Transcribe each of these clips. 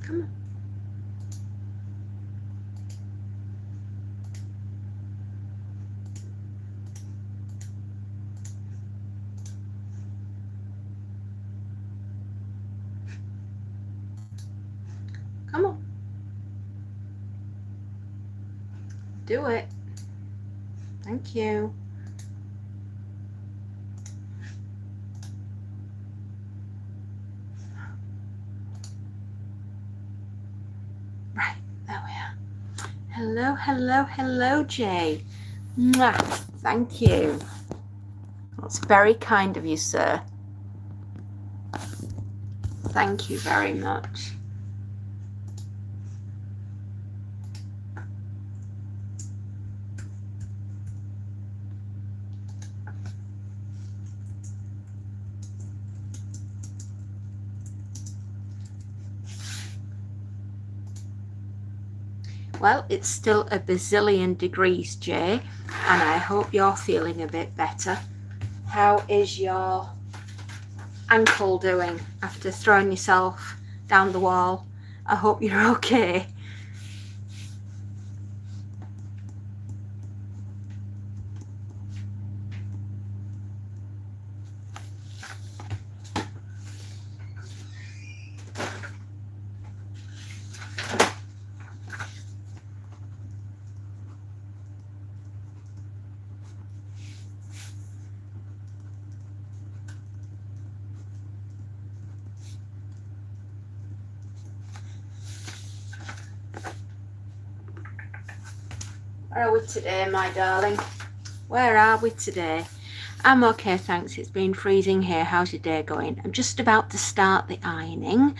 Come on. Come on. Do it. Thank you. Right, there we are. Hello, hello, hello, Jay. Mwah. Thank you. That's very kind of you, sir. Thank you very much. Well, it's still a bazillion degrees, Jay, and I hope you're feeling a bit better. How is your ankle doing after throwing yourself down the wall? I hope you're okay. Where are we today, my darling? Where are we today? I'm okay, thanks. It's been freezing here. How's your day going? I'm just about to start the ironing,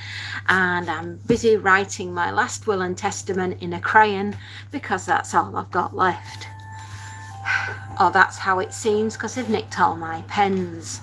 and I'm busy writing my last will and testament in a crayon because that's all I've got left. Oh, that's how it seems because they've nicked all my pens.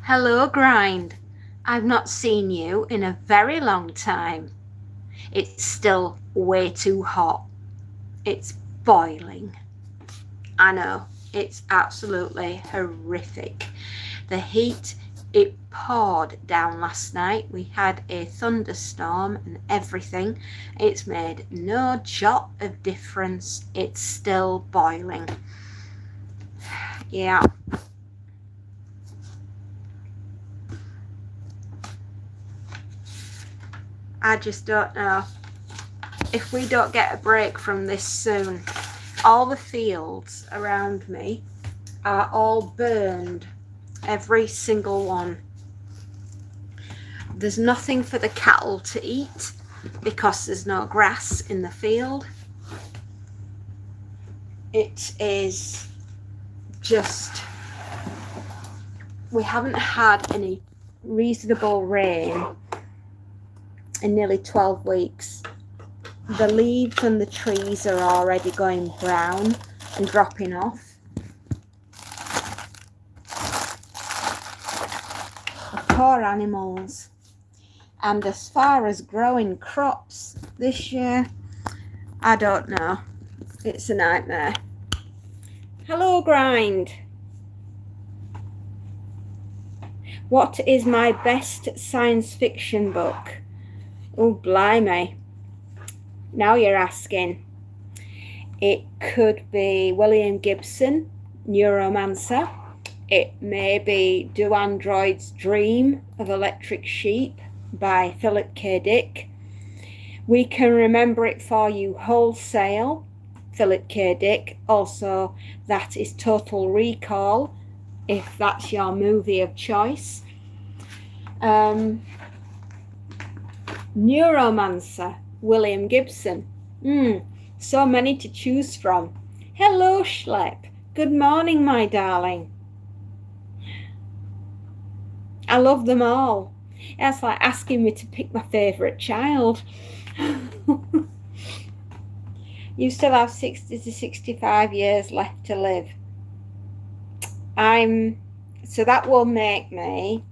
Hello, Grind. I've not seen you in a very long time. It's still way too hot. It's boiling. I know, it's absolutely horrific. The heat, it poured down last night. We had a thunderstorm and everything. It's made no jot of difference. It's still boiling. Yeah. I just don't know. If we don't get a break from this soon, all the fields around me are all burned. Every single one. There's nothing for the cattle to eat because there's no grass in the field. It is just, we haven't had any reasonable rain in nearly 12 weeks. The leaves on the trees are already going brown and dropping off. The poor animals. And as far as growing crops this year, I don't know. It's a nightmare. Hello, Grind. What is my best science fiction book? Oh, blimey. Now you're asking. It could be William Gibson, Neuromancer. It may be Do Androids Dream of Electric Sheep by Philip K. Dick. We Can Remember It For You Wholesale, Philip K. Dick. Also, that is Total Recall, if that's your movie of choice. Neuromancer, William Gibson. So many to choose from. Hello, Schlepp. Good morning, my darling. I love them all. It's like asking me to pick my favourite child. You still have 60 to 65 years left to live. So that will make me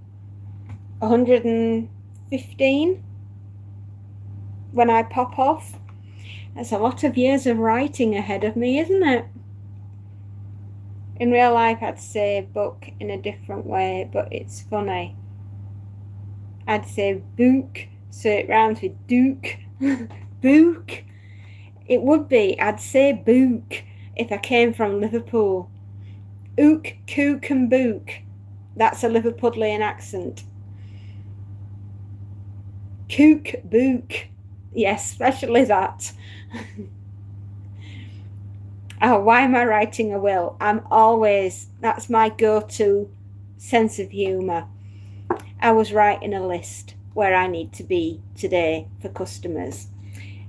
115 when I pop off. That's a lot of years of writing ahead of me, isn't it? In real life, I'd say book in a different way, but it's funny. I'd say book, so it rhymes with duke. Book. It would be, I'd say book if I came from Liverpool. Ook, kook and book. That's a Liverpudlian accent. Kook, book. Yes, especially that. Oh, why am I writing a will? That's my go-to sense of humour. I was writing a list where I need to be today for customers.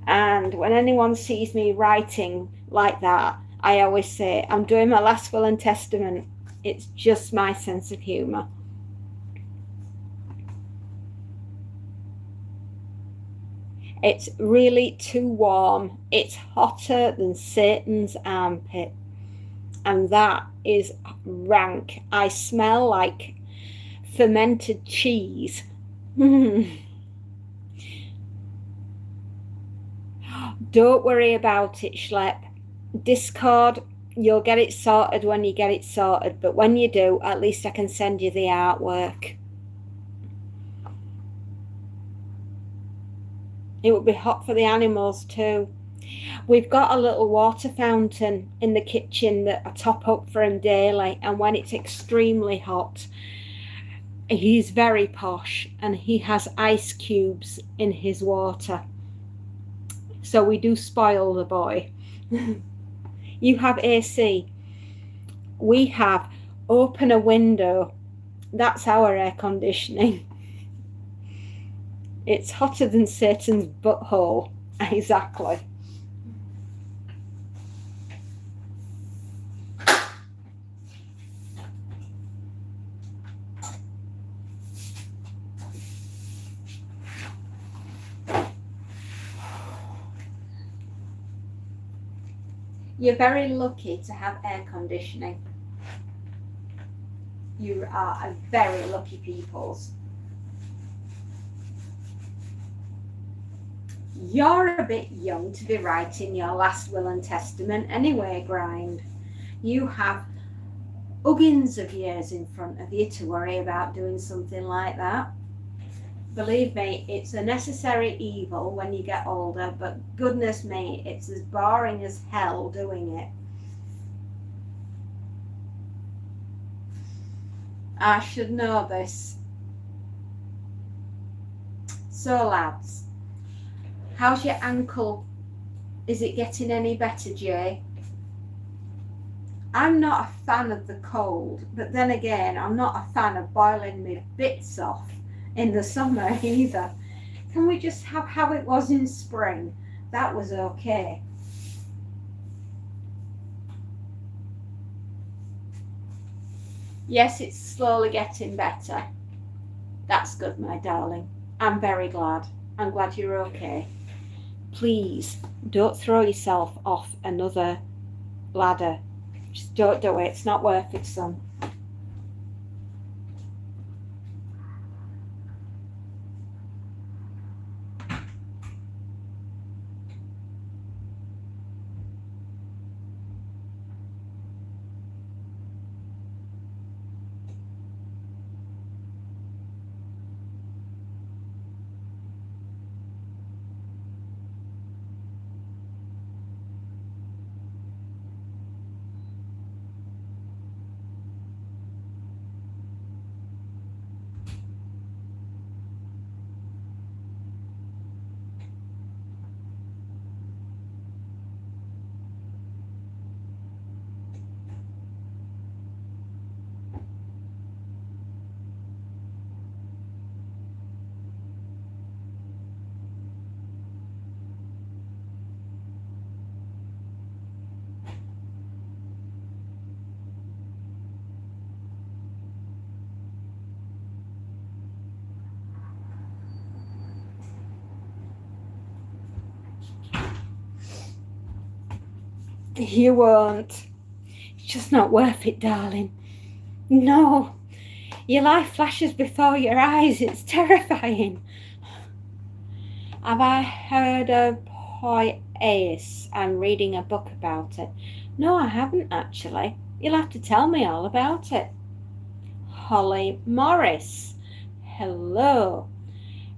And when anyone sees me writing like that, I always say, I'm doing my last will and testament. It's just my sense of humour. It's really too warm. It's hotter than Satan's armpit. And that is rank. I smell like fermented cheese. Don't worry about it, Schlep. Discord, you'll get it sorted when you get it sorted. But when you do, at least I can send you the artwork. It would be hot for the animals too. We've got a little water fountain in the kitchen that I top up for him daily, and when it's extremely hot, he's very posh and he has ice cubes in his water. So we do spoil the boy. You have AC. We have open a window. That's our air conditioning. It's hotter than Satan's butthole. Exactly. You're very lucky to have air conditioning. You are a very lucky peoples. You're a bit young to be writing your last will and testament anyway, Grind. You have uggins of years in front of you to worry about doing something like that. Believe me, it's a necessary evil when you get older, but goodness me, it's as boring as hell doing it. I should know this. So lads, how's your ankle? Is it getting any better, Jay? I'm not a fan of the cold, but then again, I'm not a fan of boiling my bits off in the summer either. Can we just have how it was in spring? That was okay. Yes, it's slowly getting better. That's good, my darling. I'm very glad. I'm glad you're okay. Please don't throw yourself off another ladder. Just don't do it. It's not worth it, son. You won't. It's just not worth it, darling. No. Your life flashes before your eyes. It's terrifying. Have I heard of Poiaeus? I'm reading a book about it. No, I haven't actually. You'll have to tell me all about it. Holly Morris. Hello.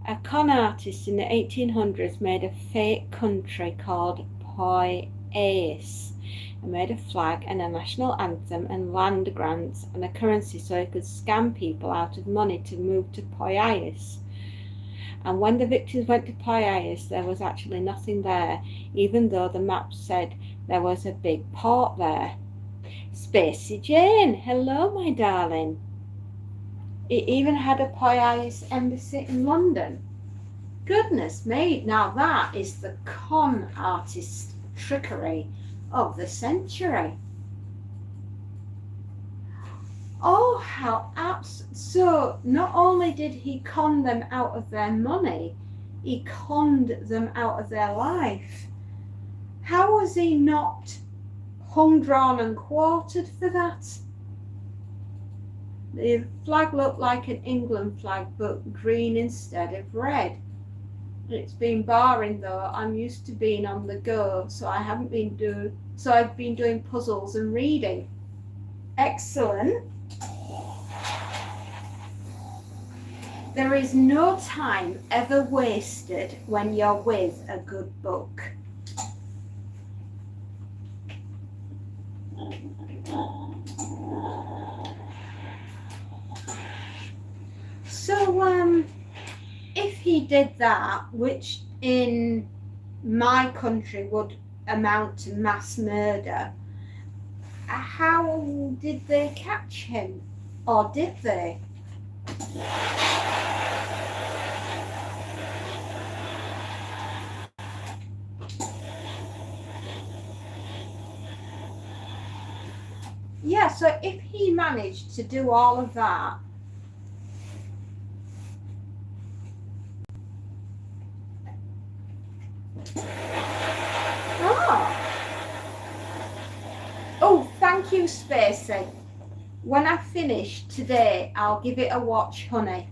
A con artist in the 1800s made a fake country called Poiaeus and made a flag and a national anthem and land grants and a currency so he could scam people out of money to move to Poiaeus. And when the victims went to Poiaeus, there was actually nothing there, even though the map said there was a big port there. Spacey Jane, hello, my darling. It even had a Poiaeus embassy in London. Goodness me, now that is the con artist trickery of the century. Oh, how so not only did he con them out of their money, he conned them out of their life. How was he not hung, drawn and quartered for that? The flag looked like an England flag, but green instead of red. It's been boring though. I'm used to being on the go, so I've been doing puzzles and reading. Excellent. There is no time ever wasted when you're with a good book. So, if he did that, which in my country would amount to mass murder, how did they catch him? Or did they? Yeah, so if he managed to do all of that, oh, thank you, Spacey. When I finish today, I'll give it a watch, honey.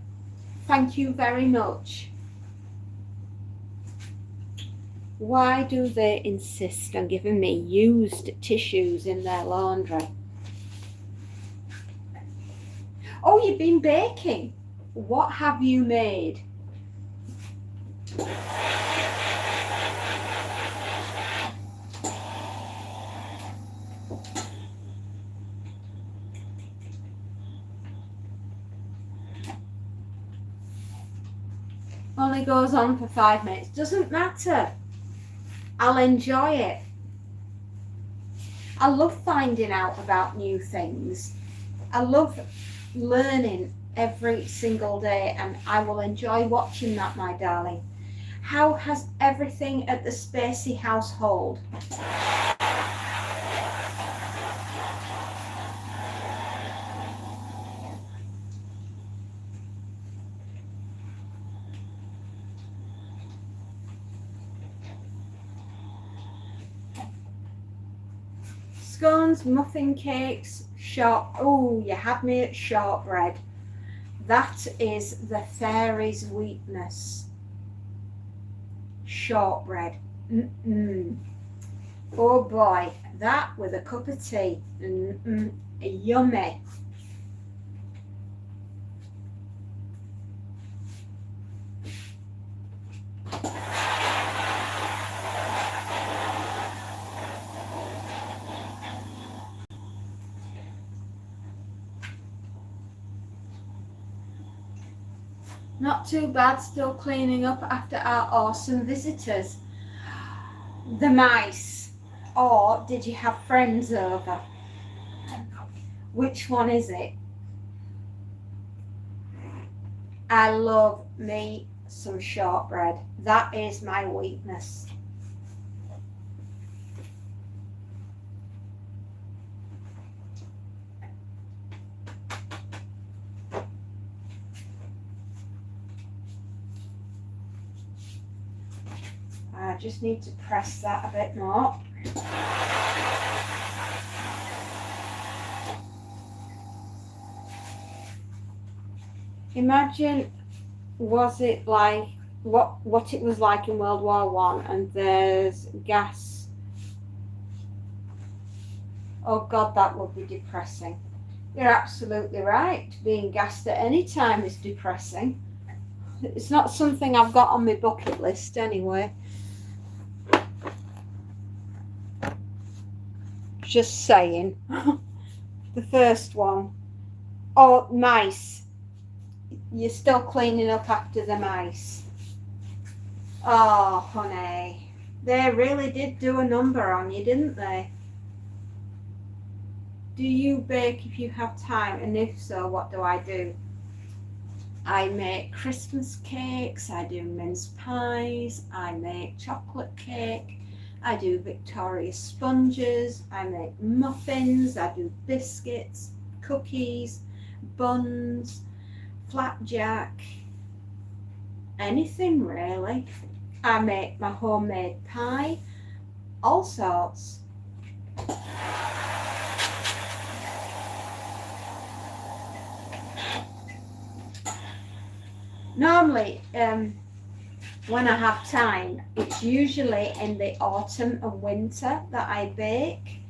Thank you very much. Why do they insist on giving me used tissues in their laundry? Oh, you've been baking. What have you made? Only goes on for 5 minutes. Doesn't matter. I'll enjoy it. I love finding out about new things. I love learning every single day, and I will enjoy watching that, my darling. How has everything at the Spacey household? Scones, muffin cakes, oh, you had me at shortbread. That is the fairy's weakness. Shortbread. Oh boy, that with a cup of tea. Yummy. Not too bad, still cleaning up after our awesome visitors. The mice. Or did you have friends over? Which one is it? I love me some shortbread. That is my weakness. I just need to press that a bit more. Imagine, was it like what it was like in World War One, and there's gas. Oh God, that would be depressing. You're absolutely right. Being gassed at any time is depressing. It's not something I've got on my bucket list anyway. Just saying. The first one. Oh, mice. You're still cleaning up after the mice. Oh, honey. They really did do a number on you, didn't they? Do you bake if you have time? And if so, what do I do? I make Christmas cakes, I do mince pies, I make chocolate cake, I do Victoria sponges, I make muffins, I do biscuits, cookies, buns, flapjack, anything really. I make my homemade pie, all sorts. Normally, when I have time, it's usually in the autumn and winter that I bake.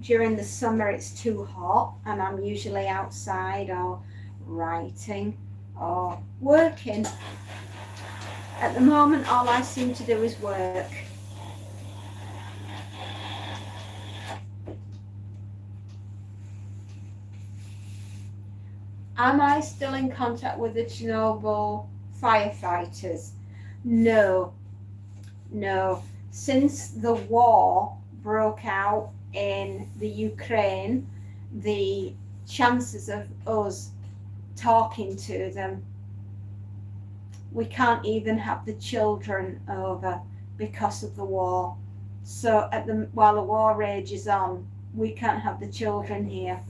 During the summer, it's too hot, and I'm usually outside or writing or working. At the moment, all I seem to do is work. Am I still in contact with the Chernobyl firefighters? No. Since the war broke out in the Ukraine, the chances of us talking to them, we can't even have the children over because of the war. So while the war rages on, we can't have the children here.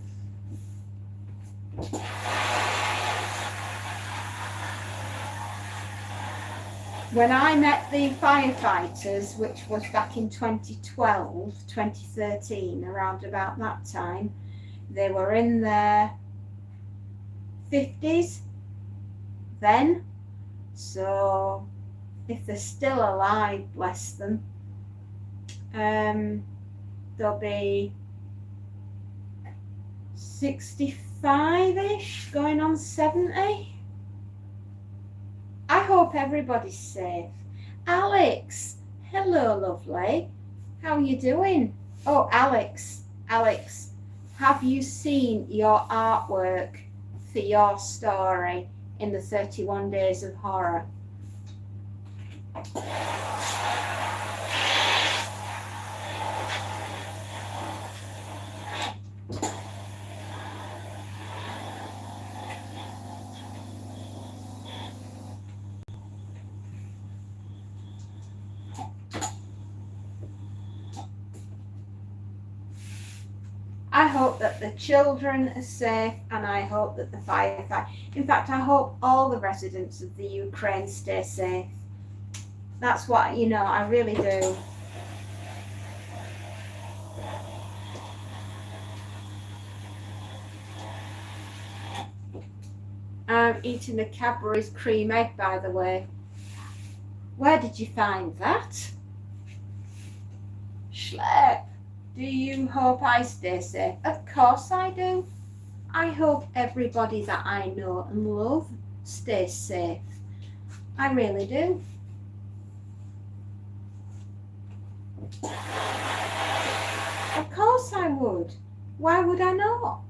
When I met the firefighters, which was back in 2012, 2013, around about that time, they were in their 50s then. So if they're still alive, bless them, they'll be 65-ish, going on 70. I hope everybody's safe. Alex, hello lovely. How are you doing? Oh, Alex, have you seen your artwork for your story in the 31 Days of Horror? I hope that the children are safe, and I hope that the firefighter, in fact, I hope all the residents of the Ukraine stay safe. That's what, I really do. I'm eating a Cadbury's cream egg, by the way. Where did you find that? Schlep. Do you hope I stay safe? Of course I do. I hope everybody that I know and love stays safe. I really do. Of course I would. Why would I not?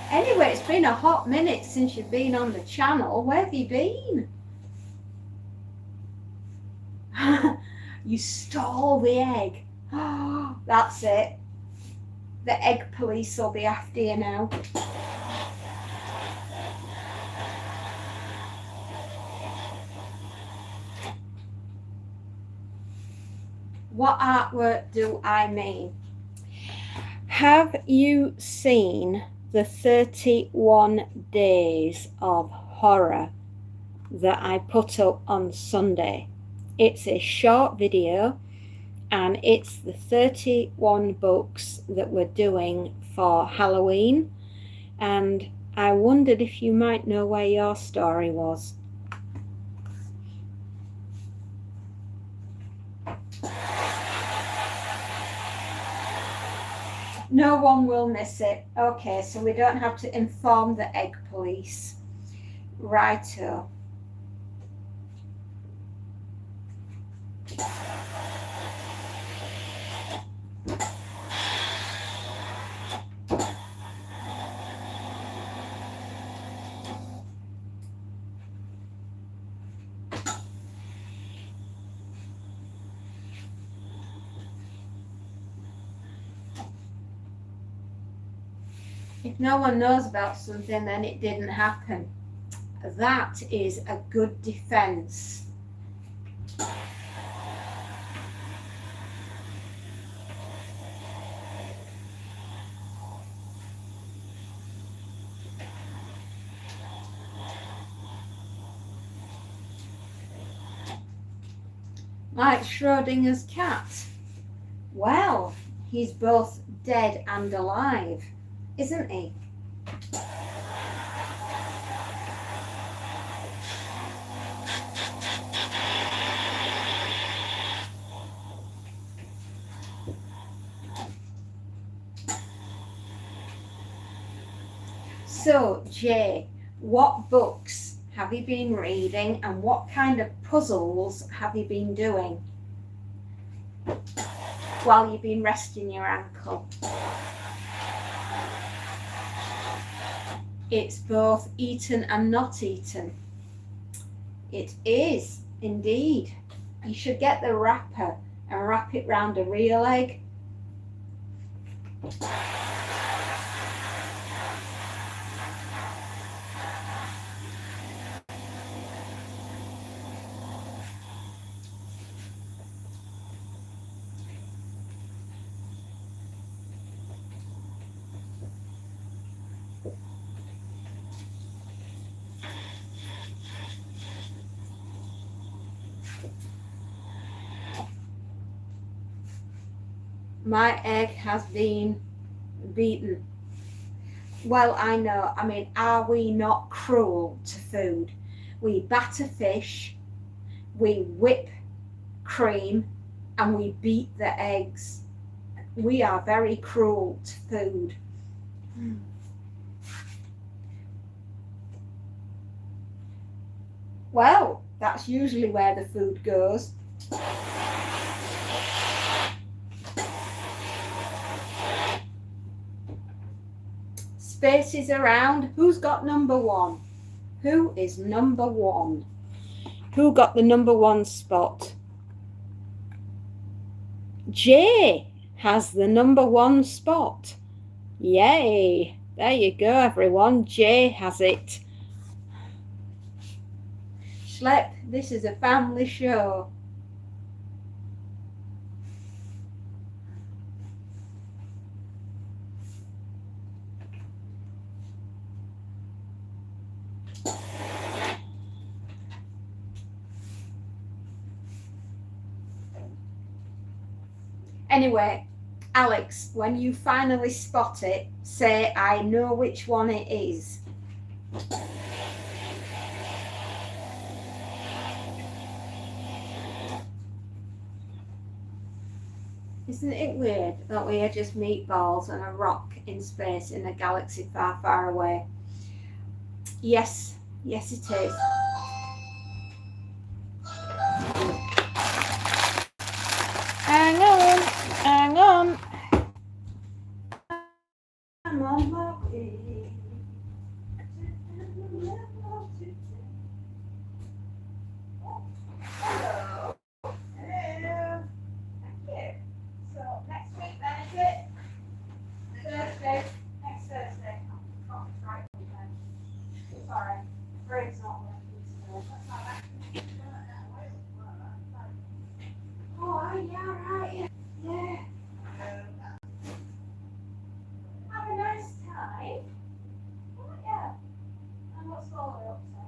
Anyway, it's been a hot minute since you've been on the channel. Where have you been? You stole the egg. Oh, that's it. The egg police will be after you now. What artwork do I mean? Have you seen the 31 Days of Horror that I put up on Sunday? It's a short video and it's the 31 books that we're doing for Halloween, and I wondered if you might know where your story was. No one will miss it. Okay, so we don't have to inform the egg police. Righto. If no one knows about something, then it didn't happen. That is a good defense. Like Schrodinger's cat. Well, he's both dead and alive, isn't he? So, Jay, what books have you been reading and what kind of puzzles have you been doing while you've been resting your ankle? It's both eaten and not eaten. It is, indeed. You should get the wrapper and wrap it round a real egg. My egg has been beaten. Well, I know. I mean, are we not cruel to food? We batter fish, we whip cream, and we beat the eggs. We are very cruel to food. Well, that's usually where the food goes. Spaces around. Who's got number one? Who is number one? Who got the number one spot? Jay has the number one spot. Yay! There you go, everyone. Jay has it. Schlep, this is a family show. Anyway, Alex, when you finally spot it, say, I know which one it is. Isn't it weird that we are just meatballs and a rock in space in a galaxy far, far away? Yes, yes it is. Hang on, hang on. I'm on my way. Hello. Hello. Thank you. So next week then, is it? Thursday. Next Thursday. Oh, right. Sorry. Brain's not working today. That's not actually. Oh, yeah, right. Yeah. Have a nice time. Oh, yeah. And what's Laura up to?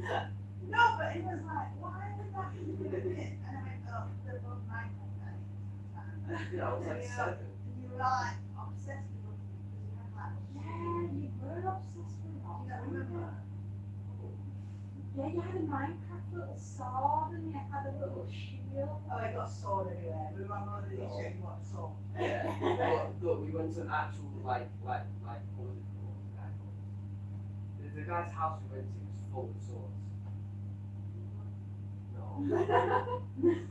No, but it was like, why would that be doing it? And I went, oh, they're both my company. Yeah, I was like 7. And you were like obsessed with them because you had like, Yeah, you were obsessed with do that. you not remember? Yeah, you had a Minecraft little sword and you had a little shield. Oh, I got a sword everywhere. We were on one of these shows, you got a sword. Yeah. Look, we went to an actual, like, what was it called? The guy's house we went to was full of swords. No.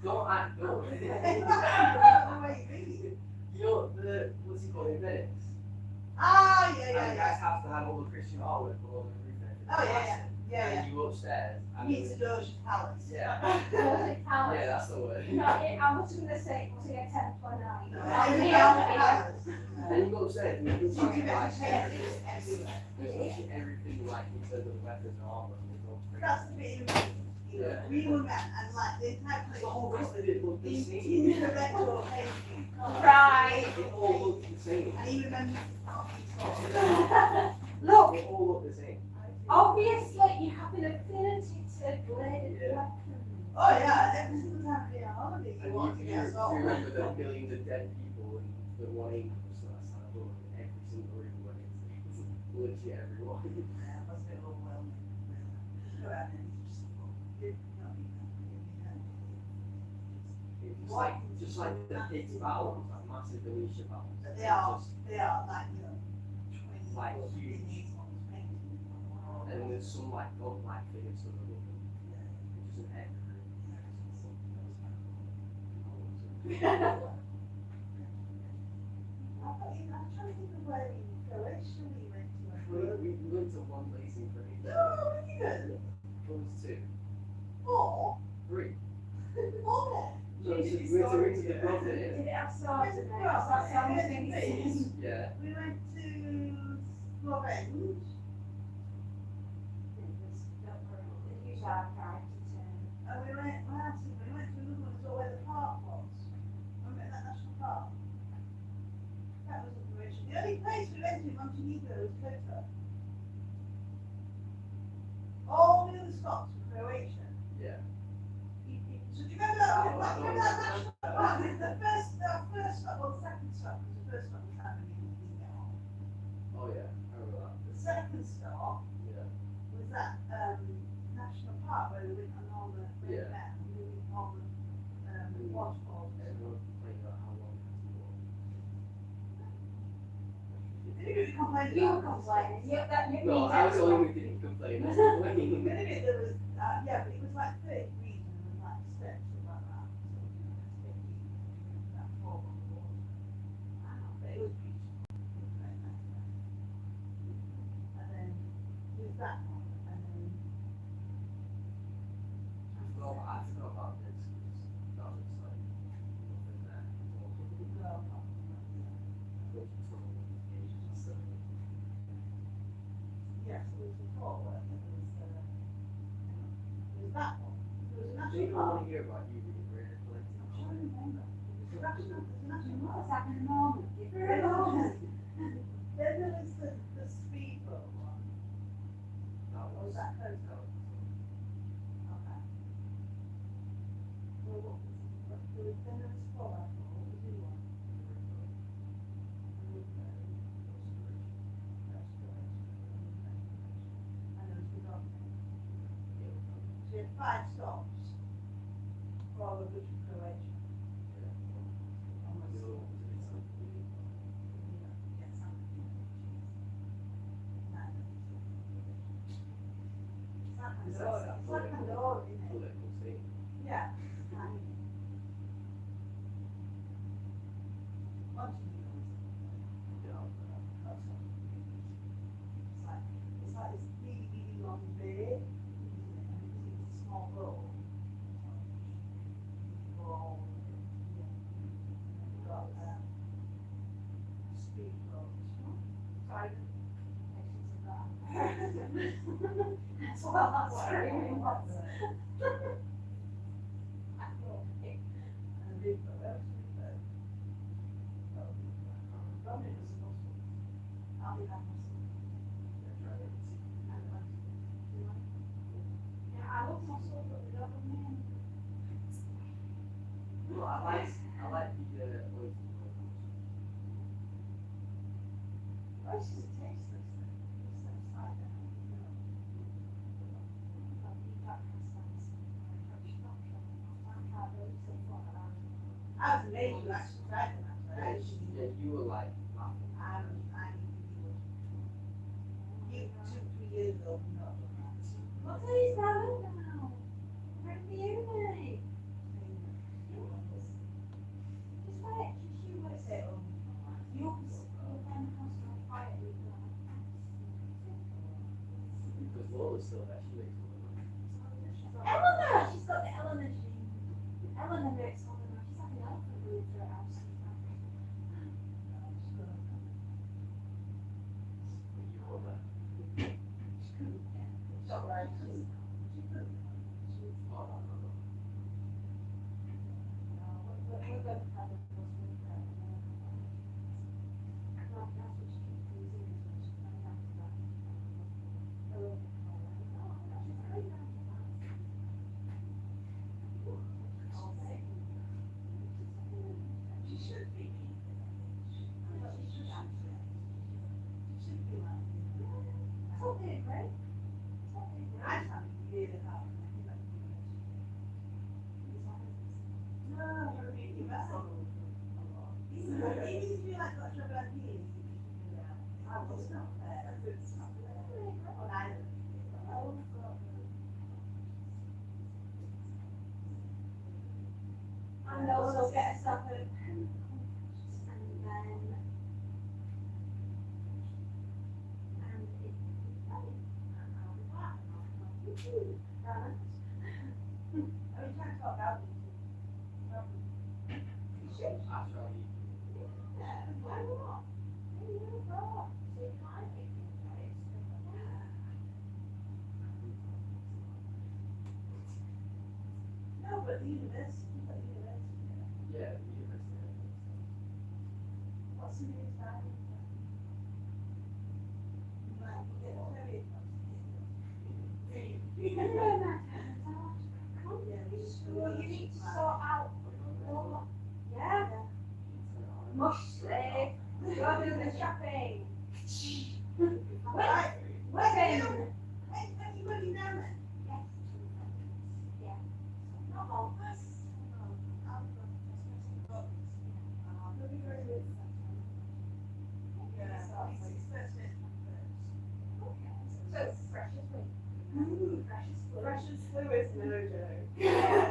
Don't act, don't. You know, what's he called, in Venice? Ah, yeah, And yeah, the yeah. guy's house that had all the Christian artwork all over the roof and everything. Oh, yeah, yeah, And yeah. you go upstairs and It's a Doge's palace. yeah. Music palace. Yeah, that's the word. No, I was going to say, was it a temple or not? No, Oh, it's a yeah, Doge's yeah. palace. And you go upstairs and you can see like It's everything. There's literally everything like in terms of weapons and armor. That's the bit you know, we were met and like the entire place. The whole rest of it looked the the same. retro painting. Right. It all looked the same. And he remembers Look, They all look the same. obviously you have an affinity to bladed Yeah. weapons. Oh yeah, every single time we are on holiday, And you want to you get a sword. remember the millions of dead people and the one angel was that kind of room in every single room when it's literally everyone. Yeah, it was a bit overwhelming. Just go out and just It's just like the Higgs battle, like massive deletion battles. But they are like, you know, 20 Like foot huge. big ones painted. And there's some like godlike figures sort of looking. Just an egg. I'm trying to think of where in Croatia we went to. We went to one place in Croatia. Oh, we did. It was 2. 4? 3. 4? So we went to the Brother. Did it have swords in there? That sounds amazing. Yeah. We went to Slovenia. Use our card to turn. And we went, where else did we went to another one, so where the park was. Remember that national park? That was Croatia. The only place we went to in Montenegro was Kotor. All the other stops were Croatia. Yeah. So do you remember that? Remember that national park? The first stop, well, the second stop, because the first stop was happening in Vigo. Oh yeah, I remember that. The second stop Yeah. was that national park where we went on all the Yeah. and we went on the waterfalls. Everyone complained about how long it has to walk. You complained You were about complaining. No, I was the only one who didn't complain. I was complaining. There was, yeah, but it was like 30 degrees and there was like steps and like that. So that fall on the wall. But it was beautiful. It was very nice. And then there's that one, and then I forgot about this because that was like nothing there. well, yes, it was before, but it was that one. There was a They national don't want park. to hear about you being really I'm collecting. trying to remember. There's a national park. What's happening at the moment? Very long. Then there was the speedboat one. That Or was was that close? Okay. Well, what was it? There was then there was four, I thought. What was the other one? That's correct. And there was the dog thing. So you had 5 stops for all of which were Croatia. Get something. It's like Pandora, isn't it? Political thing. Yeah. Montenegro is it's like this really, really long bay, and it's a small road. Roll, got speed roads. Sorry. That's what I'm saying. And a big boat, that was a big boat. Probably was supposed to. I'll be back. And Well, I like the oyster. Rice is tasteless. I was amazed you actually tried them after. Yeah, you were like laughing. You 2-3 years ago, not done that. What are you selling now? Bring the uni. Just wait, you wait. Say, oh, You'll find the house more quietly. Because Lola's still there, she makes all the money. Eleanor! She's got the Eleanor gene. Eleanor makes all the money. She's like an elephant running through her house. You were there. it's all right. Oh, no. We're going to have a post with her. That's what she keeps using is when she's coming after that. A little bit more like, oh, she's going after that. She should be. She should actually. She should be like. It's okay, right? It's okay. I found it really hard. No, you're really bad. Even if you like got trouble at the end, it's not fair. It's not fair. On either. Oh, God. And also get herself a and then Are we trying to talk about it? After I leave. why not? Maybe you're wrong. So you can't make it right. No, but the university. Yeah, the university. What's the news about? Like, you get very Well, you need to sort out. Yeah. Mush sleep. Go do the shopping. Right. Wedding. Have you got it down there? Yes. Yeah. Not long. So, precious weight. Precious fluids, no joke.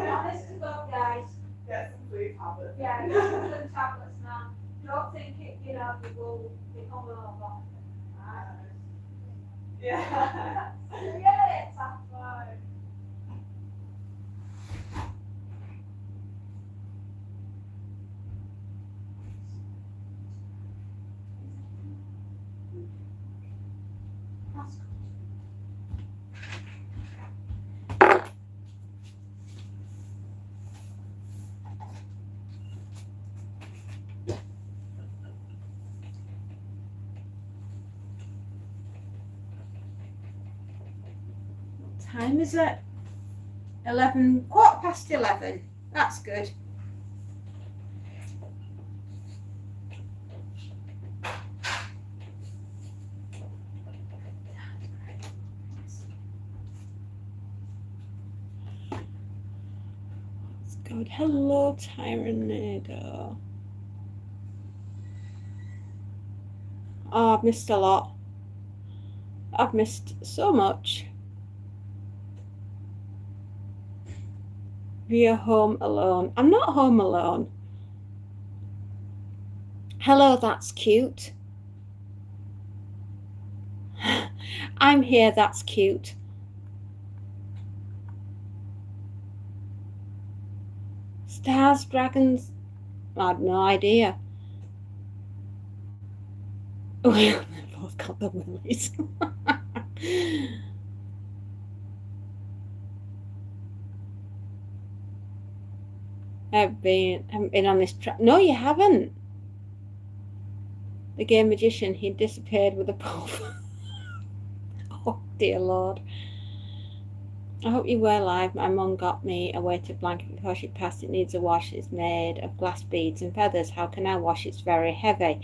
Honest to God, guys. Get some fluid tablets. Yeah, some tablets now. Don't think it, you will become a Yeah. yeah, it's fine. That's good. Time is it? 11, quarter past 11. That's good. That's good. Hello, Tyranado. Oh, I've missed a lot. I've missed so much. We're home alone. I'm not home alone. Hello, that's cute. I'm here, that's cute. Stars, dragons. I had no idea. We both got the willies. haven't been on this track. No, you haven't. The game magician, he disappeared with a puff. Oh dear Lord. I hope you were live. My mum got me a weighted blanket before she passed. It needs a wash. It's made of glass beads and feathers. How can I wash? It's very heavy.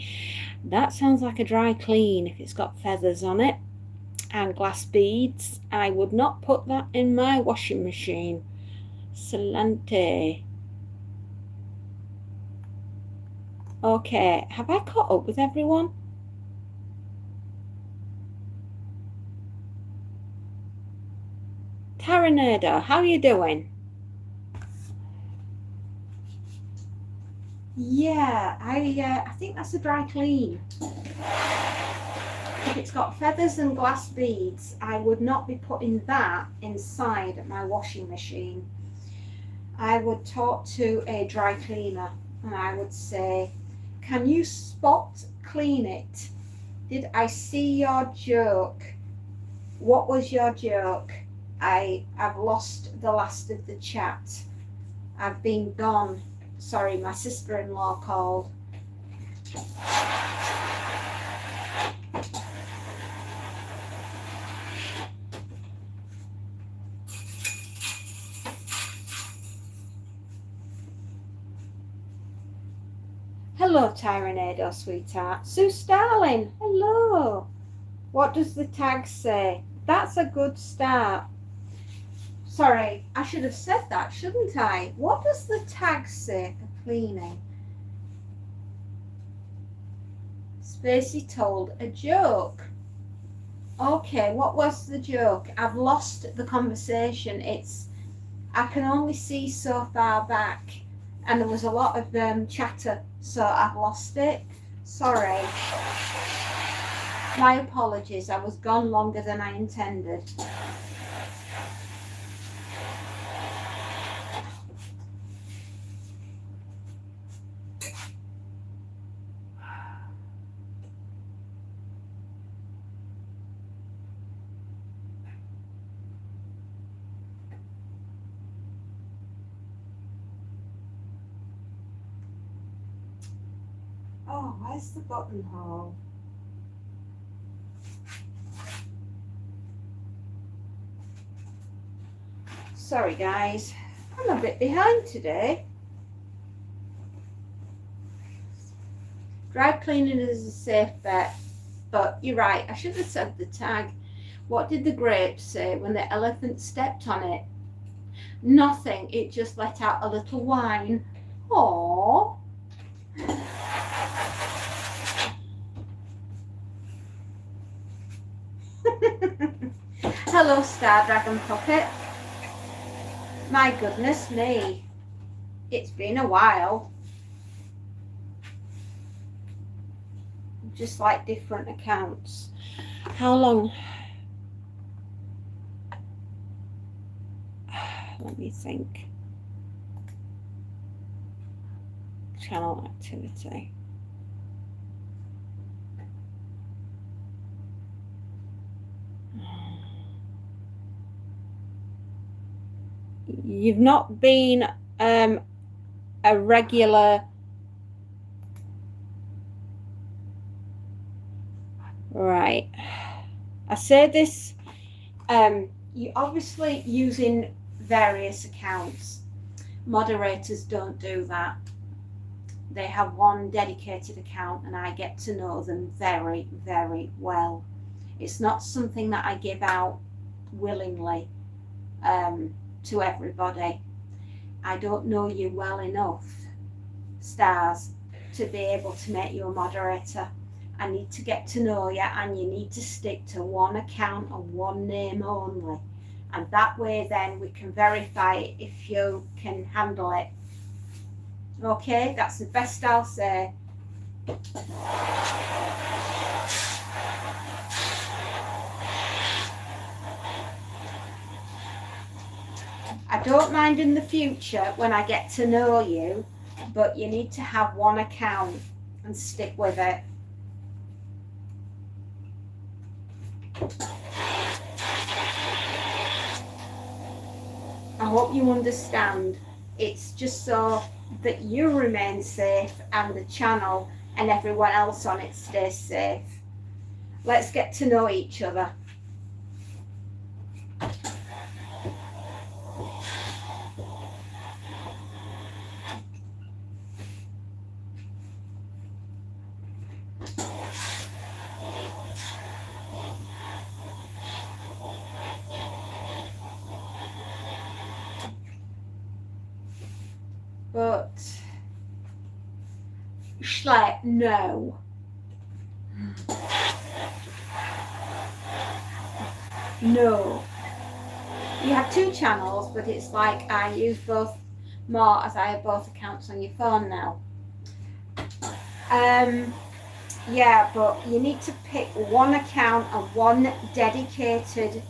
That sounds like a dry clean if it's got feathers on it and glass beads. I would not put that in my washing machine. Salante. Okay, have I caught up with everyone? Taranado, how are you doing? Yeah, I think that's a dry clean. If it's got feathers and glass beads, I would not be putting that inside my washing machine. I would talk to a dry cleaner and I would say, can you spot clean it? Did I see your joke? What was your joke? I've lost the last of the chat. I've been gone. Sorry, my sister-in-law called. Hello, Tyranado, sweetheart. Sue Starling, hello. What does the tag say? That's a good start. Sorry, I should have said that, shouldn't I? What does the tag say for cleaning? Spacey told a joke. Okay, what was the joke? I've lost the conversation. I can only see so far back, and there was a lot of chatter, so I've lost it. Sorry. My apologies. I was gone longer than I intended. Oh, where's the buttonhole? Sorry guys, I'm a bit behind today. Dry cleaning is a safe bet, but you're right, I should have said the tag. What did the grape say when the elephant stepped on it? Nothing, it just let out a little whine. Aww. Hello, Star Dragon Puppet. My goodness me, it's been a while. Just like different accounts. How long? Let me think. Channel activity. You've not been a regular. Right. I say this, you're obviously using various accounts. Moderators don't do that. They have one dedicated account and I get to know them very, very well. It's not something that I give out willingly to everybody. I don't know you well enough, Stars, to be able to make you a moderator. I need to get to know you and you need to stick to one account and one name only. And that way then we can verify if you can handle it. Okay, that's the best I'll say. I don't mind in the future when I get to know you, but you need to have one account and stick with it. I hope you understand. It's just so that you remain safe and the channel and everyone else on it stays safe. Let's get to know each other. But Schlep, no. No. You have two channels, but it's like I use both more as I have both accounts on your phone now. Yeah, but you need to pick one account and one dedicated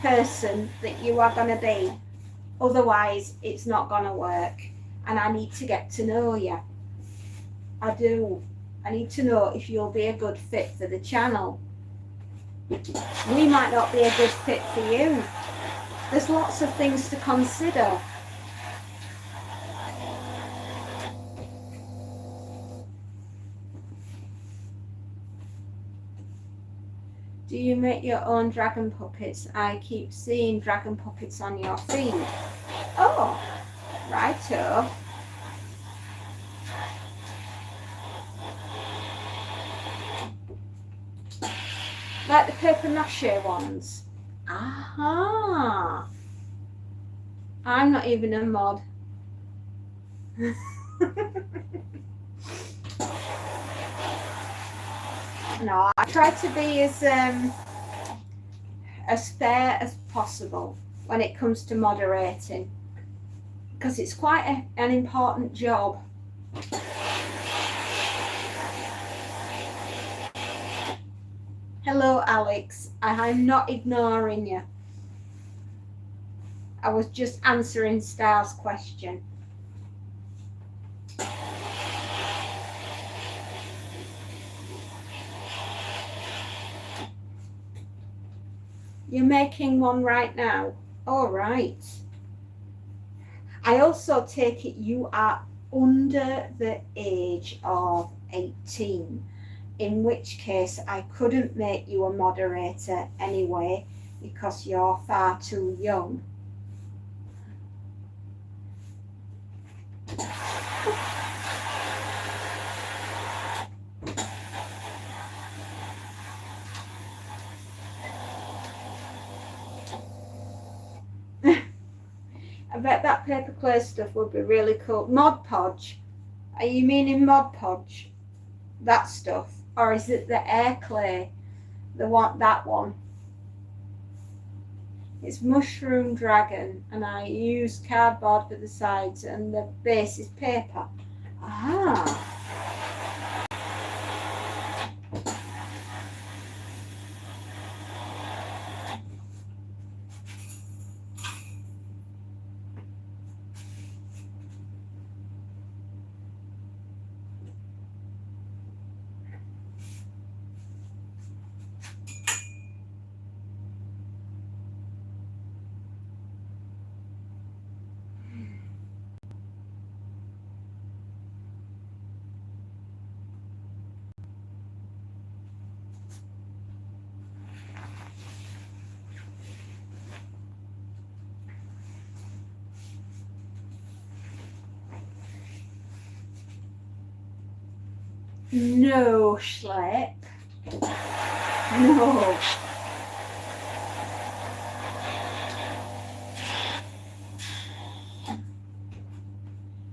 person that you are going to be. Otherwise, it's not going to work. And I need to get to know you. I do. I need to know if you'll be a good fit for the channel. We might not be a good fit for you. There's lots of things to consider. Do you make your own dragon puppets? I keep seeing dragon puppets on your feed. Oh, righto. Like the paper mache ones. Aha. I'm not even a mod. No, I try to be as fair as possible when it comes to moderating, because it's quite an important job. Hello, Alex. I'm not ignoring you. I was just answering Star's question. You're making one right now. All right. I also take it you are under the age of 18, in which case I couldn't make you a moderator anyway because you're far too young. I bet that paper clay stuff would be really cool. Mod Podge. Are you meaning Mod Podge? That stuff? Or is it the air clay? That one. It's Mushroom Dragon, and I use cardboard for the sides and the base is paper. Ah. No, Schlep. No.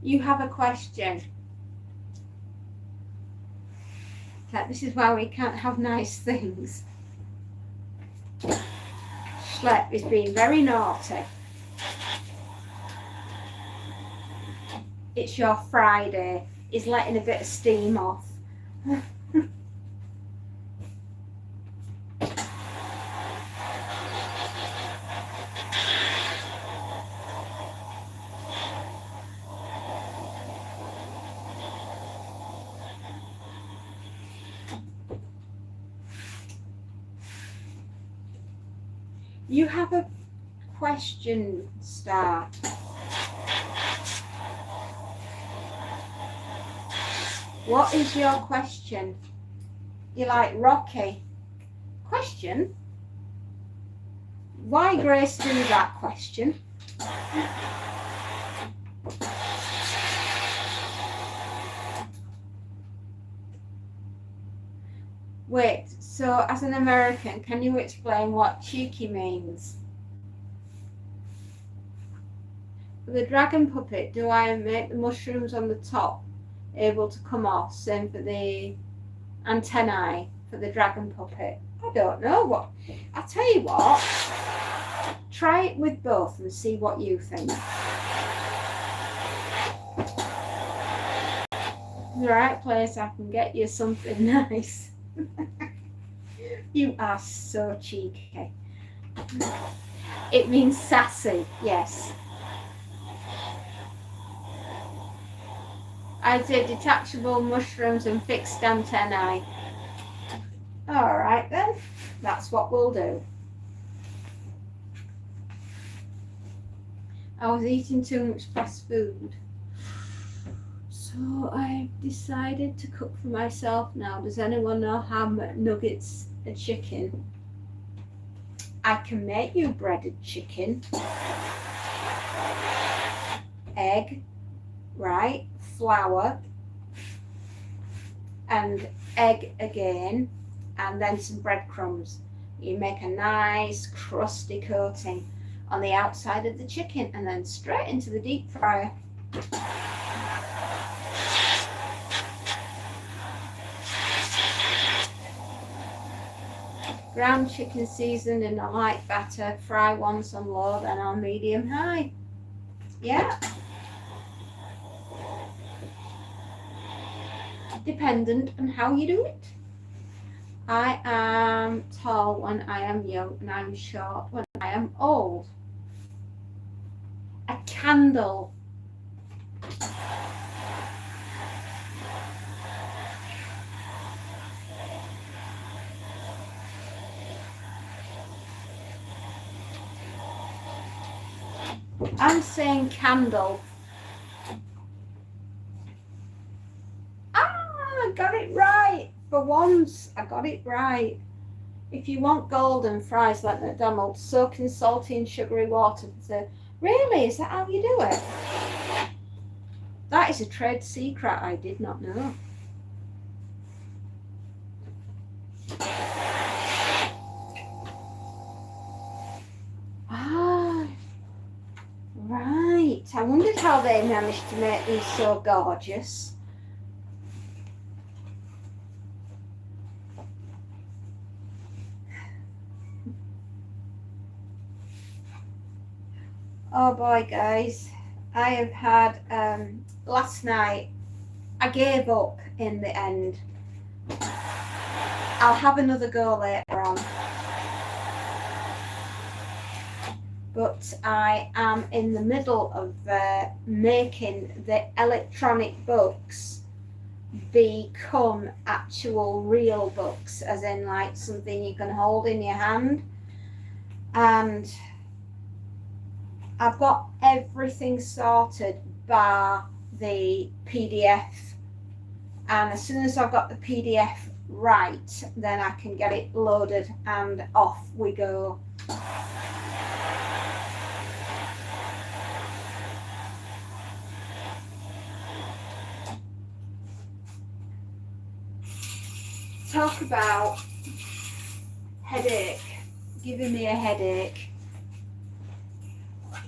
You have a question. This is why we can't have nice things. Schlep is being very naughty. It's your Friday. He's letting a bit of steam off. You have a question, Star. What is your question? You're like Rocky. Question? Why Grace do that question? Wait, so as an American, can you explain what cheeky means? For the dragon puppet, do I make the mushrooms on the top able to come off? Same for the antennae for the dragon puppet. I don't know what. I'll tell you what. Try it with both and see what you think. The right place, I can get you something nice. You are so cheeky. It means sassy, yes. I did detachable mushrooms and fixed antennae. All right then, that's what we'll do. I was eating too much fast food, so I've decided to cook for myself now. Does anyone know ham, nuggets and chicken? I can make you breaded chicken, egg, right, flour, and egg again, and then some breadcrumbs. You make a nice crusty coating on the outside of the chicken and then straight into the deep fryer. Ground chicken seasoned in a light batter, fry once on low, then on medium high. Yeah. Dependent on how you do it. I am tall when I am young and I'm short when I am old. A candle. I'm saying candle. I got it right. For once, I got it right. If you want golden fries like McDonald's, soak in salty and sugary water. Really? Is that how you do it? That is a trade secret I did not know. Ah, right. I wondered how they managed to make these so gorgeous. Oh boy, guys, I have had, last night, I gave up in the end. I'll have another go later on. But I am in the middle of making the electronic books become actual real books, as in like something you can hold in your hand. And I've got everything sorted bar the PDF, and as soon as I've got the PDF right, then I can get it loaded and off we go. Talk about headache, giving me a headache.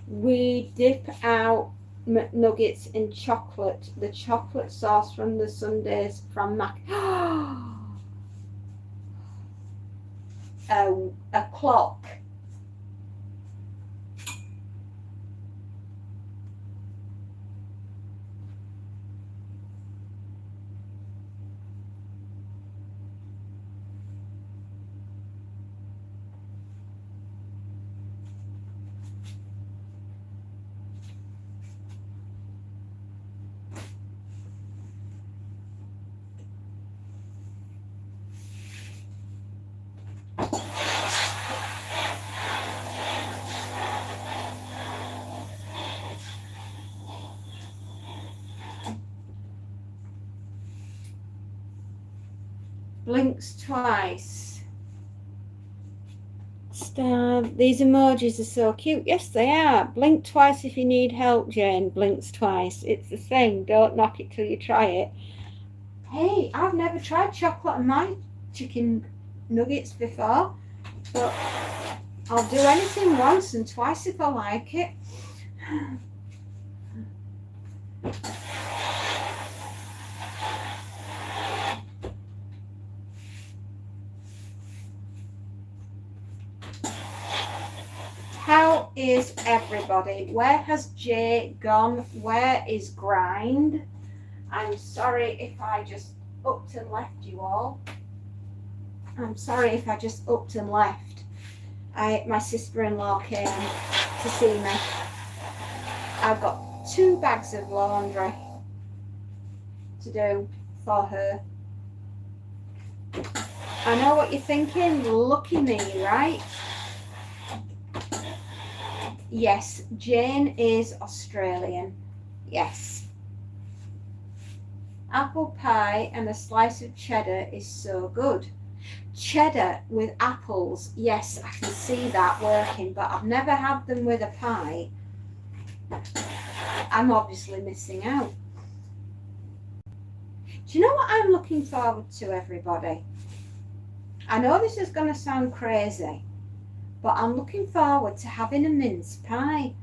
We dip out McNuggets in chocolate, the chocolate sauce from the Sundays from Mac. A clock. Blinks twice. Stab. These emojis are so cute. Yes, they are. Blink twice if you need help, Jane. Blinks twice. It's the thing. Don't knock it till you try it. Hey, I've never tried chocolate on my chicken nuggets before, but I'll do anything once and twice if I like it. How is everybody? Where has Jay gone? Where is Grind? I'm sorry if I just upped and left you all. I'm sorry if I just upped and left. My sister-in-law came to see me. I've got 2 bags of laundry to do for her. I know what you're thinking. Lucky me, right? Yes, Jane is Australian. Yes. Apple pie and a slice of cheddar is so good. Cheddar with apples, yes, I can see that working, but I've never had them with a pie. I'm obviously missing out. Do you know what I'm looking forward to, everybody? I know this is going to sound crazy, but I'm looking forward to having a mince pie.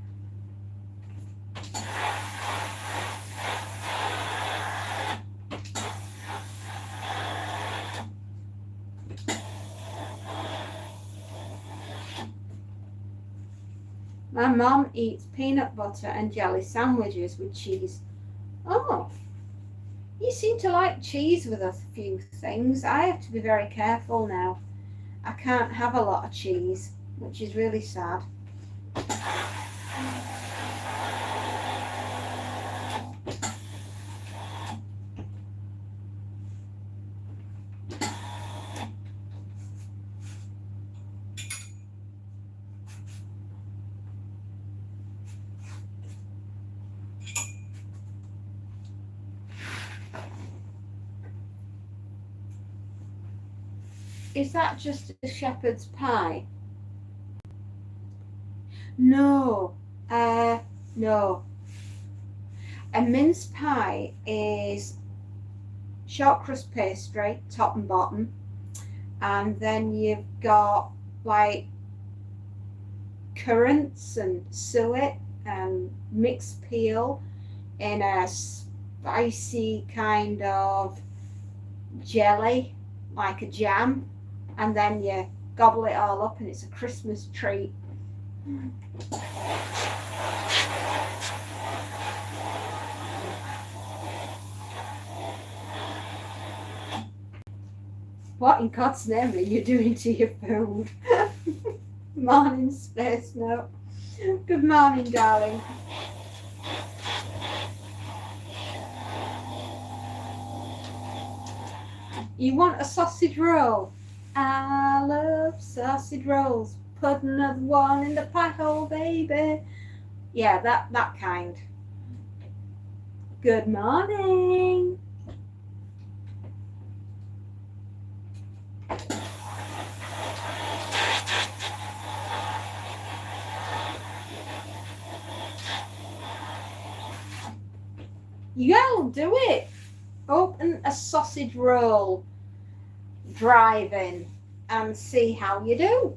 My mum eats peanut butter and jelly sandwiches with cheese. Oh, you seem to like cheese with a few things. I have to be very careful now. I can't have a lot of cheese, which is really sad. Is that just a shepherd's pie? No, no. A mince pie is short crust pastry, top and bottom, and then you've got like currants and suet and mixed peel in a spicy kind of jelly, like a jam, and then you gobble it all up and it's a Christmas treat. What in God's name are you doing to your food? Morning, Space Note. Good morning, darling. You want a sausage roll? I love sausage rolls. Put another one in the pie hole, baby. Yeah, that kind. Good morning. Yo, do it. Open a sausage roll driving and see how you do.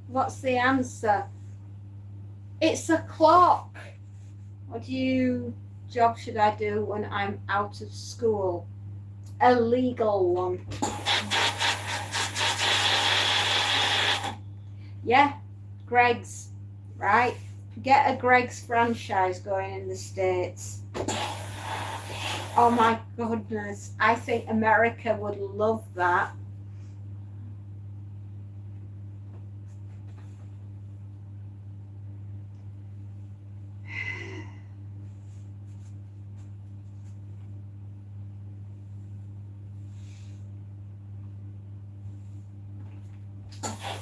What's the answer? It's a clock. What job should I do when I'm out of school? A legal one. Yeah, Greg's, right? Get a Greg's franchise going in the States. Oh my goodness, I think America would love that.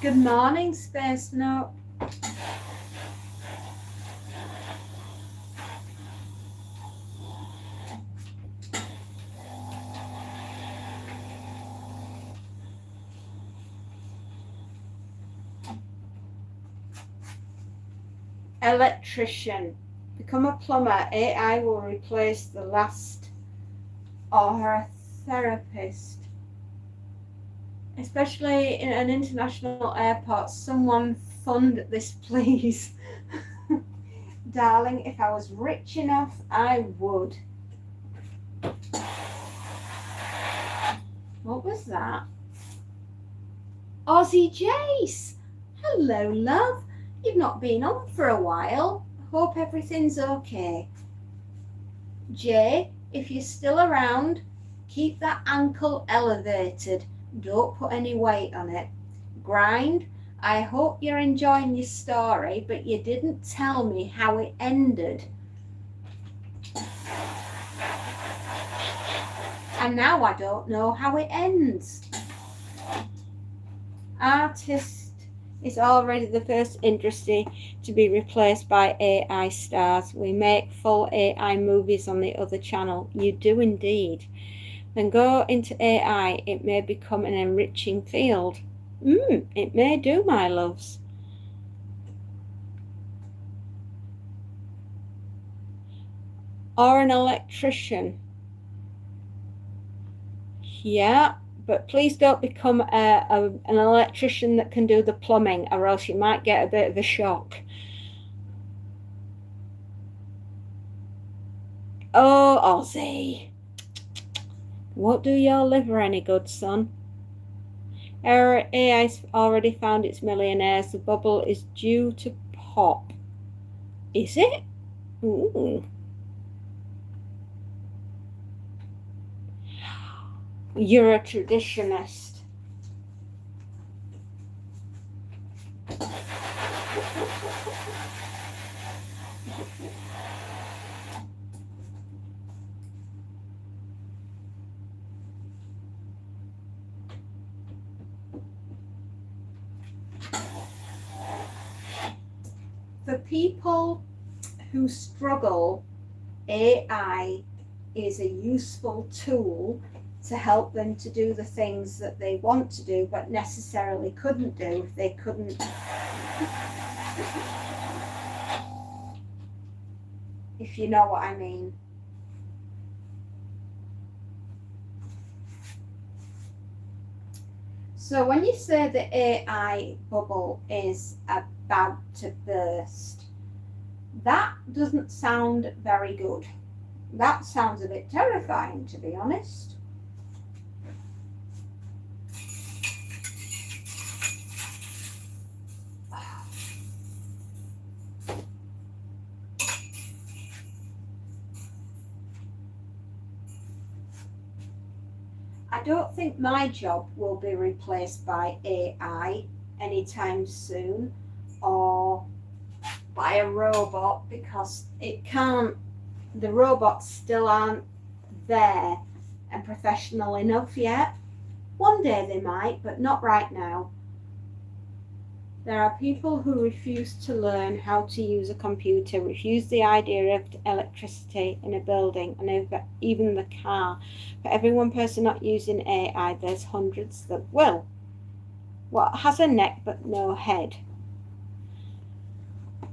Good morning, Space Note. Electrician. Become a plumber. AI will replace the last or therapist, especially in an international airport. Someone fund this, please. Darling, if I was rich enough, I would. What was that? Aussie Jace! Hello, love. You've not been on for a while. Hope everything's okay. Jay, if you're still around, keep that ankle elevated. Don't put any weight on it. Grind, I hope you're enjoying your story, but you didn't tell me how it ended. And now I don't know how it ends. Artist is already the first industry to be replaced by AI stars. We make full AI movies on the other channel. You do indeed. Then go into AI. It may become an enriching field. It may do, my loves. Or an electrician. Yeah, but please don't become an electrician that can do the plumbing, or else you might get a bit of a shock. Oh, Aussie. Won't do your liver any good, son. Our AI's already found its millionaires. The bubble is due to pop. Is it? Ooh. You're a traditionist. For people who struggle, AI is a useful tool to help them to do the things that they want to do but necessarily couldn't do if they couldn't. If you know what I mean. So when you say the AI bubble is about to burst, that doesn't sound very good. That sounds a bit terrifying, to be honest. I don't think my job will be replaced by AI anytime soon, or by a robot, because it can't. The robots still aren't there and professional enough yet. One day they might, but not right now. There are people who refuse to learn how to use a computer, refuse the idea of electricity in a building, and even the car. For every one person not using AI, there's hundreds that will. What has a neck but no head?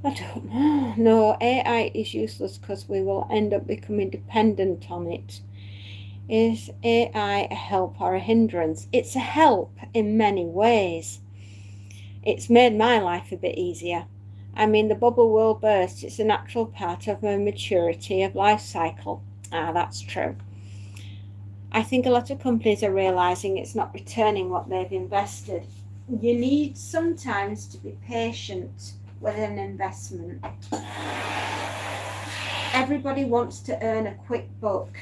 I don't know. No, AI is useless because we will end up becoming dependent on it. Is AI a help or a hindrance? It's a help in many ways. It's made my life a bit easier. I mean, the bubble will burst. It's a natural part of a maturity of life cycle. That's true. I think a lot of companies are realizing it's not returning what they've invested. You need sometimes to be patient with an investment. Everybody wants to earn a quick buck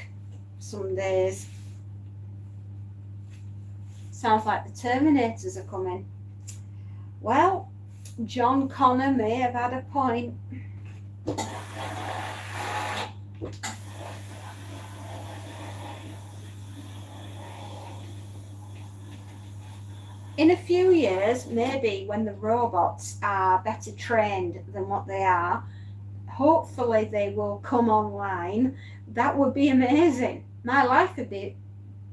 some days. Sounds like the Terminators are coming. Well, John Connor may have had a point. In a few years, maybe when the robots are better trained than what they are, hopefully they will come online. That would be amazing. My life would be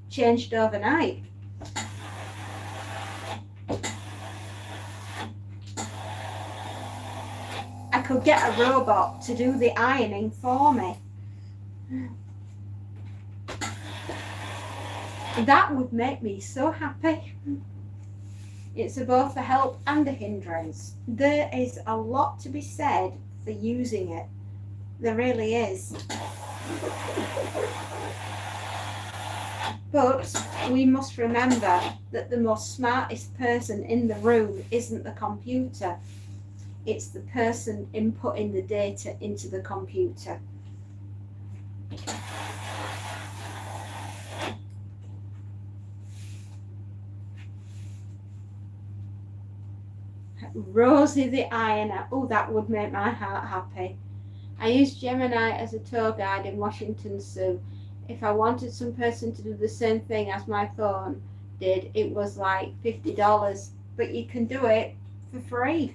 changed overnight. I could get a robot to do the ironing for me. That would make me so happy. It's both a help and a hindrance. There is a lot to be said for using it. There really is. But we must remember that the most smartest person in the room isn't the computer. It's the person inputting the data into the computer. Rosie the ironer. Oh, that would make my heart happy. I used Gemini as a tour guide in Washington Zoo. If I wanted some person to do the same thing as my phone did, it was like $50. But you can do it for free.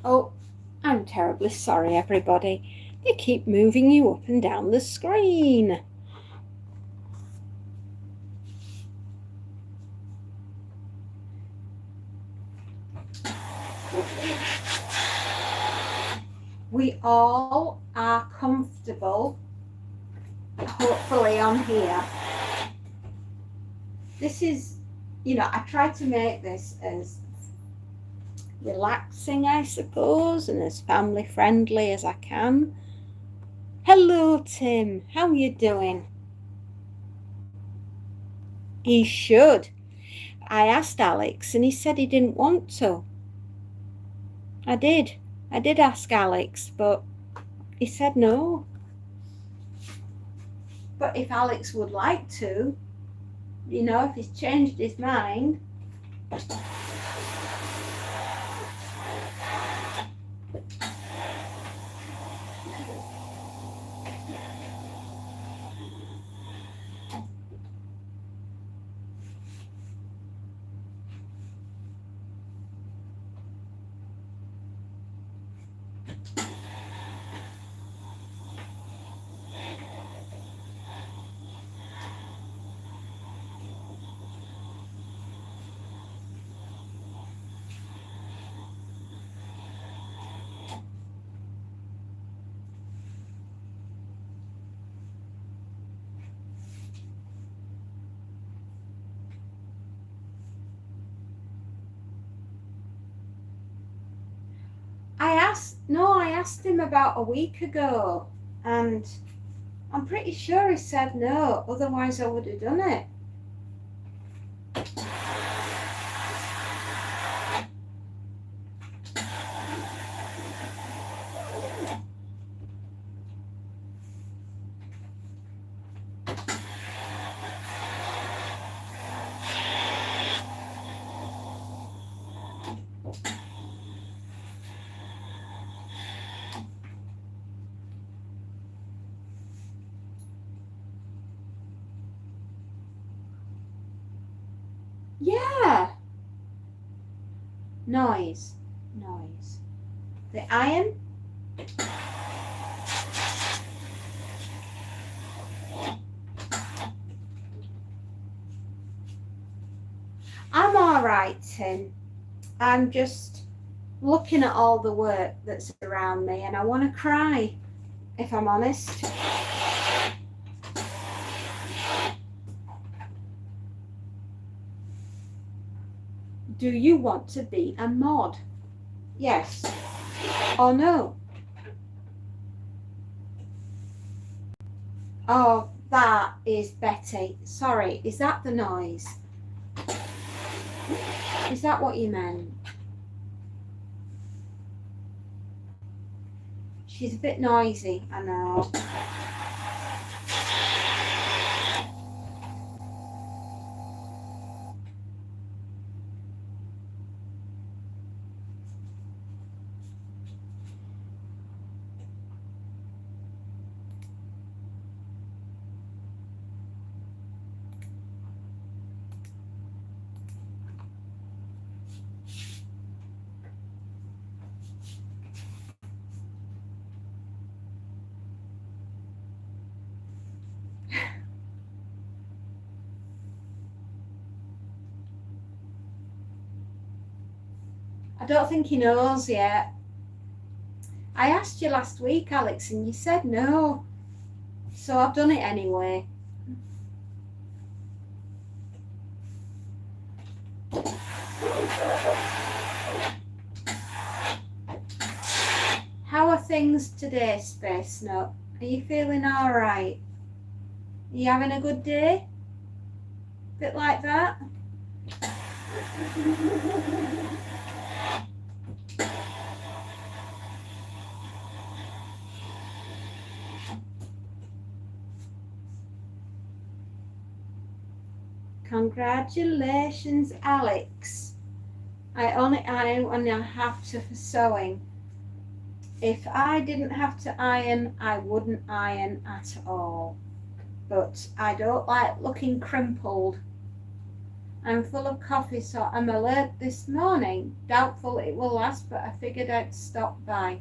Oh, I'm terribly sorry, everybody. They keep moving you up and down the screen. We all are comfortable, hopefully, on here. This is, I try to make this as relaxing, I suppose, and as family friendly as I can. Hello, Tim. How you doing? He should. I asked Alex and he said he didn't want to. I did ask Alex, but he said no. But if Alex would like to, if he's changed his mind. I asked him about a week ago, and I'm pretty sure he said no, otherwise I would have done it. Yeah. Noise. The iron. I'm all right, Tim. I'm just looking at all the work that's around me and I want to cry, if I'm honest. Do you want to be a mod? Yes or no? Oh, that is Betty. Sorry, is that the noise? Is that what you meant? She's a bit noisy, I know. I don't think he knows yet. I asked you last week, Alex, and you said no. So I've done it anyway. How are things today, Space Nut? Are you feeling all right? Are you having a good day? Bit like that? Congratulations, Alex. I only have to for sewing. If I didn't have to iron, I wouldn't iron at all. But I don't like looking crumpled. I'm full of coffee, so I'm alert this morning. Doubtful it will last, but I figured I'd stop by.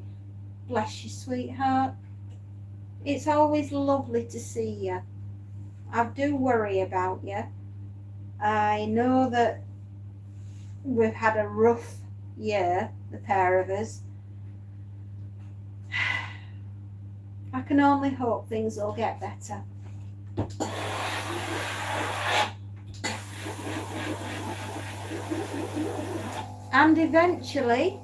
Bless you, sweetheart. It's always lovely to see you. I do worry about you. I know that we've had a rough year, the pair of us. I can only hope things will get better. And eventually,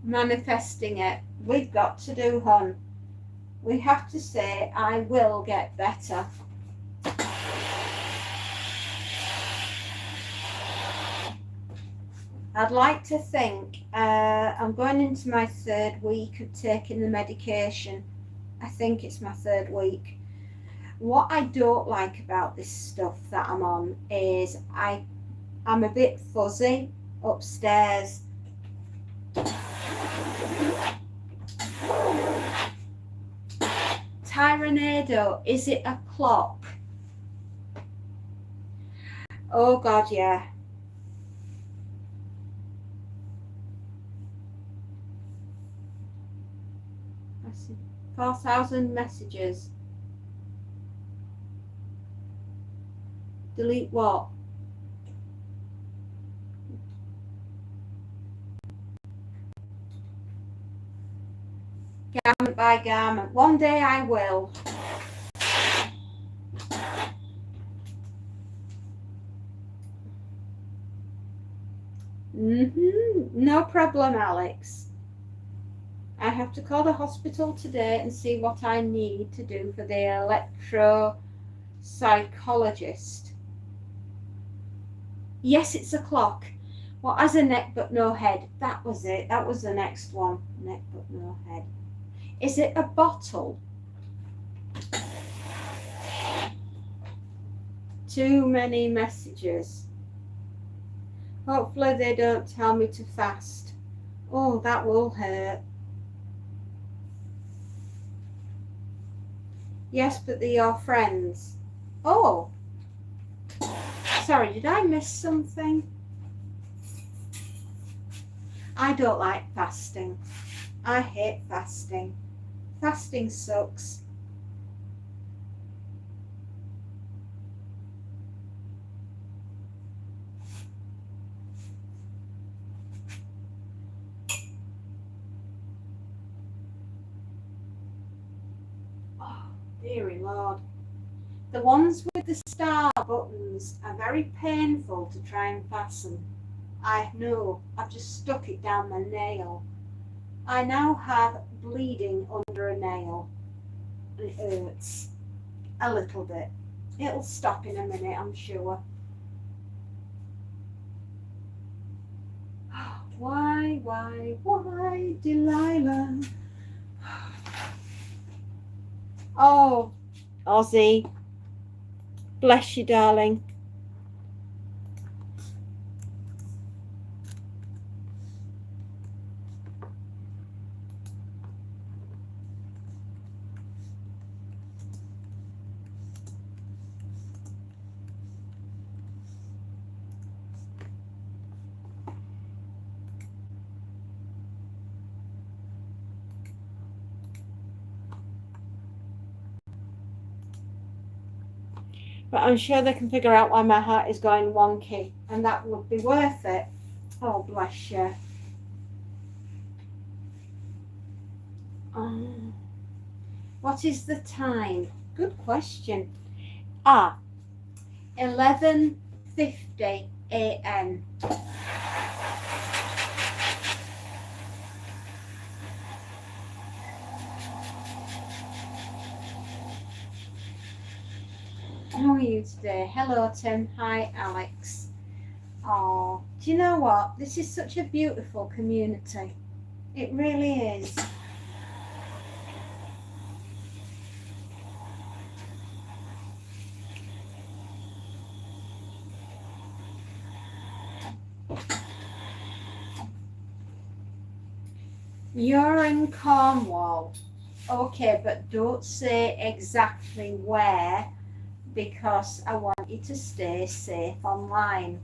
manifesting it, we've got to do, hon. We have to say, I will get better. I'd like to think I'm going into my 3rd week of taking the medication. I think it's my 3rd week. What I don't like about this stuff that I'm on is I'm a bit fuzzy upstairs. Tyranado, is it a clock? Oh God, yeah. I see 4,000 messages. Delete what? Garment by garment. One day I will. No problem, Alex. I have to call the hospital today and see what I need to do for the electropsychologist. Yes, it's a clock. What has a neck but no head? That was it. That was the next one. Neck but no head. Is it a bottle? Too many messages. Hopefully they don't tell me to fast. Oh, that will hurt. Yes, but they're your friends. Oh. Sorry, did I miss something? I don't like fasting. I hate fasting. Fasting sucks. Oh, dearie Lord. The ones with the star buttons are very painful to try and fasten. I know, I've just stuck it down my nail. I now have bleeding under a nail. It hurts a little bit. It'll stop in a minute, I'm sure. Why, Delilah? Oh, Ozzy. Bless you, darling. But I'm sure they can figure out why my heart is going wonky, and that would be worth it. Oh, bless you. What is the time? Good question. 11:50 a.m. How are you today? Hello, Tim. Hi, Alex. Oh, do you know what? This is such a beautiful community. It really is. You're in Cornwall. Okay, but don't say exactly where, because I want you to stay safe online.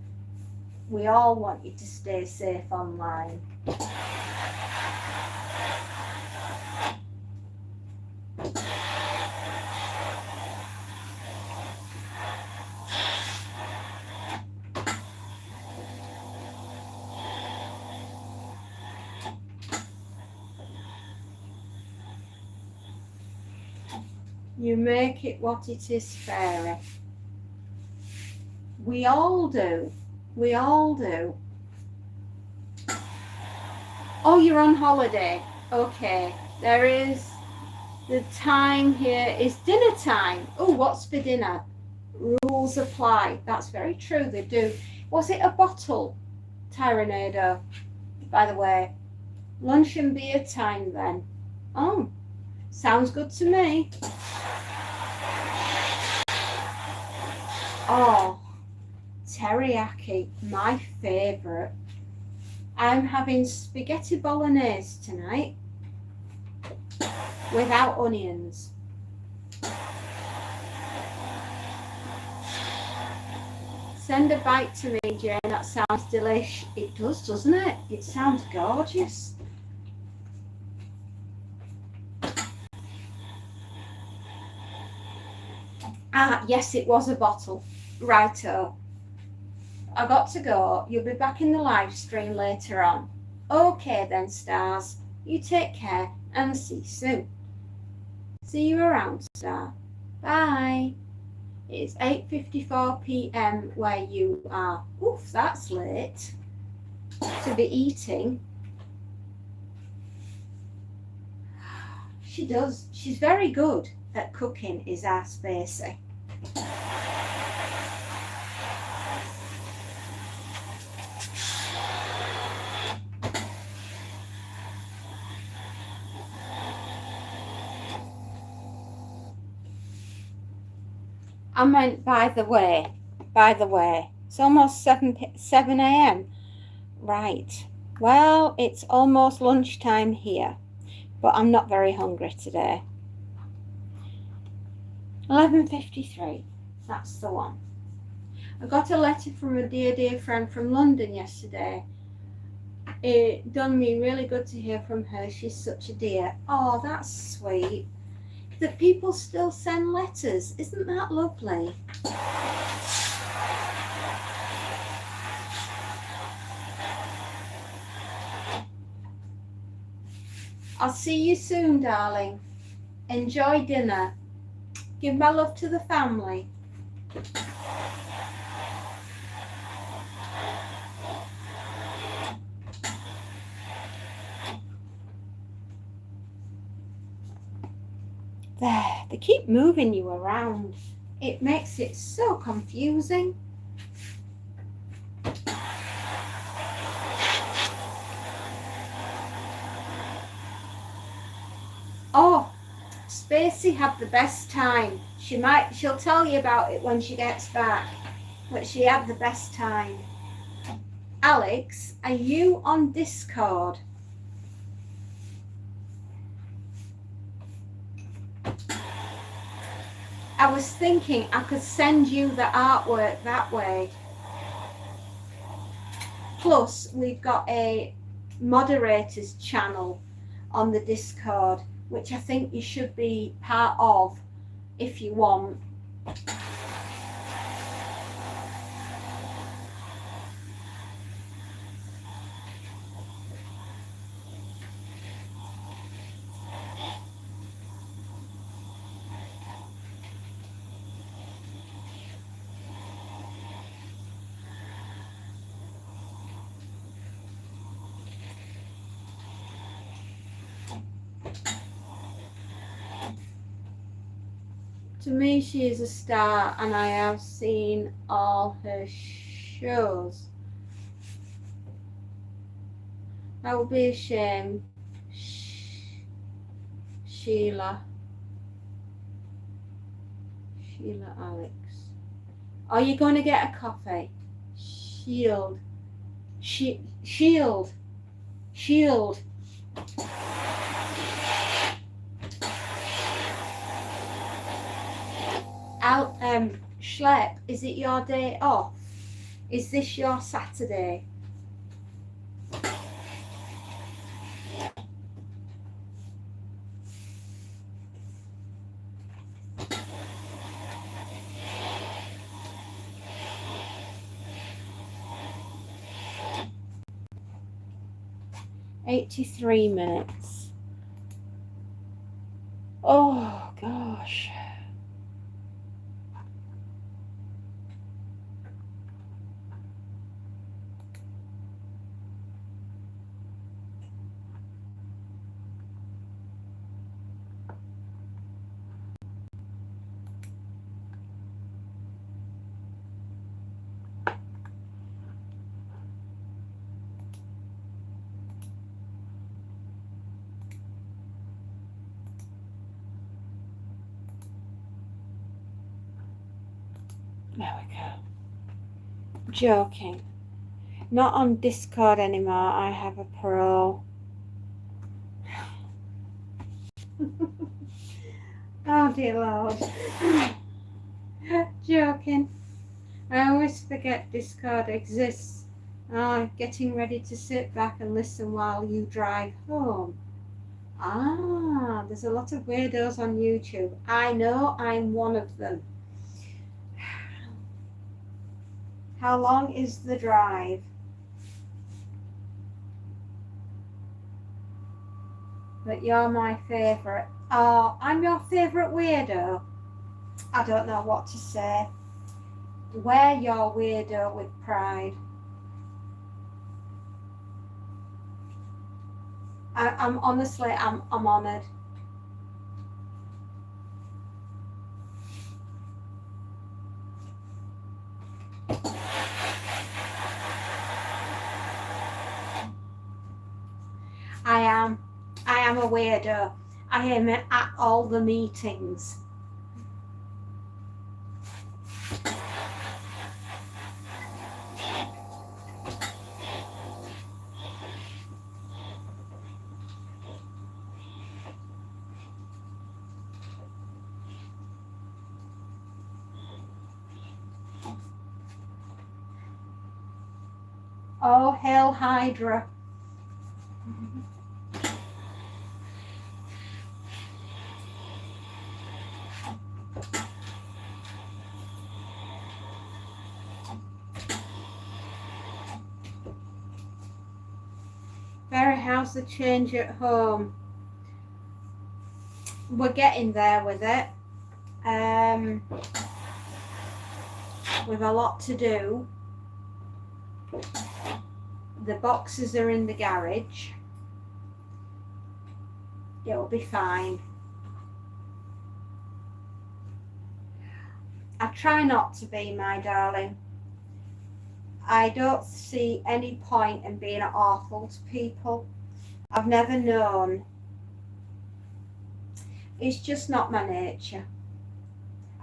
We all want you to stay safe online. You make it what it is, Fairy. We all do. We all do. Oh, you're on holiday. Okay. There is the time here is dinner time. Oh, what's for dinner? Rules apply. That's very true. They do. Was it a bottle, Tyranado? By the way, lunch and beer time then. Oh, sounds good to me. Oh, teriyaki, my favourite. I'm having spaghetti bolognese tonight without onions. Send a bite to me, Jane. That sounds delish. It does, doesn't it? It sounds gorgeous. Yes, it was a bottle. Righto. I got to go. You'll be back in the live stream later on. Okay then, stars. You take care and see you soon. See you around, star. Bye. It's 8:54 p.m. where you are. Oof, that's late to be eating. She does. She's very good at cooking, is our Spacey. I meant, by the way, it's almost 7 a.m. Right. Well, it's almost lunchtime here, but I'm not very hungry today. 11:53. That's the one. I got a letter from a dear friend from London yesterday. It done me really good to hear from her. She's such a dear. Oh, that's sweet. That people still send letters. Isn't that lovely? I'll see you soon, darling. Enjoy dinner. Give my love to the family. There, they keep moving you around. It makes it so confusing. Oh, Spacey had the best time. She'll tell you about it when she gets back. But she had the best time. Alex, are you on Discord? I was thinking I could send you the artwork that way. Plus, we've got a moderators channel on the Discord, which I think you should be part of if you want. To me, she is a star, and I have seen all her shows. That would be a shame. Sheila Alex. Are you going to get a coffee? Shield. Schlep, is it your day off? Is this your Saturday? $83. Oh gosh. There we go. Joking. Not on Discord anymore. I have a pro. Oh dear Lord. Joking. I always forget Discord exists. Getting ready to sit back and listen while you drive home. There's a lot of weirdos on YouTube. I know, I'm one of them. How long is the drive? But you're my favourite. Oh, I'm your favourite weirdo. I don't know what to say. Wear your weirdo with pride. I'm honestly, I'm honoured. I am a weirdo. I am at all the meetings. Oh, hail Hydra. Very how's the change at home? We're getting there with it. With a lot to do. The boxes are in the garage. It'll be fine. I try not to be, my darling. I don't see any point in being awful to people. I've never known. It's just not my nature.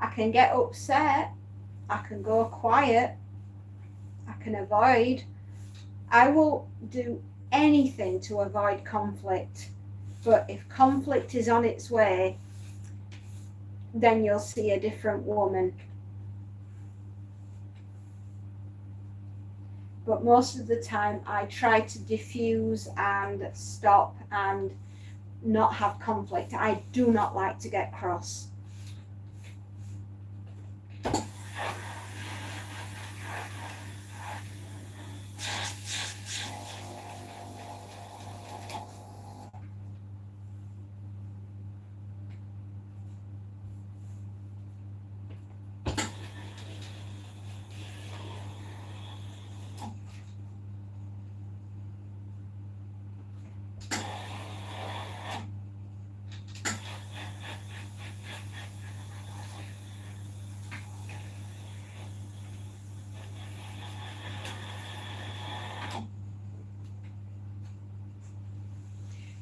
I can get upset. I can go quiet. I can avoid. I will do anything to avoid conflict. But if conflict is on its way, then you'll see a different woman. But most of the time I try to diffuse and stop and not have conflict. I do not like to get cross.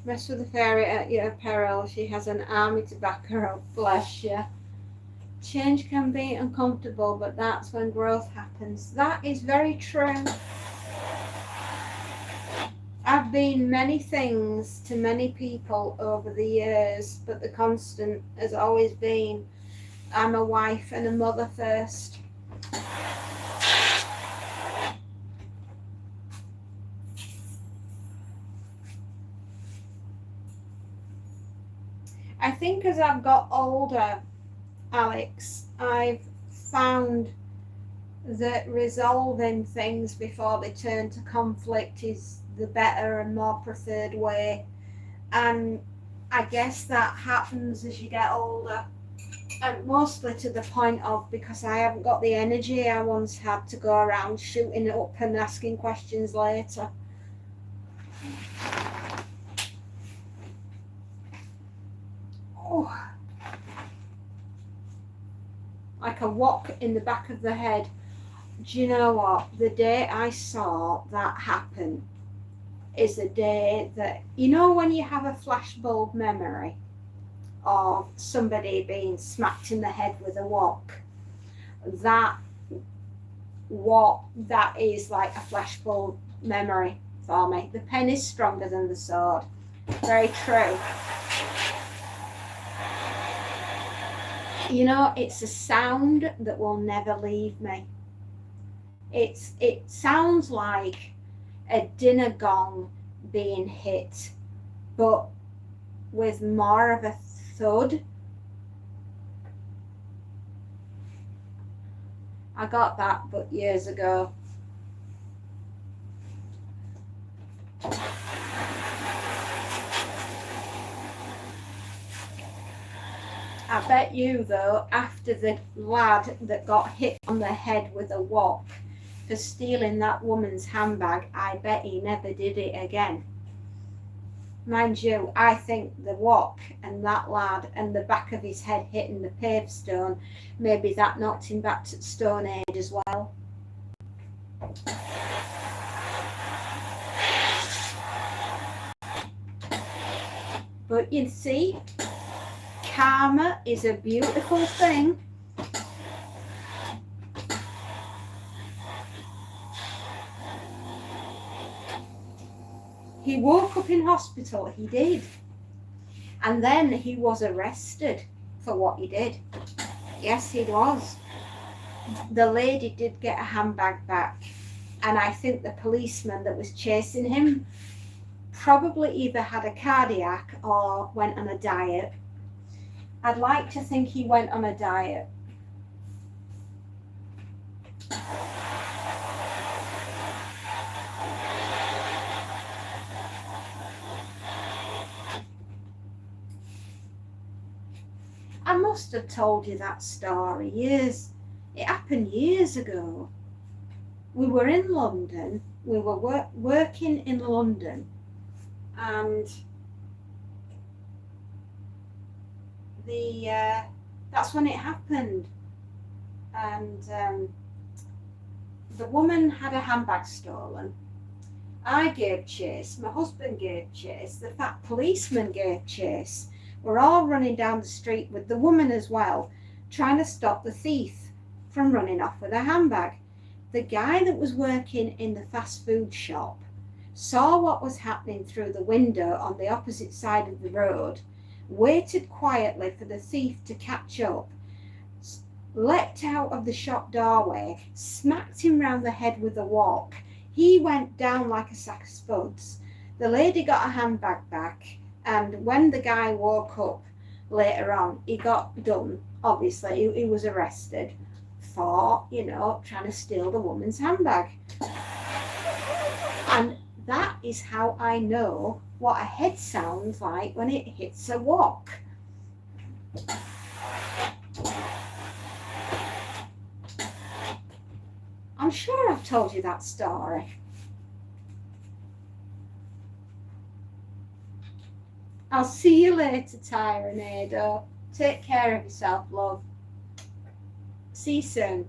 Mess with the fairy at your peril. She has an army to back her up. Bless you. Change can be uncomfortable, but that's when growth happens. That is very true. I've been many things to many people over the years, but the constant has always been I'm a wife and a mother first. I think as I've got older, Alex, I've found that resolving things before they turn to conflict is the better and more preferred way. And I guess that happens as you get older. And mostly to the point of because I haven't got the energy I once had to go around shooting up and asking questions later. Oh, like a whack in the back of the head. Do you know what? The day I saw that happen is the day that, you know, when you have a flashbulb memory of somebody being smacked in the head with a wok, that is like a flashbulb memory for me. The pen is stronger than the sword. Very true. You know, it's a sound that will never leave me. It sounds like a dinner gong being hit, but with more of a thud. I got that, but years ago. I bet you, though, after the lad that got hit on the head with a wok for stealing that woman's handbag, I bet he never did it again. Mind you, I think the wok and that lad and the back of his head hitting the pavestone, maybe that knocked him back to the Stone Age as well. But you see, karma is a beautiful thing. He woke up in hospital, he did. And then he was arrested for what he did. Yes, he was. The lady did get a handbag back. And I think the policeman that was chasing him probably either had a cardiac or went on a diet. I'd like to think he went on a diet. I must have told you that story it happened years ago. We were in London, we were working in London, and that's when it happened. And the woman had a handbag stolen. I gave chase, my husband gave chase, the fat policeman gave chase. We're all running down the street with the woman as well, trying to stop the thief from running off with her handbag. The guy that was working in the fast food shop saw what was happening through the window on the opposite side of the road, waited quietly for the thief to catch up, leapt out of the shop doorway, smacked him round the head with a wok. He went down like a sack of spuds. The lady got her handbag back, and when the guy woke up later on, he got done. Obviously, he was arrested for, trying to steal the woman's handbag. And that is how I know what a head sounds like when it hits a wok. I'm sure I've told you that story. I'll see you later, Tyranado. Take care of yourself, love. See you soon.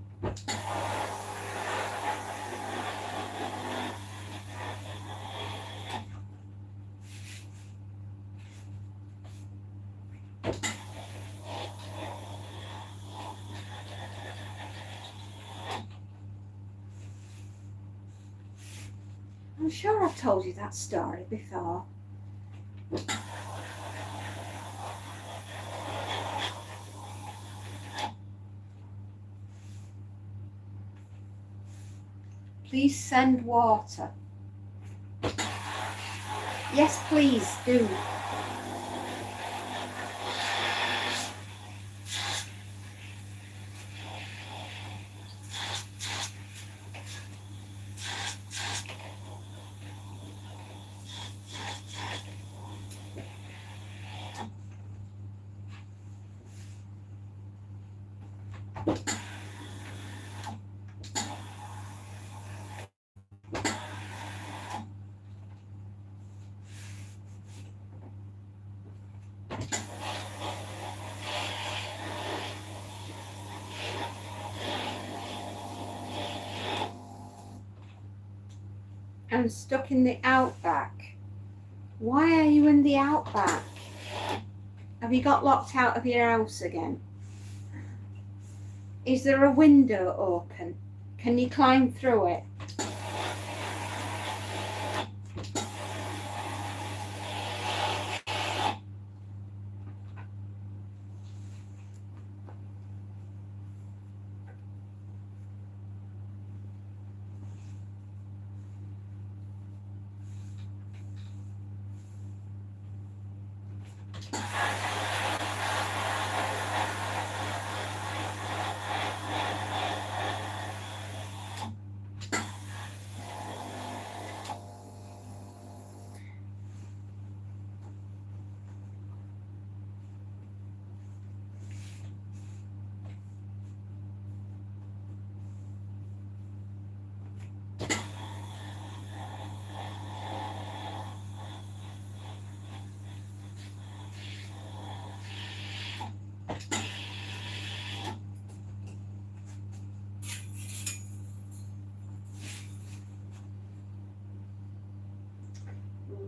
I'm sure I've told you that story before. Please send water. Yes, please do. I'm stuck in the outback. Why are you in the outback? Have you got locked out of your house again? Is there a window open? Can you climb through it?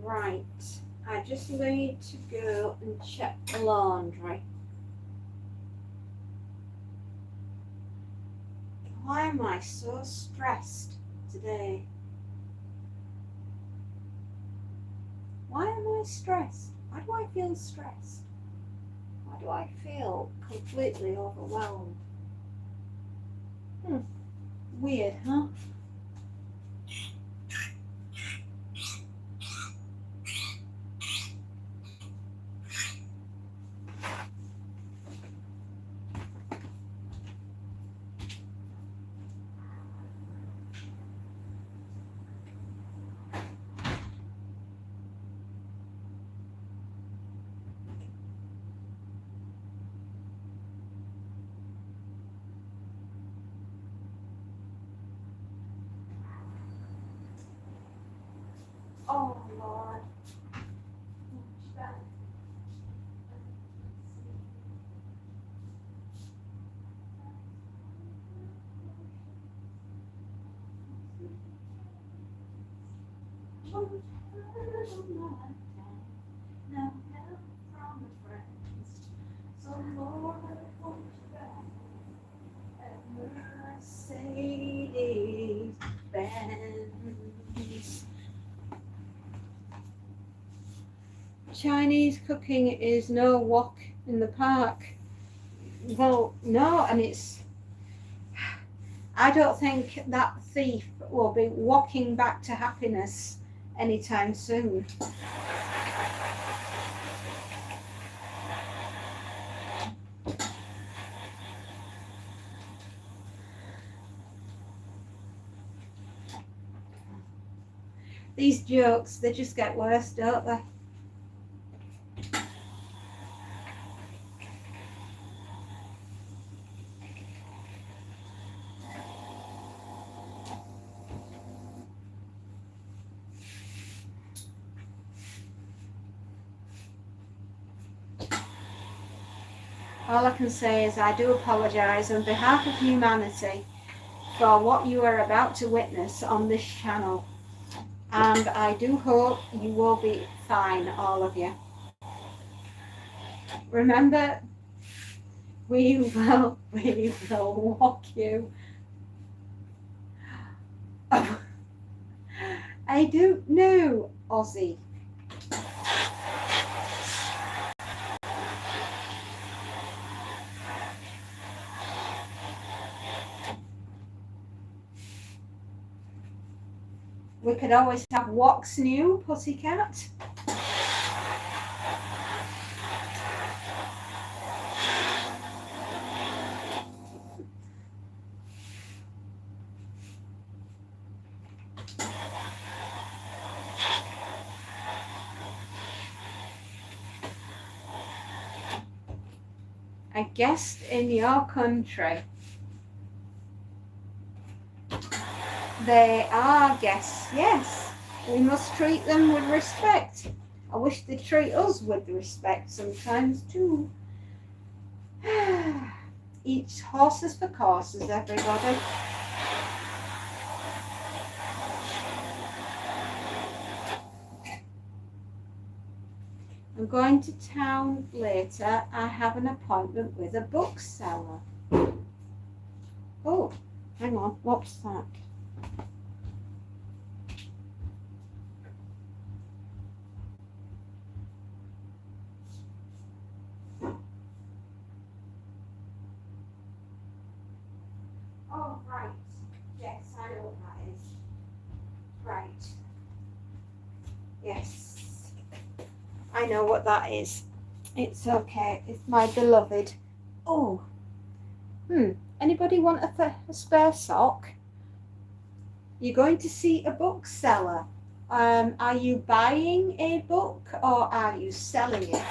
Right, I just need to go and check the laundry. Why am I so stressed today? Why am I stressed? Why do I feel stressed? Why do I feel completely overwhelmed? Weird, huh? Oh, Lord. No help from a friend. So Lord, won't you have Mercedes Benz. Chinese cooking is no walk in the park. Well, no, and it's, I don't think that thief will be walking back to happiness anytime soon. These jokes, they just get worse, don't they? All I can say is I do apologise on behalf of humanity for what you are about to witness on this channel. And I do hope you will be fine, all of you. Remember, we will walk you I don't know, Ozzy. We could always have what's new, pussycat. A guest in your country. They are guests, yes. We must treat them with respect. I wish they'd treat us with respect sometimes too. Each horses for courses, everybody. I'm going to town later. I have an appointment with a bookseller. Oh, hang on, what's that? Oh, right. Yes, I know what that is. Right. Yes. I know what that is. It's okay. It's my beloved. Oh. Anybody want a spare sock? You're going to see a bookseller. Are you buying a book or are you selling it?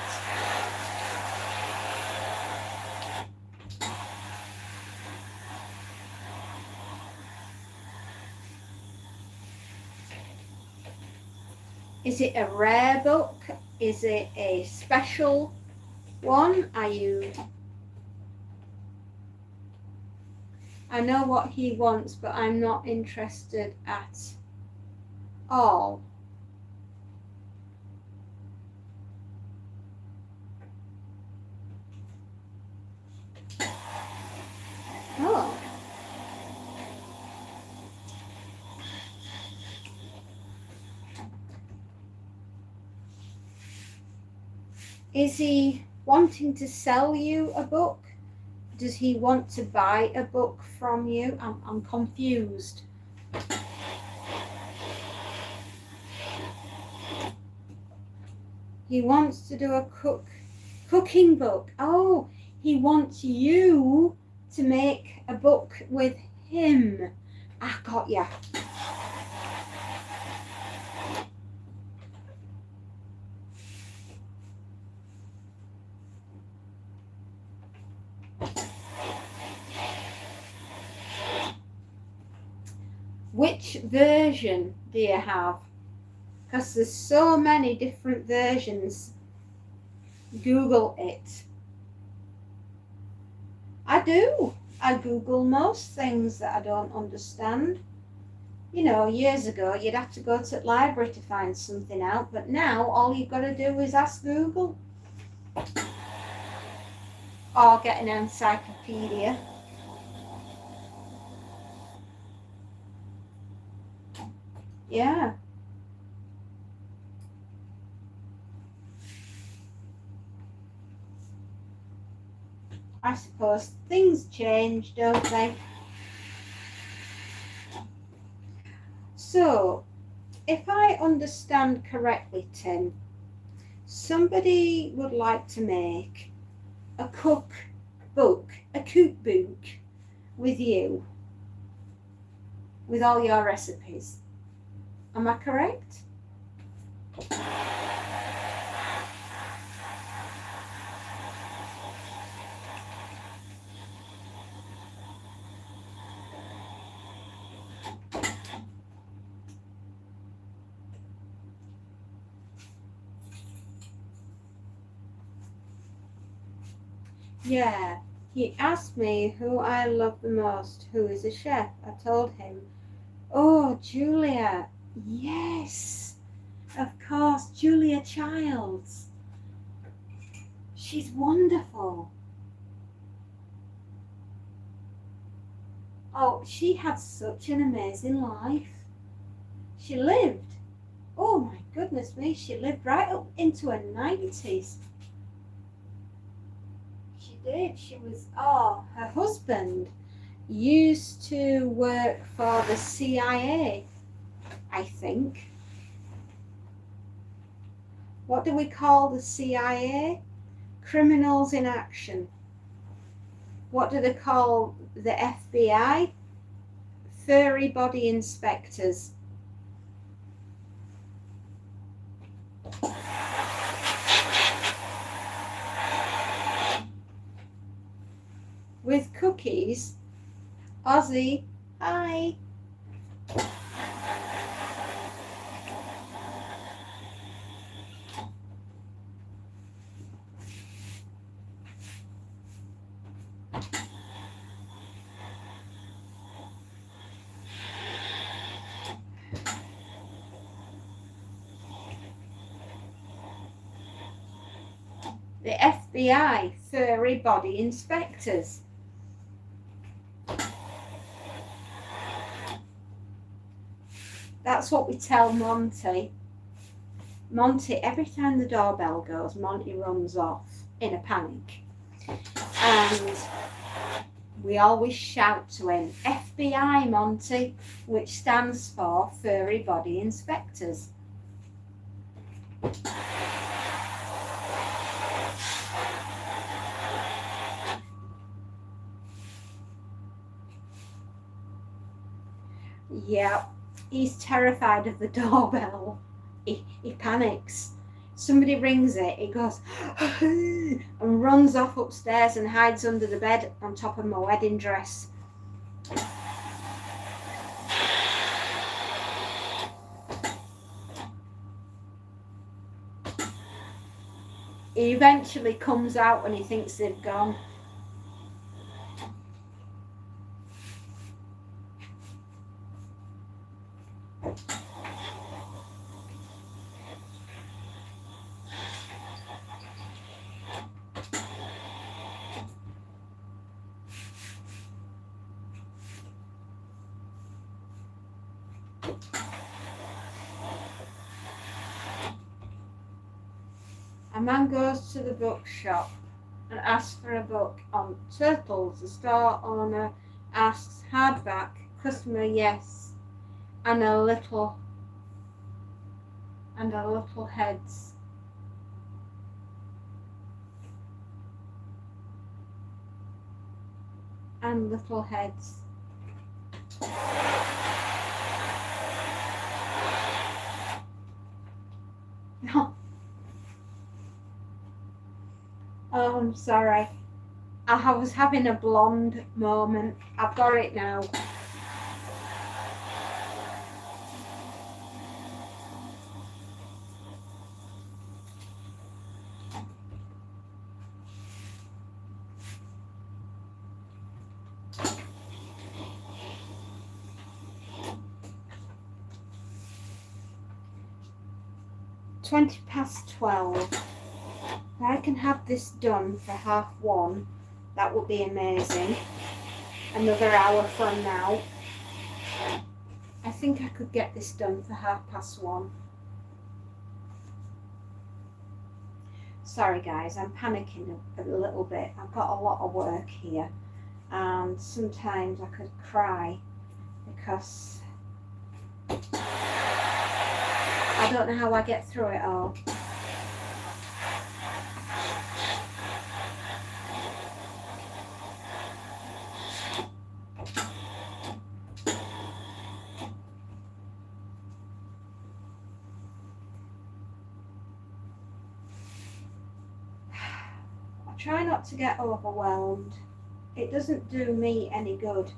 Is it a rare book? Is it a special one? Are you... I know what he wants, but I'm not interested at all. Oh. Is he wanting to sell you a book? Does he want to buy a book from you? I'm confused. He wants to do a cooking book. Oh, he wants you to make a book with him. I got ya. Which version do you have? Because there's so many different versions. Google it. I do. I Google most things that I don't understand. You know, years ago, you'd have to go to the library to find something out, but now all you've got to do is ask Google. Or get an encyclopedia. Yeah. I suppose things change, don't they? So, if I understand correctly, Tim, somebody would like to make a cookbook with you, with all your recipes. Am I correct? Yeah, he asked me who I love the most, who is a chef. I told him, oh, Julia, yes, of course, Julia Childs. She's wonderful. Oh, she had such an amazing life. She lived. Oh my goodness me, she lived right up into her 90s. She did. She was, her husband used to work for the CIA, I think. What do we call the CIA? Criminals in action. What do they call the FBI? Furry body inspectors. With cookies. Ozzy, hi. The FBI, furry body inspectors. That's what we tell Monty. Monty, every time the doorbell goes, Monty runs off in a panic. And we always shout to him, FBI, Monty, which stands for Furry Body Inspectors. Yeah, he's terrified of the doorbell. He panics. Somebody rings it, he goes and runs off upstairs and hides under the bed on top of my wedding dress. He eventually comes out when he thinks they've gone. A man goes to the bookshop and asks for a book on turtles. The store owner asks hardback. Customer, yes. And a little heads. And little heads. Oh, I'm sorry. I was having a blonde moment. I've got it now. £12. If I can have this done for 1:30, that would be amazing. Another hour from now. I think I could get this done for 1:30. Sorry guys, I'm panicking a little bit. I've got a lot of work here and sometimes I could cry because I don't know how I get through it all. Try not to get overwhelmed. It doesn't do me any good.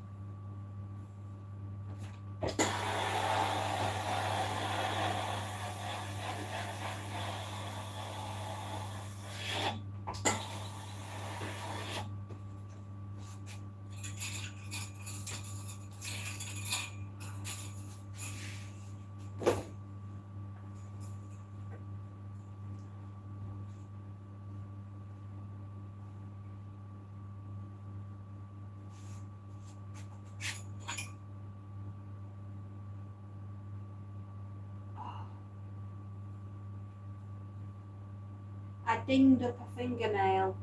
dinged up a fingernail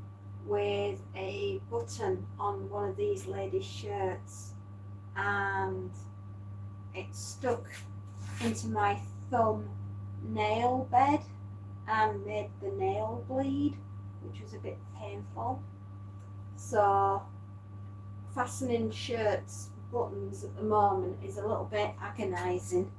with a button on one of these ladies' shirts, and it stuck into my thumb nail bed and made the nail bleed, which was a bit painful. So fastening shirts buttons at the moment is a little bit agonising.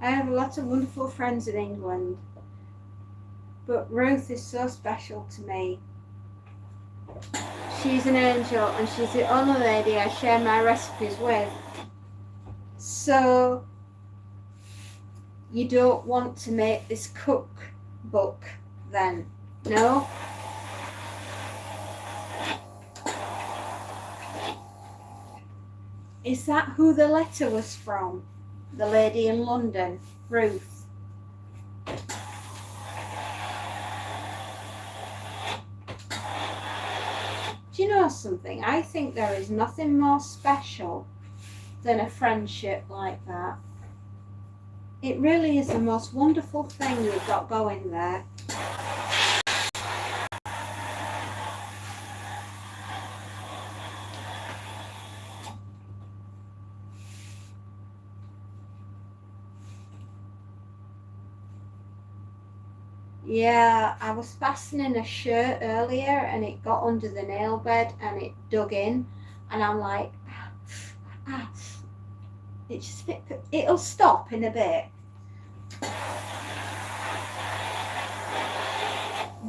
I have a lot of wonderful friends in England, but Ruth is so special to me. She's an angel and she's the only lady I share my recipes with. So you don't want to make this cookbook then, no? Is that who the letter was from? The lady in London, Ruth? Do you know something? I think there is nothing more special than a friendship like that. It really is the most wonderful thing you've got going there. Yeah, I was fastening a shirt earlier and it got under the nail bed and it dug in, and I'm like, it'll stop in a bit.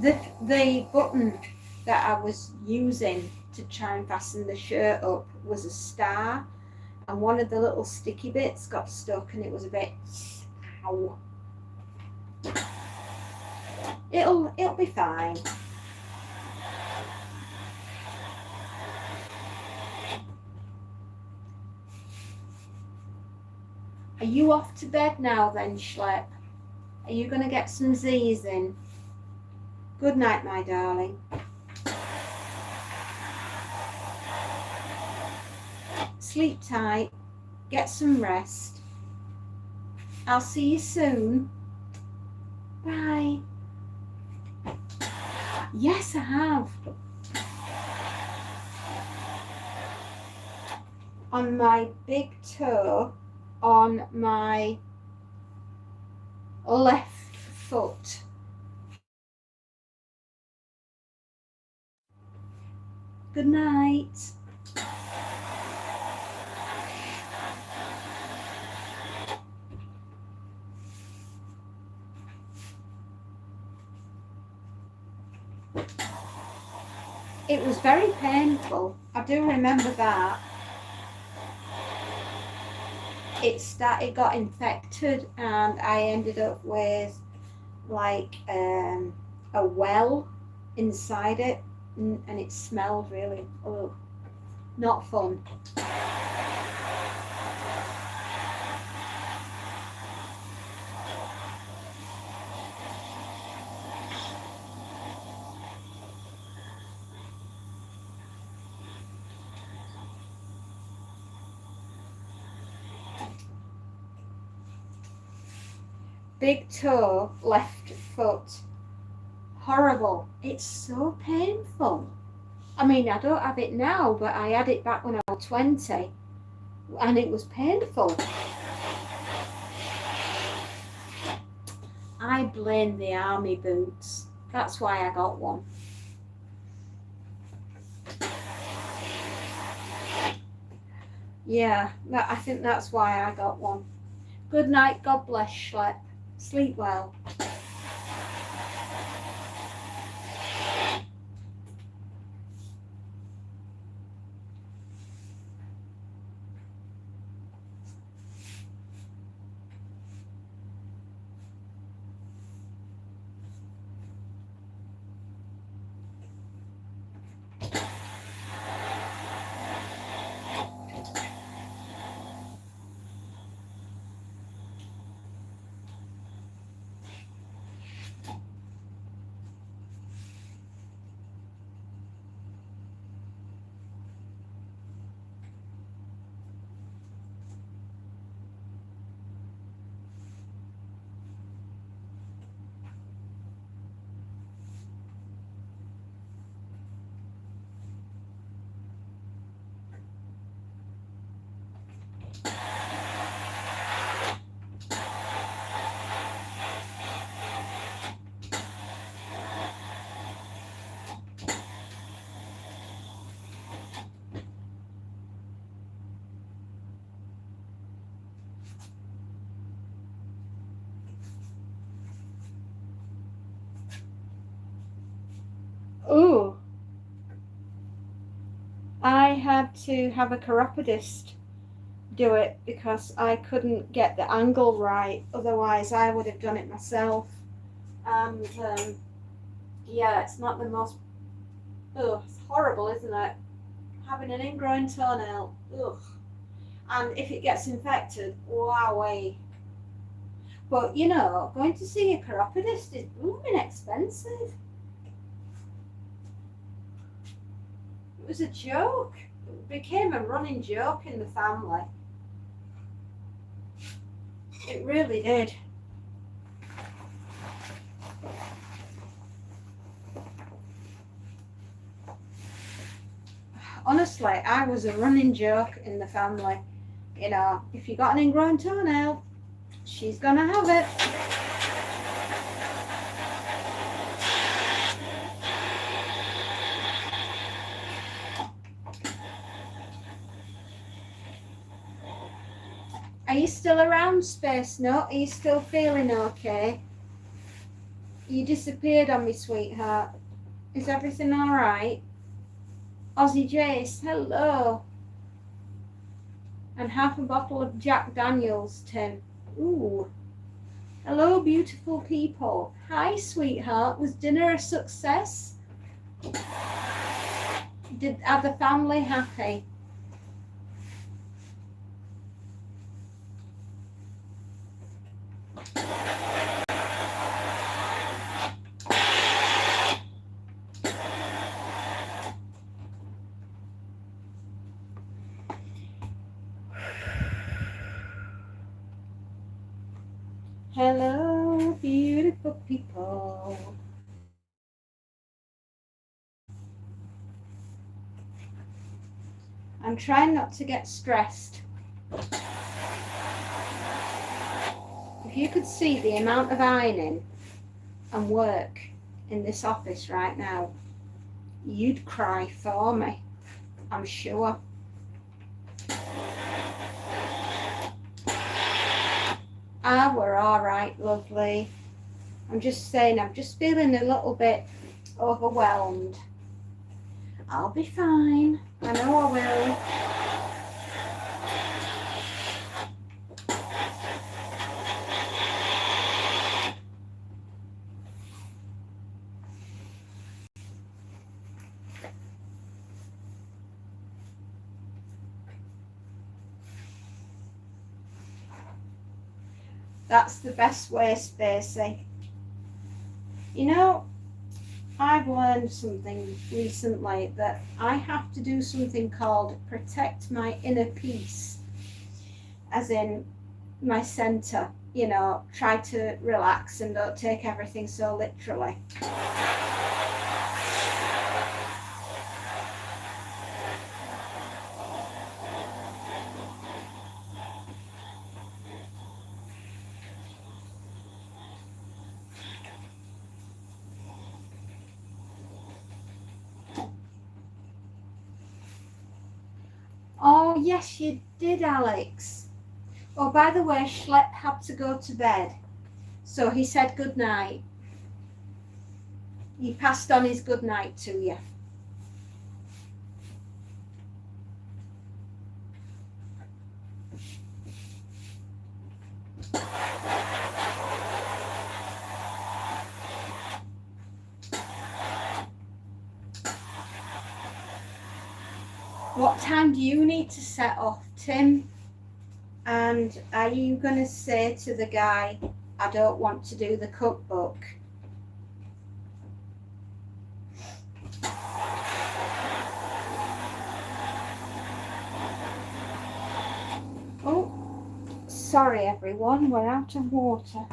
The button that I was using to try and fasten the shirt up was a star, and one of the little sticky bits got stuck and it was a bit, ow. It'll be fine. Are you off to bed now then, Schlepp? Are you going to get some Z's in? Good night, my darling. Sleep tight. Get some rest. I'll see you soon. Bye. Yes, I have. On my big toe, on my left foot. Good night. It was very painful. I do remember that. It got infected and I ended up with like a well inside it, and it smelled really, not fun. Big toe, left foot. Horrible. It's so painful. I mean, I don't have it now, but I had it back when I was 20 and it was painful. I blame the army boots. That's why I got one. Yeah, I think that's why I got one. Good night. God bless, Schlepp. Sleep well. Ooh. I had to have a chiropodist do it because I couldn't get the angle right. Otherwise, I would have done it myself. And yeah, it's not the most. Ugh, it's horrible, isn't it? Having an ingrown toenail. Ugh. And if it gets infected, wowee. But you know, going to see a chiropodist is blooming expensive. It was a joke. It became a running joke in the family. It really did. Honestly, I was a running joke in the family. You know, if you got an ingrown toenail, she's gonna have it. Are you still around, Space Note? Are you still feeling okay? You disappeared on me, sweetheart. Is everything all right? Aussie Jace, hello. And half a bottle of Jack Daniels, Tim. Ooh. Hello, beautiful people. Hi, sweetheart. Was dinner a success? Are the family happy? Hello, beautiful people. I'm trying not to get stressed. If you could see the amount of ironing and work in this office right now, you'd cry for me, I'm sure. Ah, we're all right, lovely. I'm just saying, I'm just feeling a little bit overwhelmed. I'll be fine. I know I will. That's the best way, Spacey. You know, I've learned something recently that I have to do something called protect my inner peace, as in my center, you know, try to relax and don't take everything so literally. Oh, yes, you did, Alex. Oh, by the way, Schlepp had to go to bed, so he said good night. He passed on his good night to you. What time do you need to set off, Tim? And are you going to say to the guy, I don't want to do the cookbook? Oh, sorry everyone, we're out of water.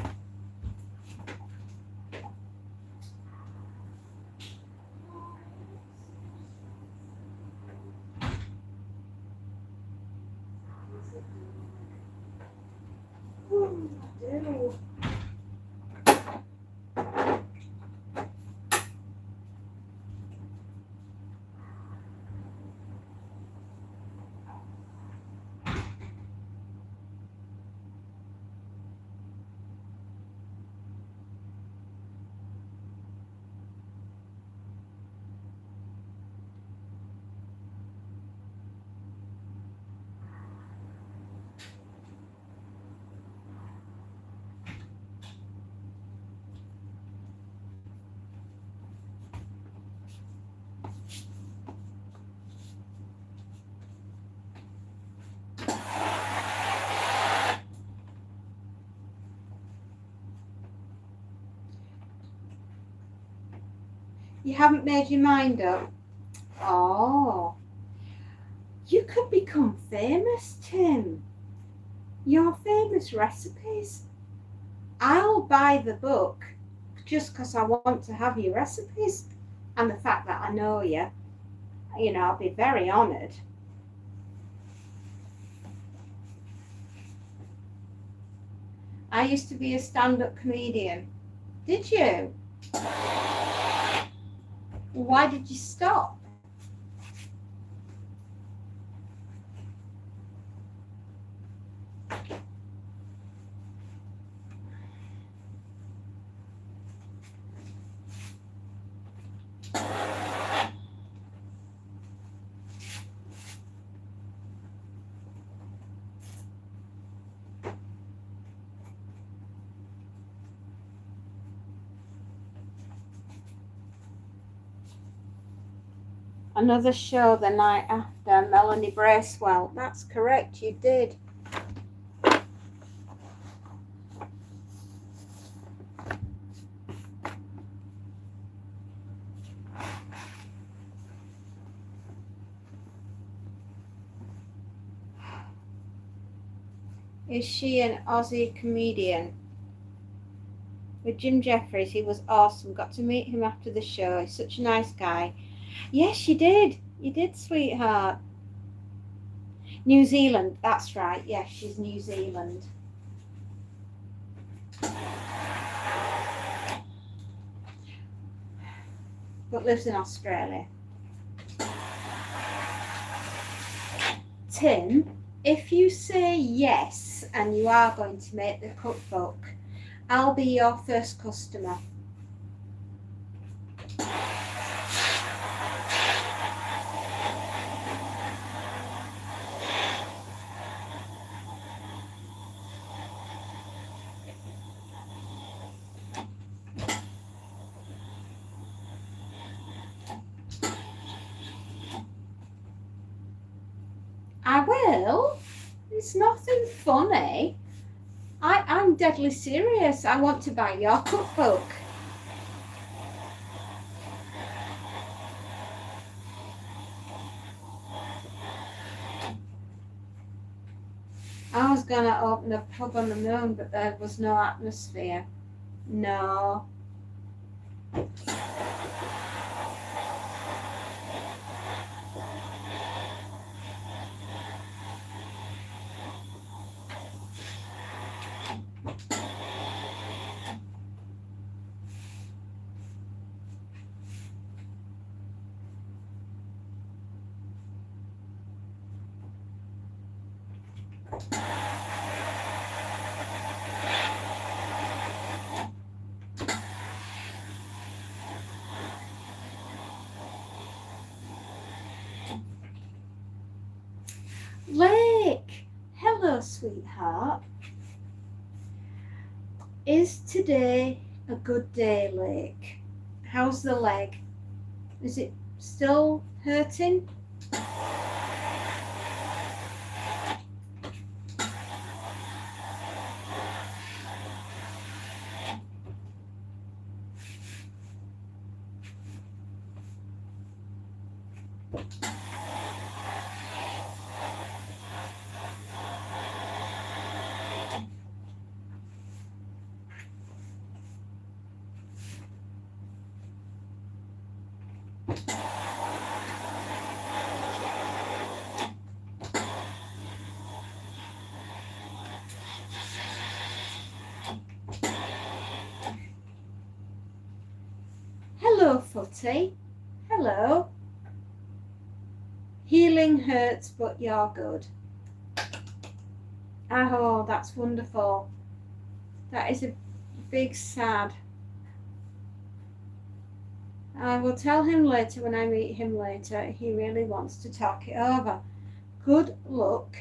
You haven't made your mind up? Oh, you could become famous, Tim. Your famous recipes. I'll buy the book just because I want to have your recipes. And the fact that I know you, I'll be very honoured. I used to be a stand-up comedian. Did you? Why did you stop? Another show the night after, Melanie Bracewell. That's correct, you did. Is she an Aussie comedian? With Jim Jeffries, he was awesome. Got to meet him after the show. He's such a nice guy. Yes, you did. You did, sweetheart. New Zealand, that's right. Yes, she's New Zealand. But lives in Australia. Tim, if you say yes and you are going to make the cookbook, I'll be your first customer. I will. It's nothing funny. I'm deadly serious. I want to buy your cookbook. I was going to open a pub on the moon, but there was no atmosphere. No. Lake, hello sweetheart. Is today a good day, Lake? How's the leg? Is it still hurting? Hello, Footy. Hello. Healing hurts, but you're good. Oh, that's wonderful. That is a big sad. I will tell him later when I meet him later. He really wants to talk it over. Good luck,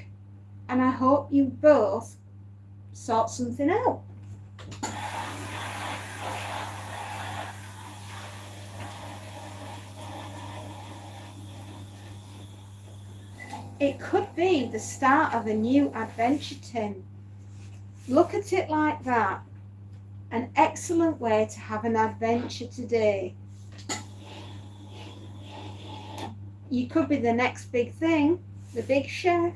and I hope you both sort something out. It could be the start of a new adventure, Tim. Look at it like that. An excellent way to have an adventure today. You could be the next big thing, the big chef.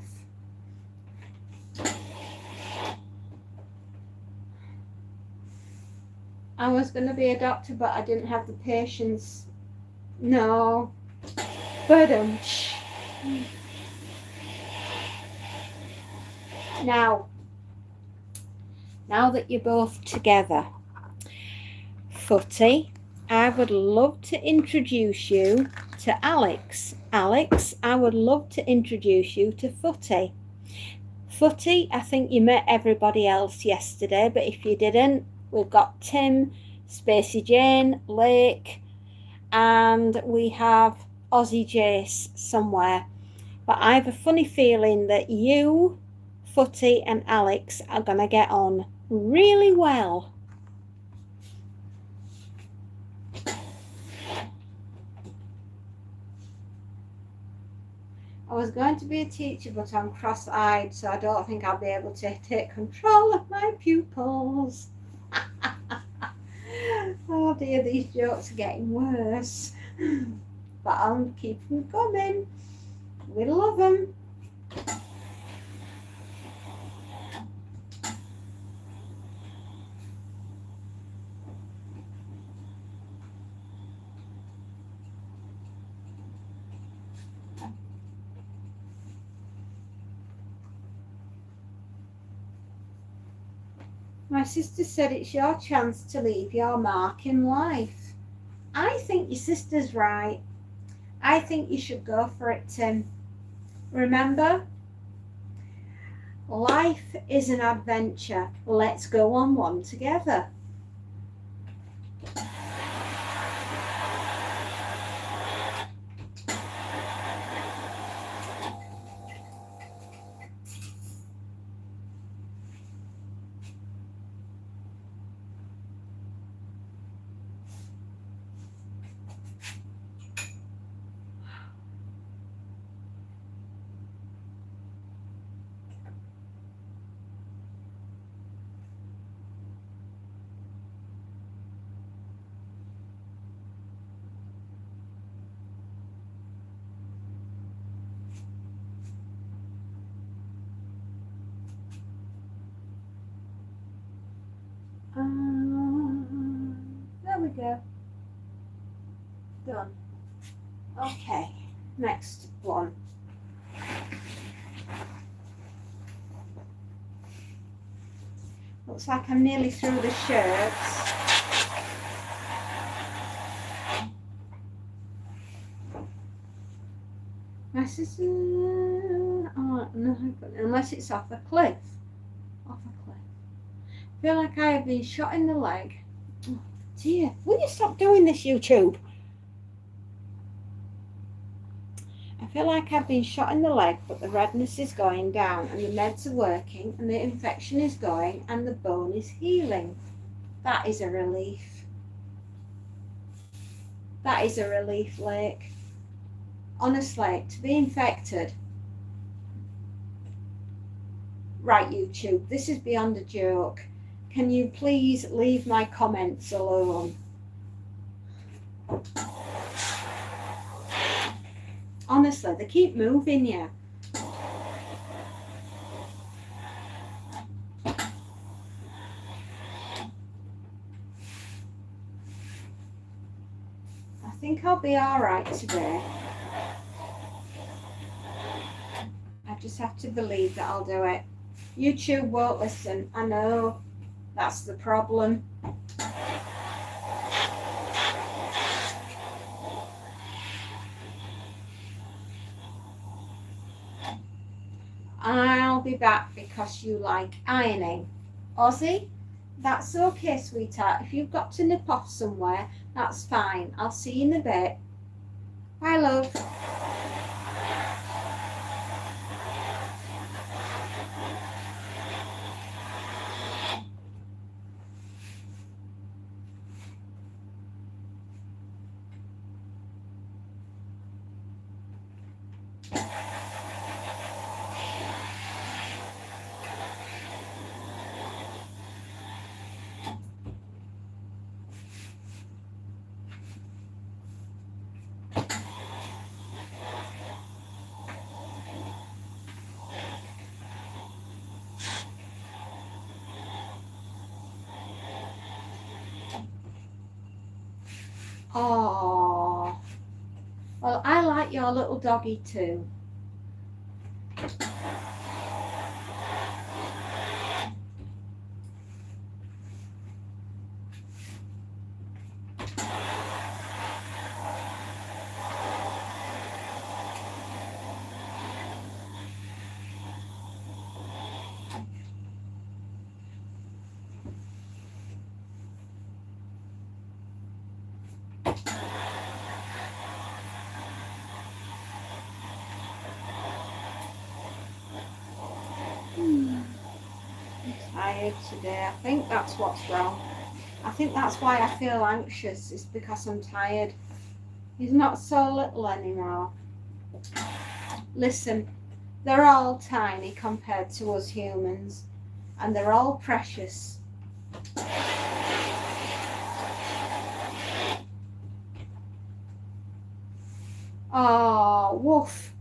I was going to be a doctor, but I didn't have the patience. No. But now that you're both together, Footy, I would love to introduce you to Alex. Alex, I would love to introduce you to Footy. Footy, I think you met everybody else yesterday, but if you didn't, we've got Tim, Spacey Jane, Lake, and we have Aussie Jace somewhere. But I have a funny feeling that you, Footy, and Alex are going to get on really well. I was going to be a teacher, but I'm cross-eyed, so I don't think I'll be able to take control of my pupils. Oh dear, these jokes are getting worse. But I'll keep them coming. We love them. My sister said it's your chance to leave your mark in life. I think your sister's right. I think you should go for it, Tim. Remember, life is an adventure. Let's go on one together. There we go. Done. Okay, next one. Looks like I'm nearly through the shirts. My sister, oh, no, unless it's off a cliff. Off a cliff. I feel like I have been shot in the leg. Oh dear, will you stop doing this, YouTube? I feel like I've been shot in the leg, but the redness is going down and the meds are working and the infection is going and the bone is healing. That is a relief. That is a relief, Lake. Honestly, to be infected. Right, YouTube, this is beyond a joke. Can you please leave my comments alone? Honestly, they keep moving you. I think I'll be all right today. I just have to believe that I'll do it. YouTube won't listen. I know. That's the problem. I'll be back because you like ironing. Aussie, that's okay, sweetheart. If you've got to nip off somewhere, that's fine. I'll see you in a bit. Bye, love. Oh, well, I like your little doggy too. Tired today. I think that's what's wrong. I think that's why I feel anxious, is because I'm tired. He's not so little anymore. Listen, they're all tiny compared to us humans, and they're all precious. Oh, woof.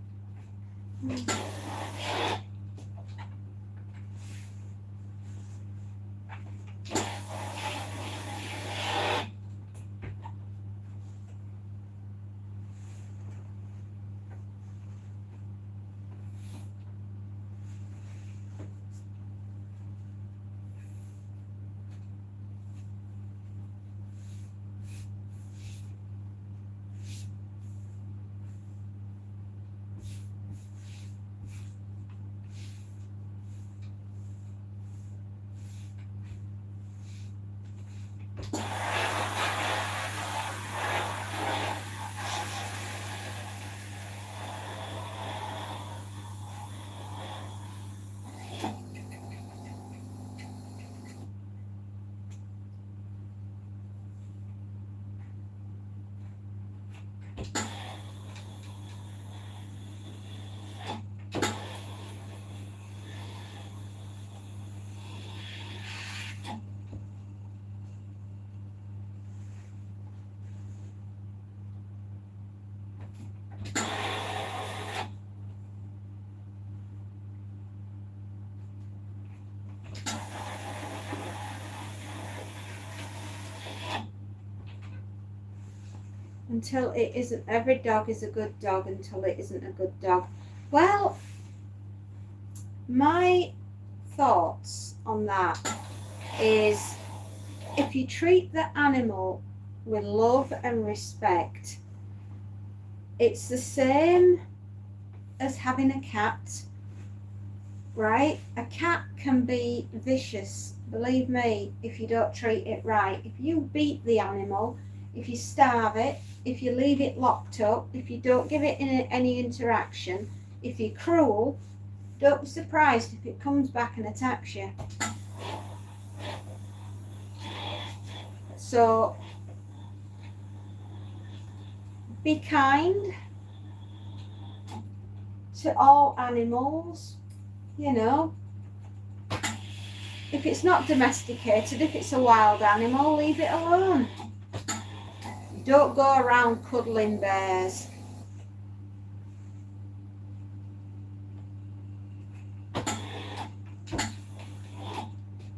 Until it isn't, every dog is a good dog until it isn't a good dog. Well, my thoughts on that is, if you treat the animal with love and respect, it's the same as having a cat, right? A cat can be vicious, believe me, if you don't treat it right. If you beat the animal, if you starve it, if you leave it locked up, if you don't give it any interaction, if you're cruel, don't be surprised if it comes back and attacks you. So be kind to all animals, you know. If it's not domesticated, if it's a wild animal, leave it alone. Don't go around cuddling bears.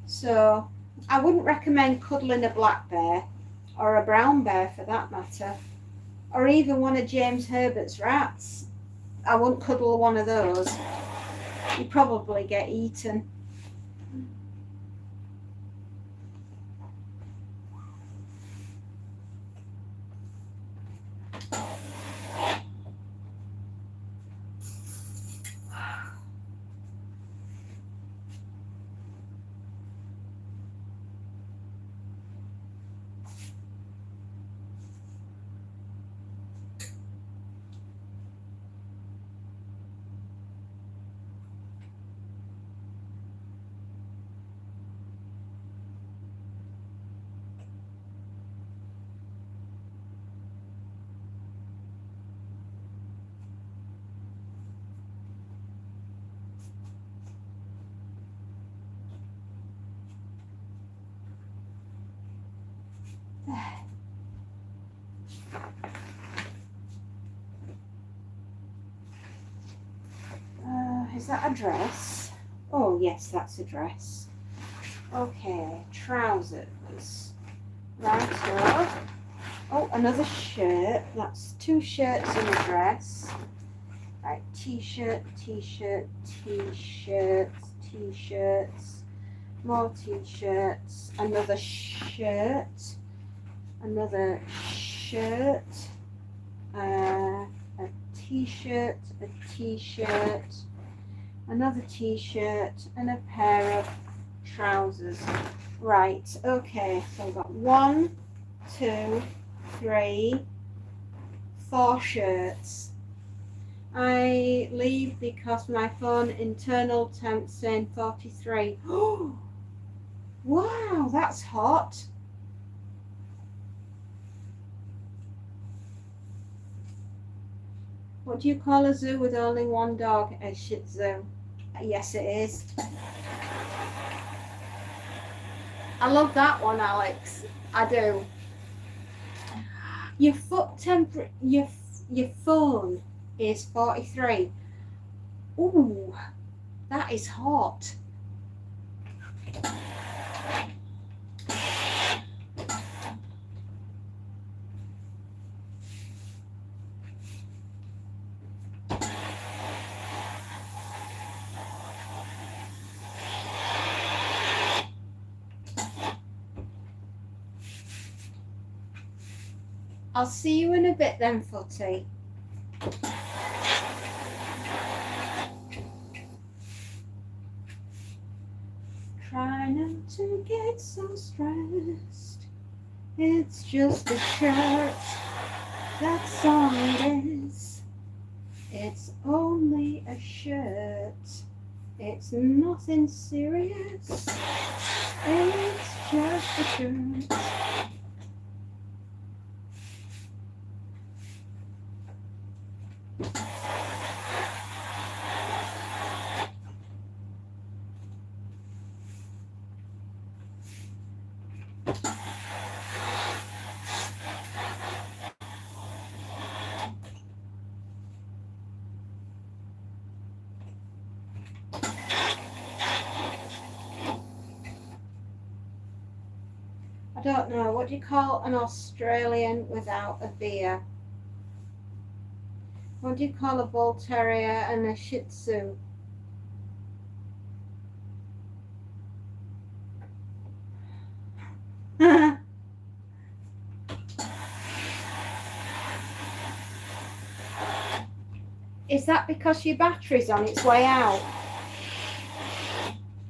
So I wouldn't recommend cuddling a black bear, or a brown bear for that matter, or even one of James Herbert's rats. I wouldn't cuddle one of those. You'd probably get eaten. Is that a dress? Oh yes, that's a dress. Okay, trousers. Right, so Oh, another shirt. That's 2 shirts and a dress. Right, t-shirt, t-shirt, t-shirts, t-shirts, more t-shirts, another shirt, another shirt, a t-shirt, a t-shirt, another t-shirt, and a pair of trousers. Right, okay, so I've got 1, 2, 3, 4 shirts. I leave because my phone internal temp saying 43. Oh, wow, that's hot. What do you call a zoo with only 1 dog? A Shih Tzu. Yes, it is. I love that one, Alex. I do. Your foot temperature, your phone is 43. Ooh, that is hot. I'll see you in a bit then, Footy. Try not to get so stressed. It's just a shirt. That's all it is. It's only a shirt. It's nothing serious. It's just a shirt. I don't know, what do you call an Australian without a beer? What do you call a bull terrier and a Shih Tzu? Is that because your battery's on its way out?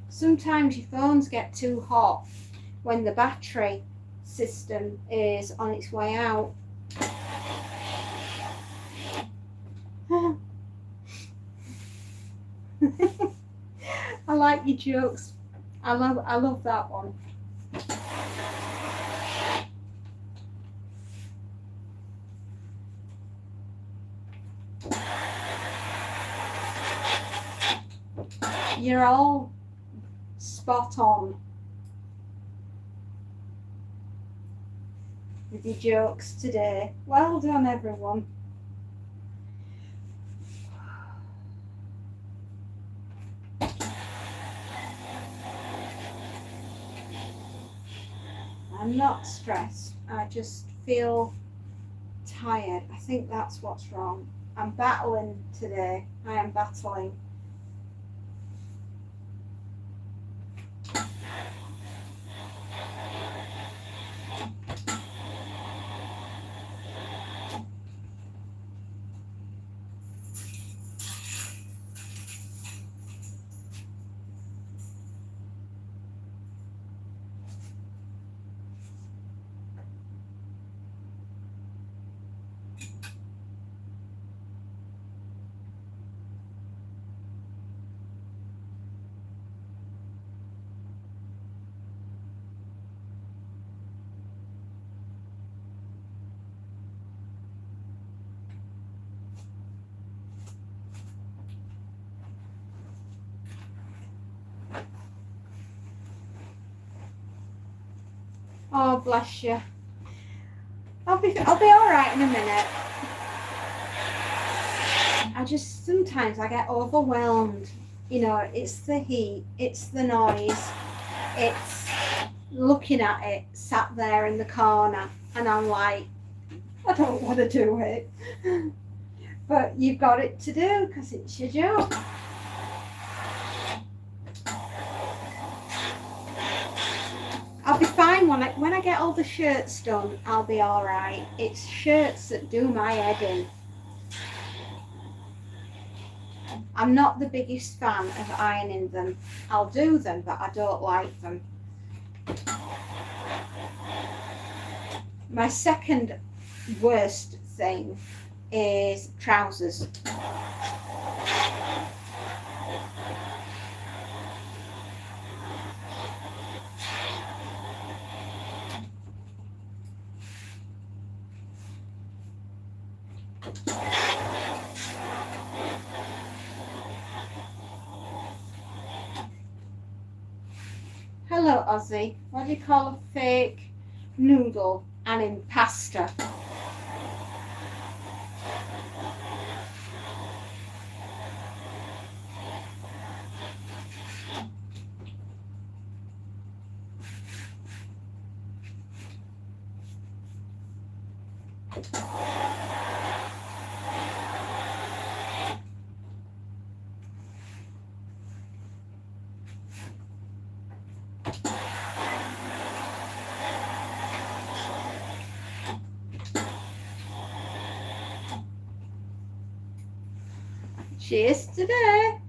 Sometimes your phones get too hot when the battery system is on its way out. I like your jokes. I love that one. You're all spot on with your jokes today. Well done, everyone. I'm not stressed. I just feel tired. I think that's what's wrong. I'm battling today. I am battling. Oh, bless you. I'll be all right in a minute. I just sometimes I get overwhelmed. You know, it's the heat, it's the noise, it's looking at it sat there in the corner, and I'm like, I don't want to do it. But you've got it to do because it's your job. I'll be fine when I get all the shirts done. I'll be all right. It's shirts that do my head in. I'm not the biggest fan of ironing them. I'll do them, but I don't like them. My second worst thing is trousers. Hello, Ozzy. What do you call a fake noodle and in pasta? Cheers today.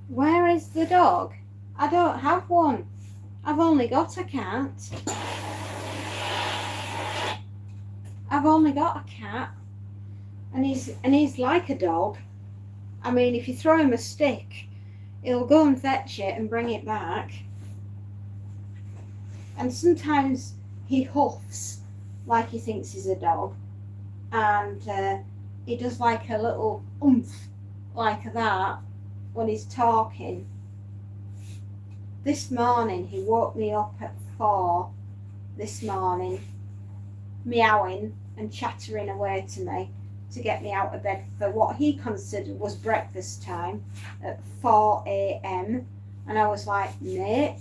Where is the dog? I don't have one. I've only got a cat. I've only got a cat. And he's like a dog. I mean, if you throw him a stick, he'll go and fetch it and bring it back. And sometimes he huffs like he thinks he's a dog. And he does like a little oomph like that when he's talking. This morning he woke me up at 4 this morning, meowing and chattering away to me to get me out of bed for what he considered was breakfast time at 4 a.m. And I was like, mate,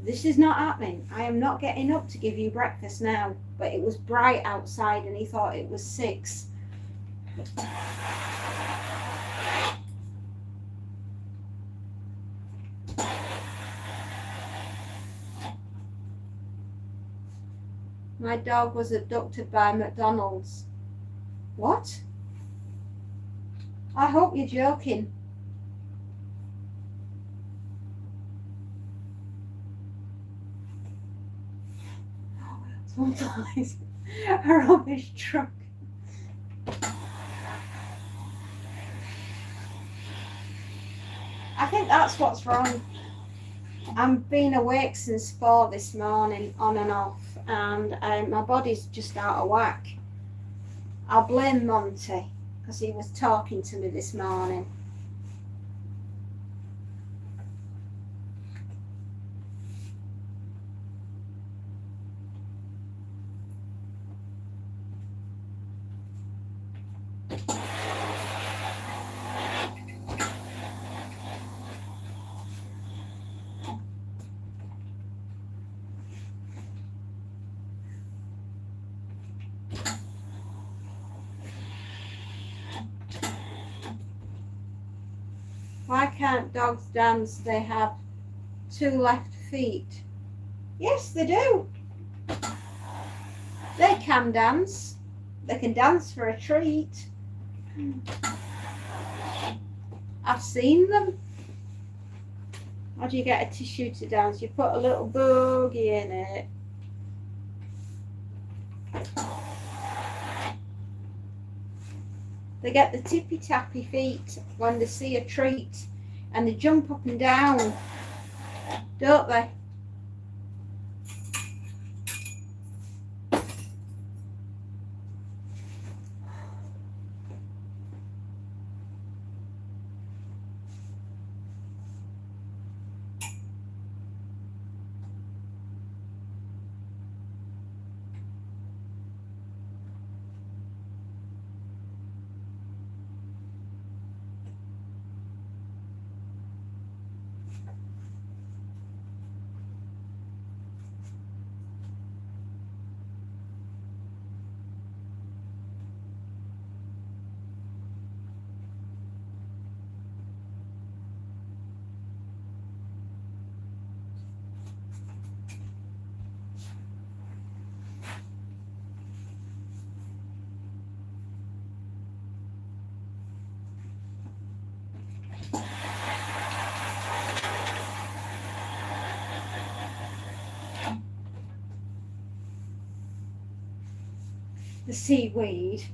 this is not happening. I am not getting up to give you breakfast now. But it was bright outside and he thought it was 6. My dog was abducted by McDonald's. What? I hope you're joking. Sometimes a rubbish truck. I think that's what's wrong. I've been awake since 4 this morning, on and off, and my body's just out of whack. I'll blame Monty because he was talking to me this morning. Why can't dogs dance? They have 2 left feet. Yes, they do. They can dance. They can dance for a treat. I've seen them. How do you get a tissue to dance? You put a little boogie in it. They get the tippy tappy feet when they see a treat and they jump up and down, don't they? the seaweed.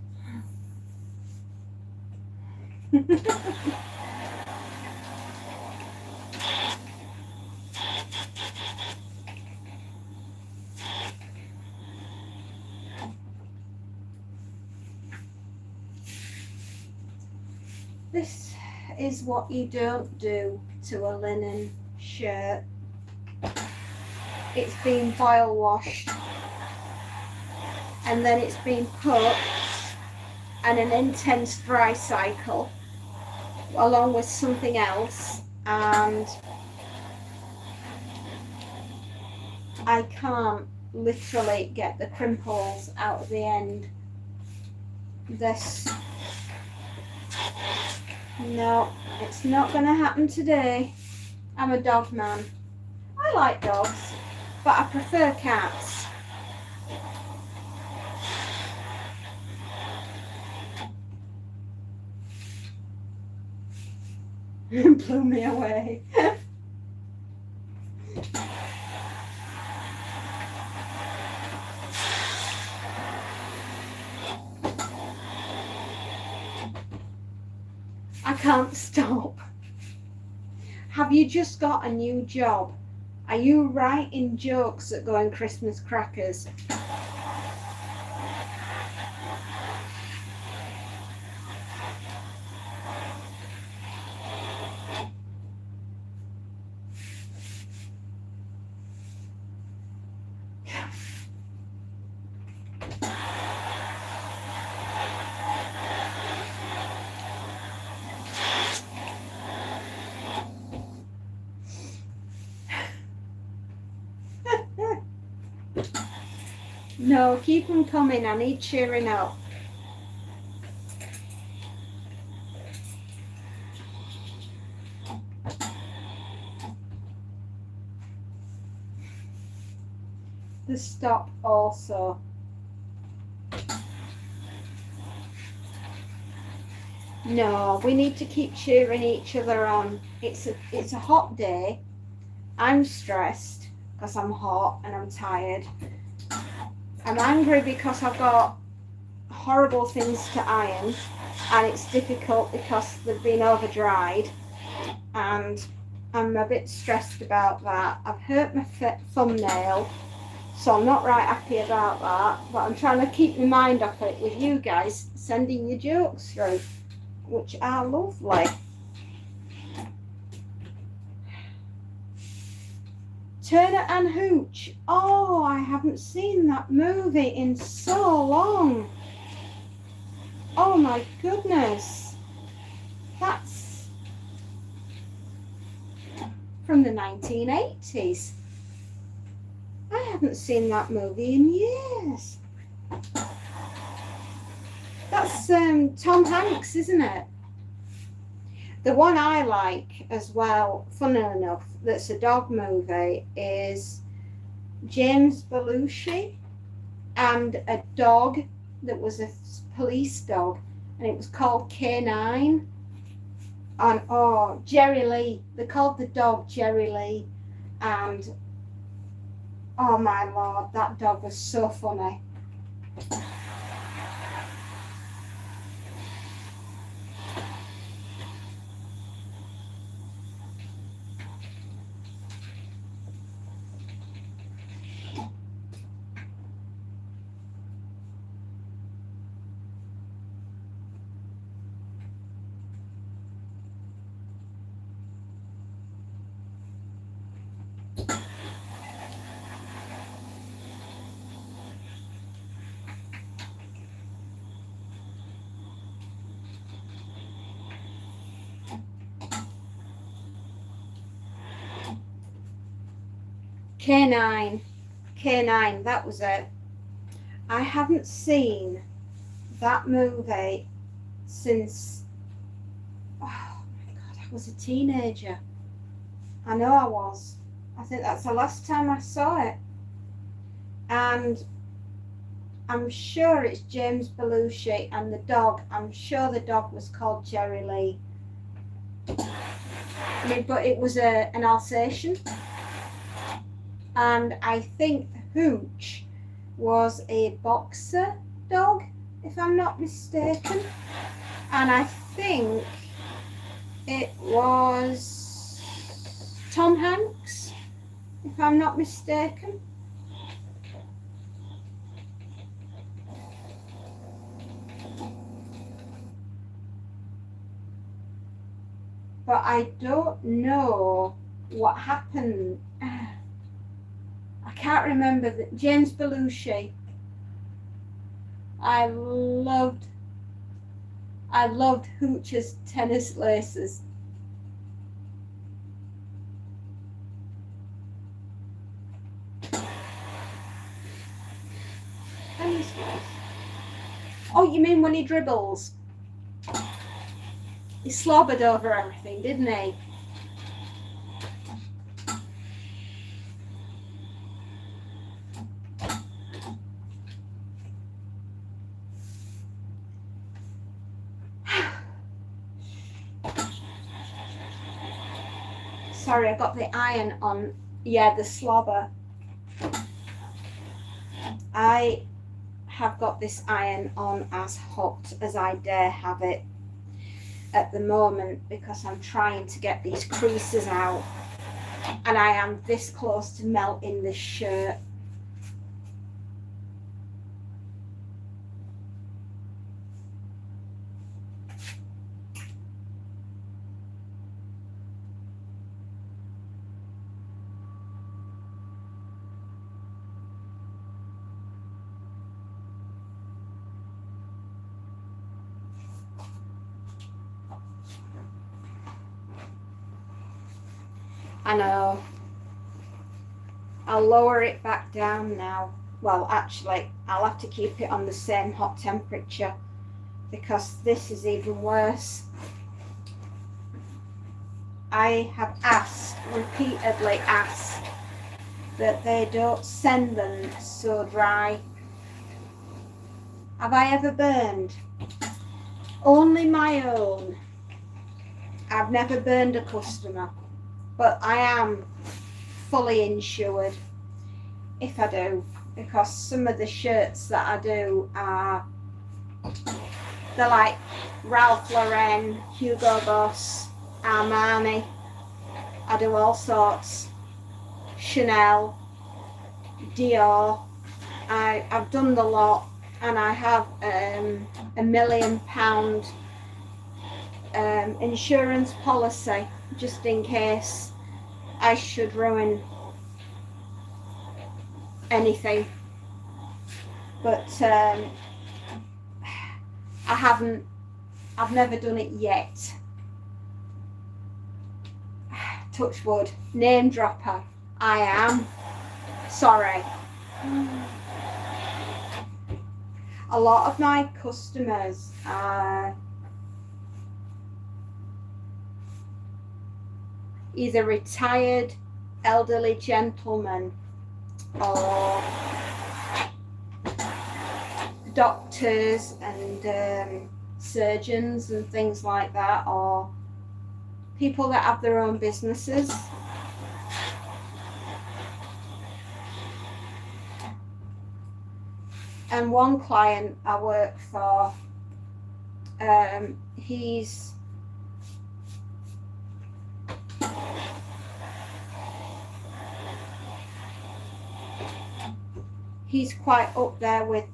This is what you don't do to a linen shirt. It's been boil washed and then it's been put in an intense dry cycle along with something else, and I can't literally get the crimples out of the end. This, no, it's not going to happen today. I'm a dog man. I like dogs, but I prefer cats. Blew me away. I can't stop. Have you just got a new job? Are you writing jokes that go in Christmas crackers? No, keep them coming. I need cheering up. The stop also. No, we need to keep cheering each other on. It's a hot day. I'm stressed because I'm hot and I'm tired. I'm angry because I've got horrible things to iron and it's difficult because they've been over dried, and I'm a bit stressed about that. I've hurt my thumbnail, so I'm not right happy about that, but I'm trying to keep my mind off it with you guys sending your jokes through, which are lovely. Turner and Hooch. Oh, I haven't seen that movie in so long. Oh my goodness. That's from the 1980s. I haven't seen that movie in years. That's Tom Hanks, isn't it? The one I like as well, funny enough, that's a dog movie, is James Belushi and a dog that was a police dog, and it was called K9. And oh, Jerry Lee. They called the dog Jerry Lee, and oh my lord, that dog was so funny. K9, that was it. I haven't seen that movie since, oh my god, I was a teenager. I know I was. I think that's the last time I saw it. And I'm sure it's James Belushi, and the dog, I'm sure the dog was called Jerry Lee. But it was an Alsatian. And I think Hooch was a boxer dog, if I'm not mistaken. And I think it was Tom Hanks, if I'm not mistaken. But I don't know what happened. I can't remember. James Belushi. I loved Hooch's tennis laces. Oh, you mean when he dribbles? He slobbered over everything, didn't he? Sorry, I got the iron on. Yeah, the slobber. I have got this iron on as hot as I dare have it at the moment because I'm trying to get these creases out, and I am this close to melting this shirt. I know. I'll lower it back down now. Well, actually, I'll have to keep it on the same hot temperature because this is even worse. I have repeatedly asked that they don't send them so dry. Have I ever burned? Only my own. I've never burned a customer. But I am fully insured if I do, because some of the shirts that I do they're like Ralph Lauren, Hugo Boss, Armani. I do all sorts. Chanel, Dior. I've done the lot, and I have £1 million insurance policy just in case I should ruin anything. But I've never done it yet. Touch wood. Name dropper. I am. Sorry. A lot of my customers are either retired elderly gentlemen or doctors and surgeons and things like that, or people that have their own businesses. And one client I work for, he's quite up there with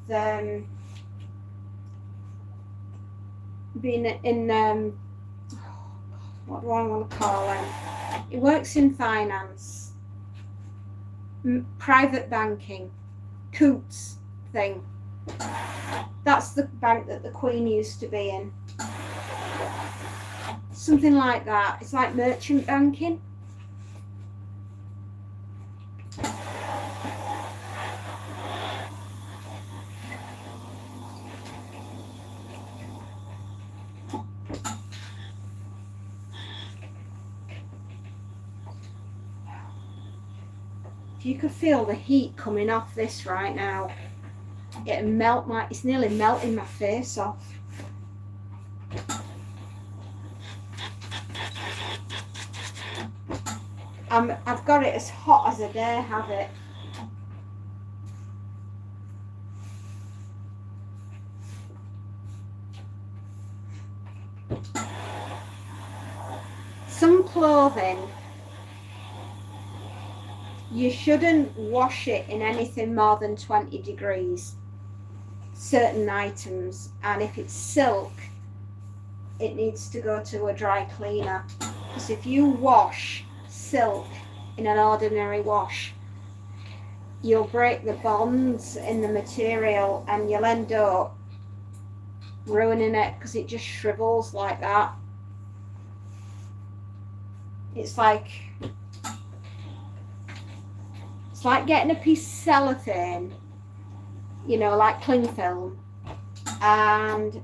being in what do I want to call him? He works in finance, private banking, Coots thing. That's the bank that the Queen used to be in. Something like that. It's like merchant banking. You could feel the heat coming off this right now. It's nearly melting my face off. I've got it as hot as I dare have it. some clothing, you shouldn't wash it in anything more than 20 degrees, certain items. And if it's silk, it needs to go to a dry cleaner, because if you wash silk in an ordinary wash, you'll break the bonds in the material and you'll end up ruining it, because it just shrivels like that. It's like getting a piece of cellophane, you know, like cling film, and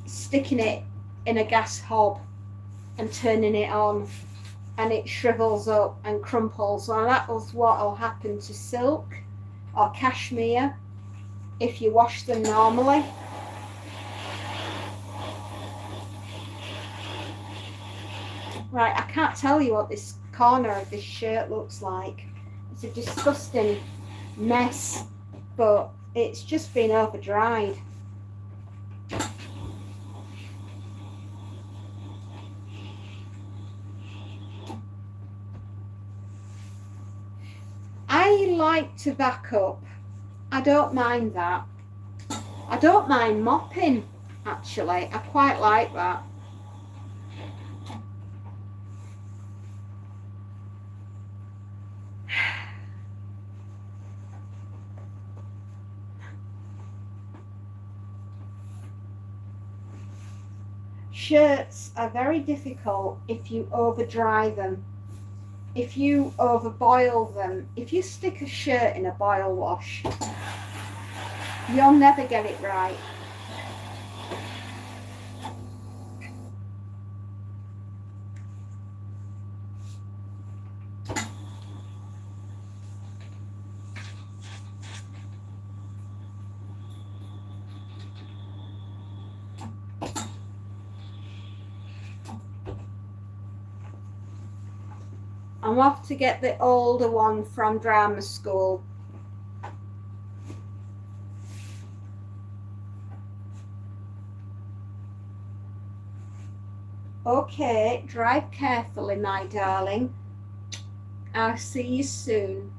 sticking it in a gas hob and turning it on, and it shrivels up and crumples. Well, that was what will happen to silk or cashmere if you wash them normally. Right, I can't tell you what this corner of this shirt looks like. It's a disgusting mess, but it's just been over dried. I like to back up. I don't mind that. I don't mind mopping, actually. I quite like that. Shirts are very difficult if you over dry them, if you over boil them. If you stick a shirt in a boil wash, you'll never get it right. I'm off to get the older one from drama school. Okay, drive carefully, my darling. I'll see you soon.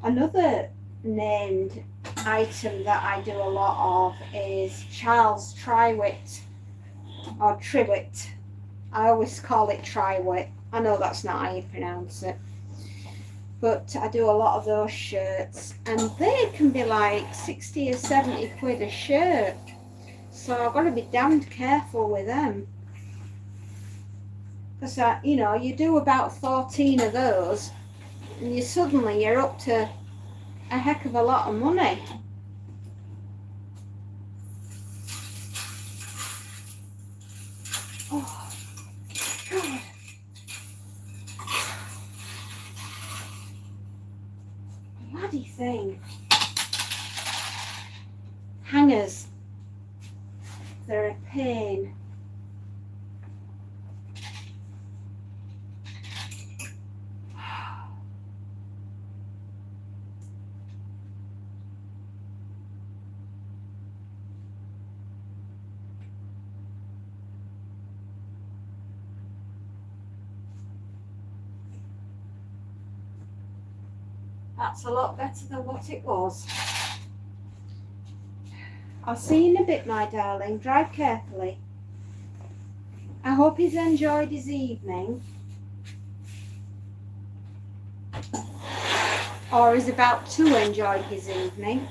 Another named item that I do a lot of is Charles Triwit or Triwit. I always call it Triwit. I know that's not how you pronounce it, but I do a lot of those shirts, and they can be like 60 or 70 quid a shirt, so I've got to be damned careful with them, because you know, you do about 14 of those and you're up to a heck of a lot of money. Oh God. Bloody thing. Hangers, they're a pain. That's a lot better than what it was. I'll see you in a bit, my darling. Drive carefully. I hope he's enjoyed his evening, or is about to enjoy his evening.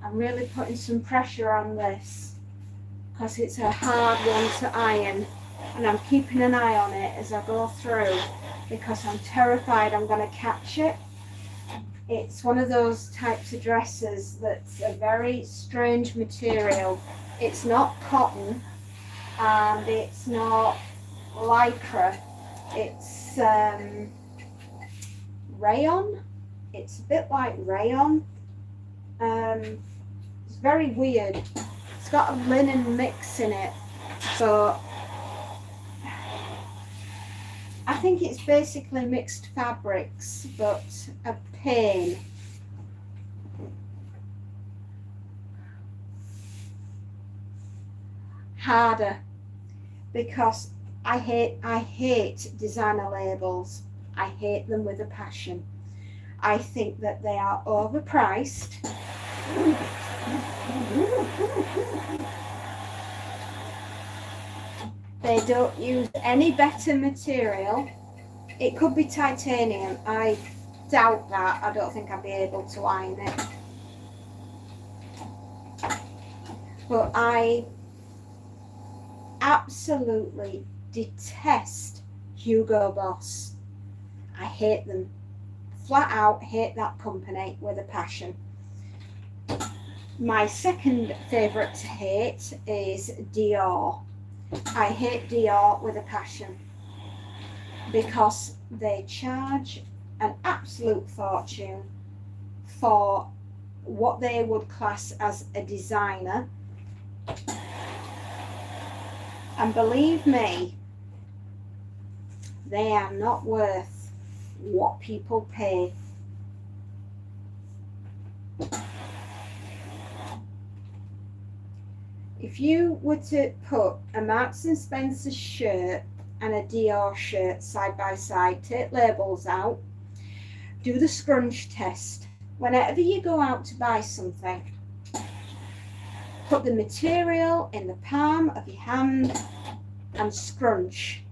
I'm really putting some pressure on this because it's a hard one to iron, and I'm keeping an eye on it as I go through because I'm terrified I'm going to catch it. It's one of those types of dresses that's a very strange material. It's not cotton and it's not lycra. It's rayon. It's a bit like rayon. It's very weird. It's got a linen mix in it, so I think it's basically mixed fabrics, but a pain. Harder, because I hate designer labels. I hate them with a passion. I think that they are overpriced. They don't use any better material. It could be titanium. I doubt that. I don't think I'd be able to iron it. But I absolutely detest Hugo Boss. I hate them. Flat out hate that company with a passion. My second favourite to hate is Dior. I hate Dior with a passion because they charge an absolute fortune for what they would class as a designer. And believe me, they are not worth what people pay. If you were to put a Marks and Spencer shirt and a Dior shirt side by side, take labels out, do the scrunch test. Whenever you go out to buy something, put the material in the palm of your hand and scrunch.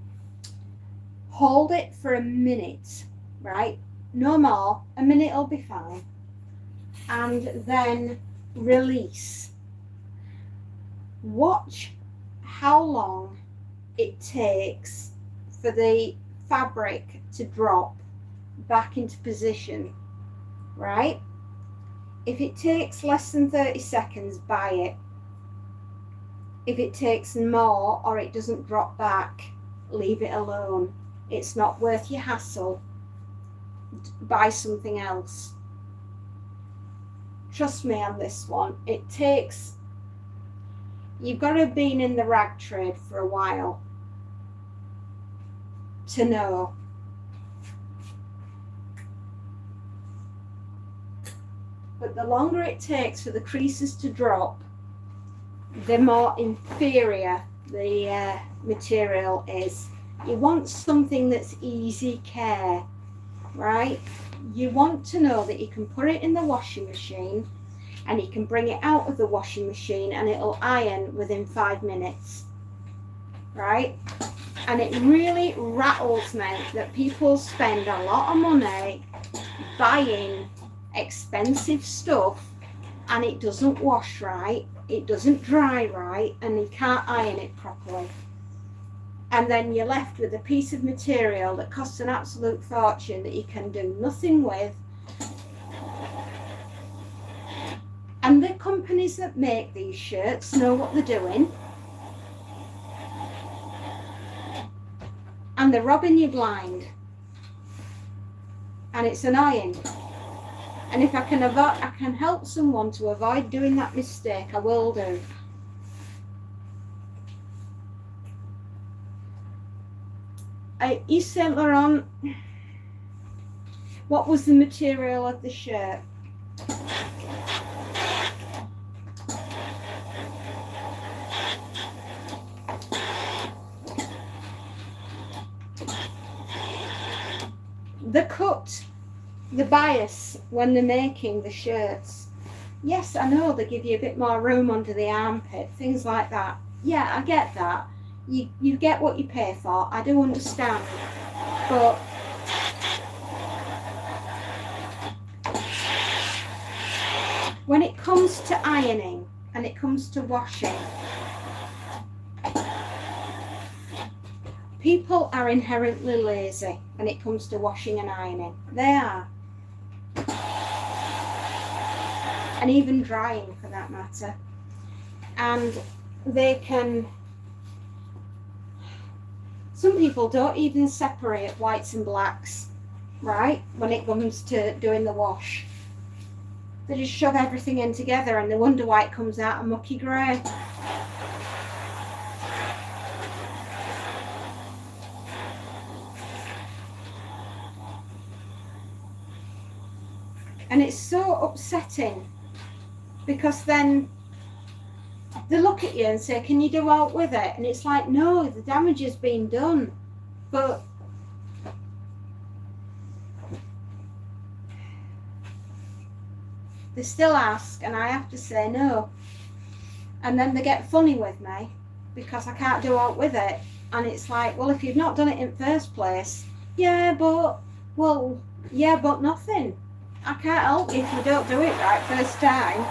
Hold it for a minute, right? No more, a minute will be fine. And then release. Watch how long it takes for the fabric to drop back into position, right? If it takes less than 30 seconds, buy it. If it takes more or it doesn't drop back, leave it alone. It's not worth your hassle. Buy something else. Trust me on this one. It takes, you've got to have been in the rag trade for a while to know. But the longer it takes for the creases to drop, the more inferior the material is. You want something that's easy care, right? You want to know that you can put it in the washing machine and you can bring it out of the washing machine and it'll iron within 5 minutes, right? And it really rattles me that people spend a lot of money buying expensive stuff and it doesn't wash right, it doesn't dry right, and you can't iron it properly. And then you're left with a piece of material that costs an absolute fortune that you can do nothing with. And the companies that make these shirts know what they're doing. And they're robbing you blind. And it's annoying. And if I can help someone to avoid doing that mistake, I will do. Yves Saint Laurent, what was the material of the shirt? The cut, the bias when they're making the shirts. Yes, I know they give you a bit more room under the armpit, things like that. Yeah, I get that. You get what you pay for. I do understand. But When it comes to ironing and it comes to washing, people are inherently lazy when it comes to washing and ironing. They are. And even drying for that matter. And some people don't even separate whites and blacks, right, when it comes to doing the wash. They just shove everything in together and they wonder why it comes out a mucky grey. And it's so upsetting, because then they look at you and say, can you do out with it? And it's like, no, the damage has been done. But they still ask, and I have to say no. And then they get funny with me because I can't do out with it. And it's like, well, if you've not done it in the first place, yeah, but nothing. I can't help you if you don't do it right first time.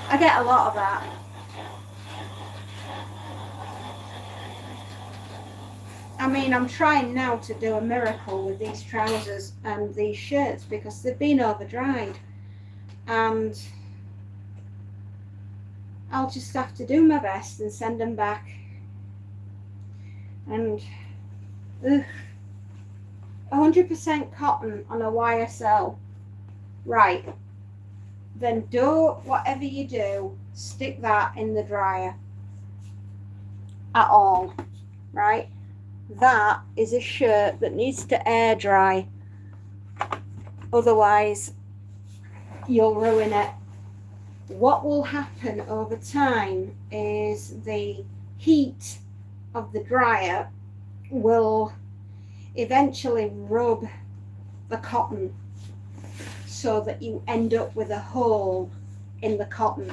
I get a lot of that. I mean, I'm trying now to do a miracle with these trousers and these shirts because they've been over dried, and I'll just have to do my best and send them back. And 100% cotton on a YSL, right, then whatever you do, stick that in the dryer at all, right? That is a shirt that needs to air dry, otherwise you'll ruin it. What will happen over time is the heat of the dryer will eventually rub the cotton so that you end up with a hole in the cotton,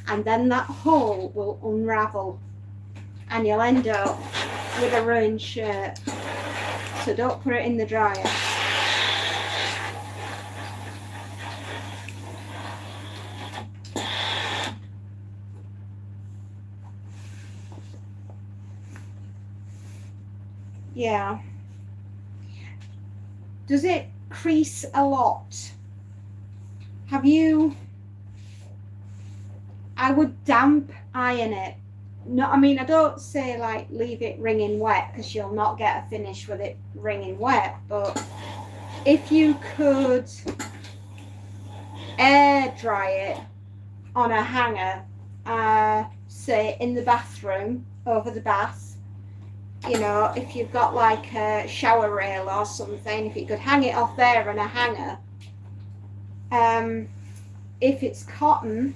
and then that hole will unravel and you'll end up with a ruined shirt. So don't put it in the dryer. Yeah. Does it crease a lot? I would damp iron it. No, I mean, I don't say like leave it wringing wet, because you'll not get a finish with it wringing wet, but if you could air dry it on a hanger, say in the bathroom, over the bath, you know, if you've got like a shower rail or something, if you could hang it off there on a hanger. If it's cotton,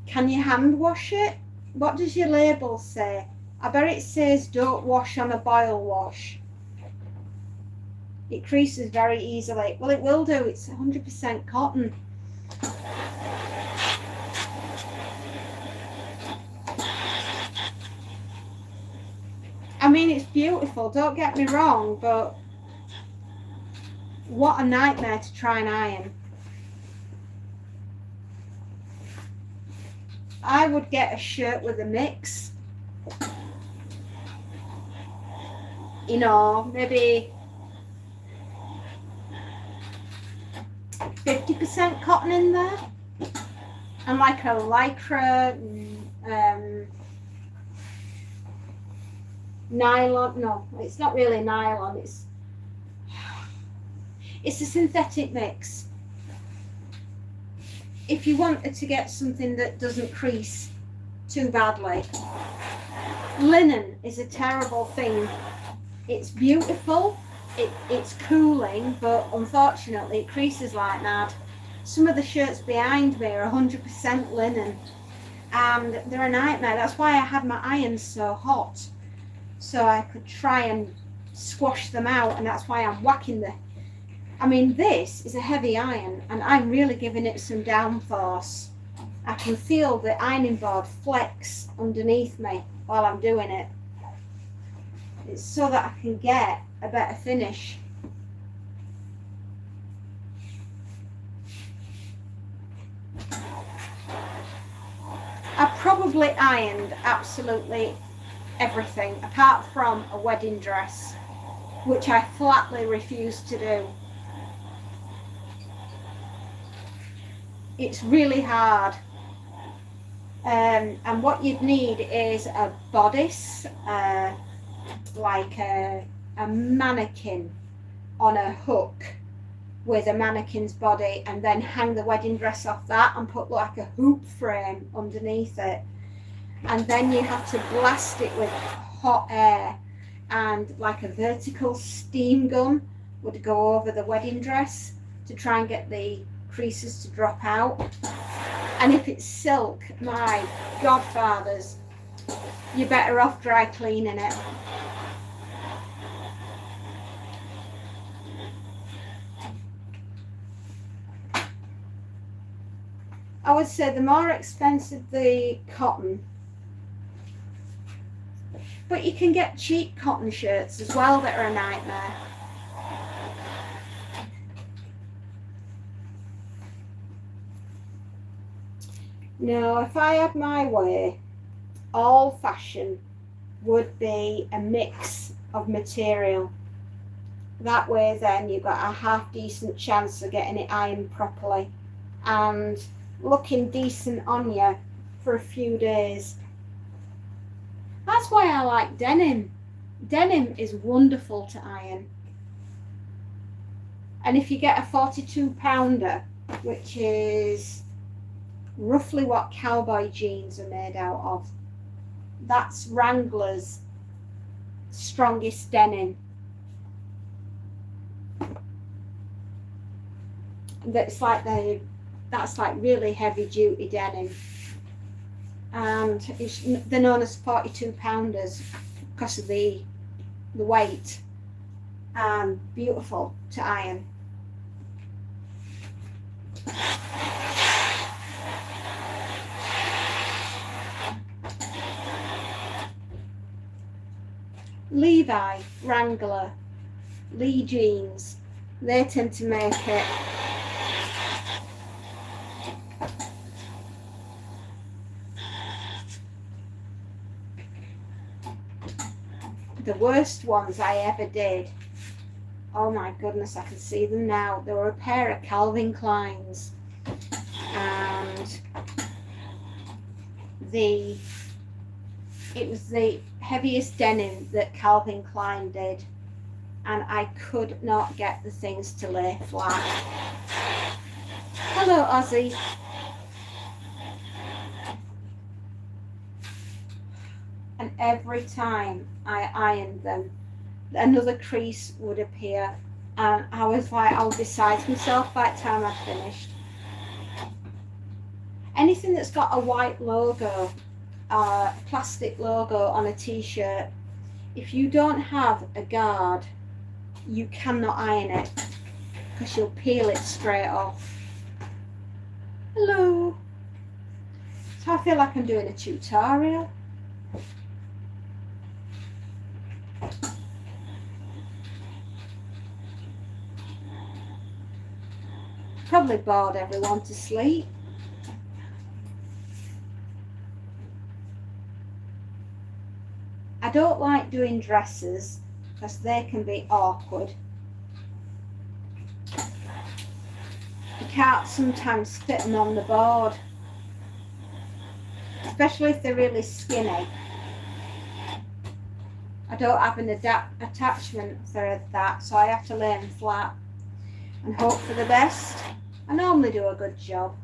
can you hand wash it? What does your label say? I bet it says don't wash on a boil wash. It creases very easily. Well, it will do. It's 100% cotton. I mean, it's beautiful, don't get me wrong, but what a nightmare to try and iron. I would get a shirt with a mix, you know, maybe 50% cotton in there, and like a lycra nylon. No, it's not really nylon, it's a synthetic mix. If you wanted to get something that doesn't crease too badly. Linen is a terrible thing. It's beautiful, it's cooling, but unfortunately it creases like mad. Some of the shirts behind me are 100% linen, and they're a nightmare. That's why I had my irons so hot, so I could try and squash them out, and that's why I'm whacking I mean, this is a heavy iron, and I'm really giving it some downforce. I can feel the ironing board flex underneath me while I'm doing it. It's so that I can get a better finish. probably ironed absolutely everything apart from a wedding dress, which I flatly refuse to do. It's really hard. And what you'd need is a bodice, like a mannequin on a hook with a mannequin's body, and then hang the wedding dress off that and put like a hoop frame underneath it. And then you have to blast it with hot air, and like a vertical steam gun would go over the wedding dress to try and get the creases to drop out. And if it's silk, my godfathers, you're better off dry cleaning it. I would say the more expensive the cotton, but you can get cheap cotton shirts as well that are a nightmare. Now, if I had my way, all fashion would be a mix of material. That way then you've got a half decent chance of getting it ironed properly and looking decent on you for a few days. That's why I like denim. Denim is wonderful to iron. And if you get a 42 pounder, which is roughly what cowboy jeans are made out of, that's Wrangler's strongest denim. That's like really heavy duty denim, and they're known as 42 pounders because of the weight, and beautiful to iron. Levi, Wrangler, Lee jeans, they tend to make it the worst ones I ever did. Oh my goodness, I can see them now. There were a pair of Calvin Kleins, and it was the heaviest denim that Calvin Klein did, and I could not get the things to lay flat. Hello, Ozzy. And every time I ironed them, another crease would appear, and I was beside myself by the time I finished. Anything that's got a white logo, a plastic logo on a t-shirt, if you don't have a guard, you cannot iron it because you'll peel it straight off. Hello. So I feel like I'm doing a tutorial. Probably bored everyone to sleep. I don't like doing dresses because they can be awkward. You can't sometimes fit them on the board, especially if they're really skinny. I don't have an attachment for that, so I have to lay them flat and hope for the best. I normally do a good job.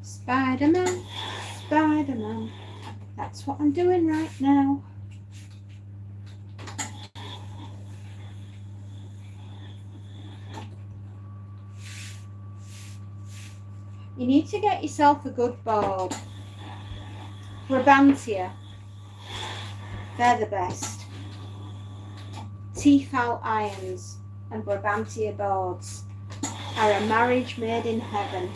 Spider-Man, Spider-Man. That's what I'm doing right now. You need to get yourself a good board. Brabantia, they're the best. Tefal irons, and Brabantia boards are a marriage made in heaven.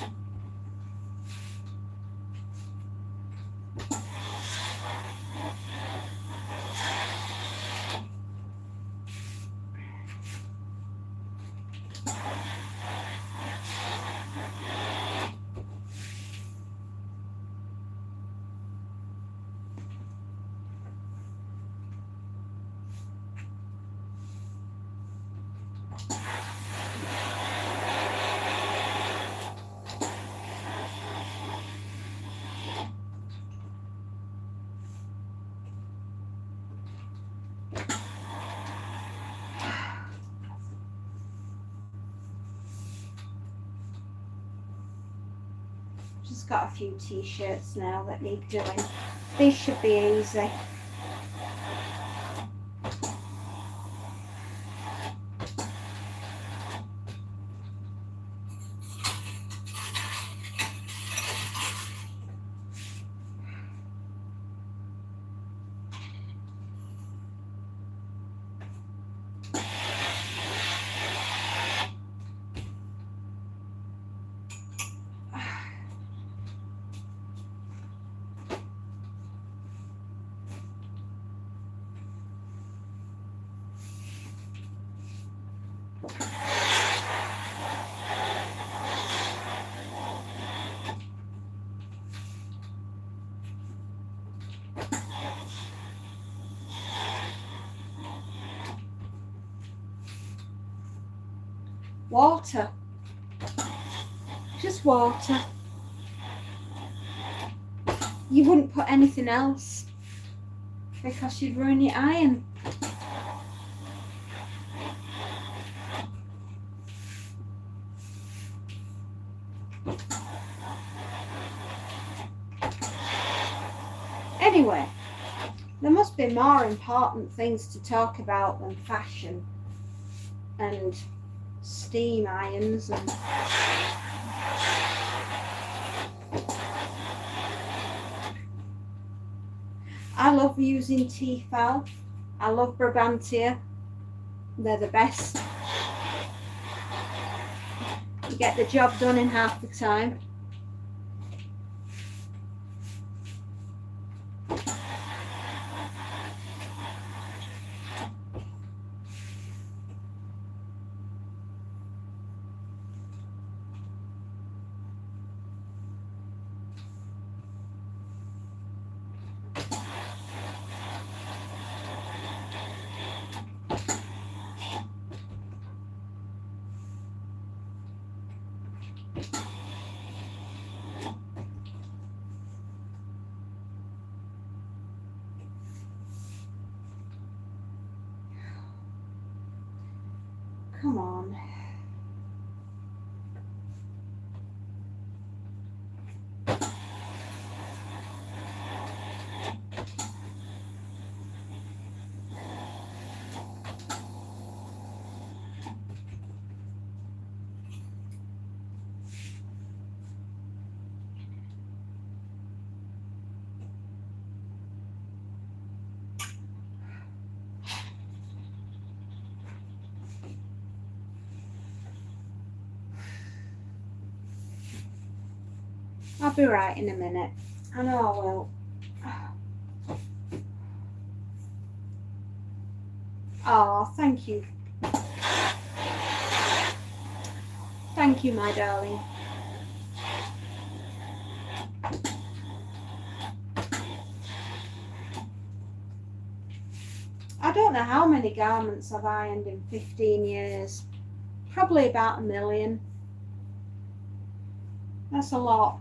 Just got a few t-shirts now that need doing. These should be easy. Water. Just water. You wouldn't put anything else because you'd ruin your iron. Anyway, there must be more important things to talk about than fashion and steam irons and I love using Tefal. I love Brabantia. They're the best. You get the job done in half the time. Come on. I'll be right in a minute. I know I will. Oh, thank you. Thank you, my darling. I don't know how many garments I've ironed in 15 years. Probably about 1 million. That's a lot.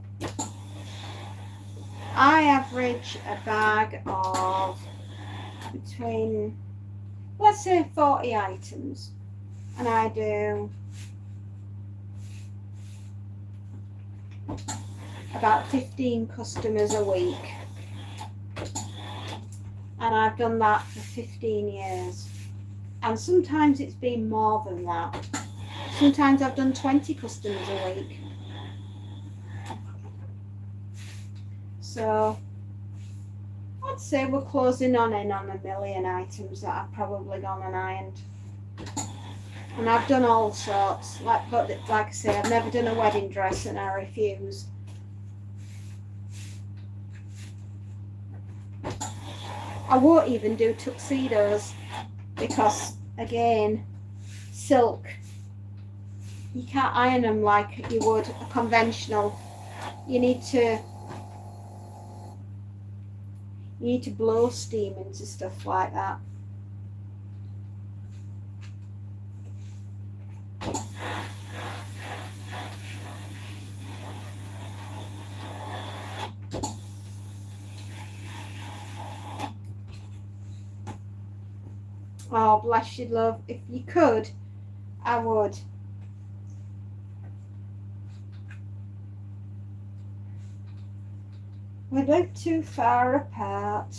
I average a bag of between, let's say, 40 items, and I do about 15 customers a week, and I've done that for 15 years, and sometimes it's been more than that. Sometimes I've done 20 customers a week. So I'd say we're closing in on 1 million items that I've probably gone and ironed. And I've done all sorts, but like I say, I've never done a wedding dress and I refused. I won't even do tuxedos because, again, silk, you can't iron them like you would a conventional. You need to blow steam into stuff like that. Oh, bless you, love. If you could, I would. We're not too far apart.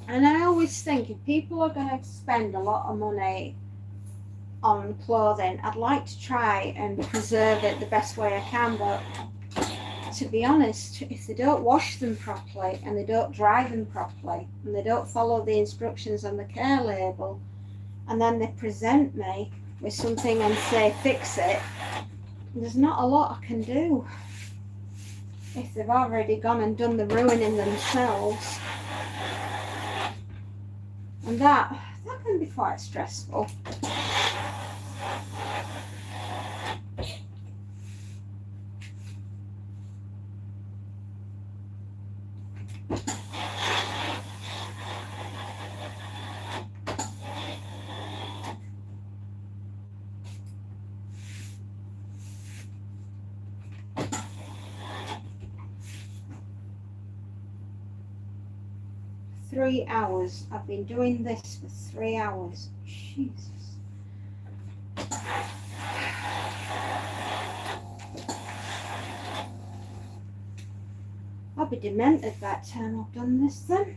And I always think if people are going to spend a lot of money on clothing, I'd like to try and preserve it the best way I can. But to be honest, if they don't wash them properly and they don't dry them properly and they don't follow the instructions on the care label, and then they present me with something and say fix it, there's not a lot I can do if they've already gone and done the ruining themselves. And that can be quite stressful. Three hours. I've been doing this for 3 hours. Jesus. I'll be demented by the time I've done this then.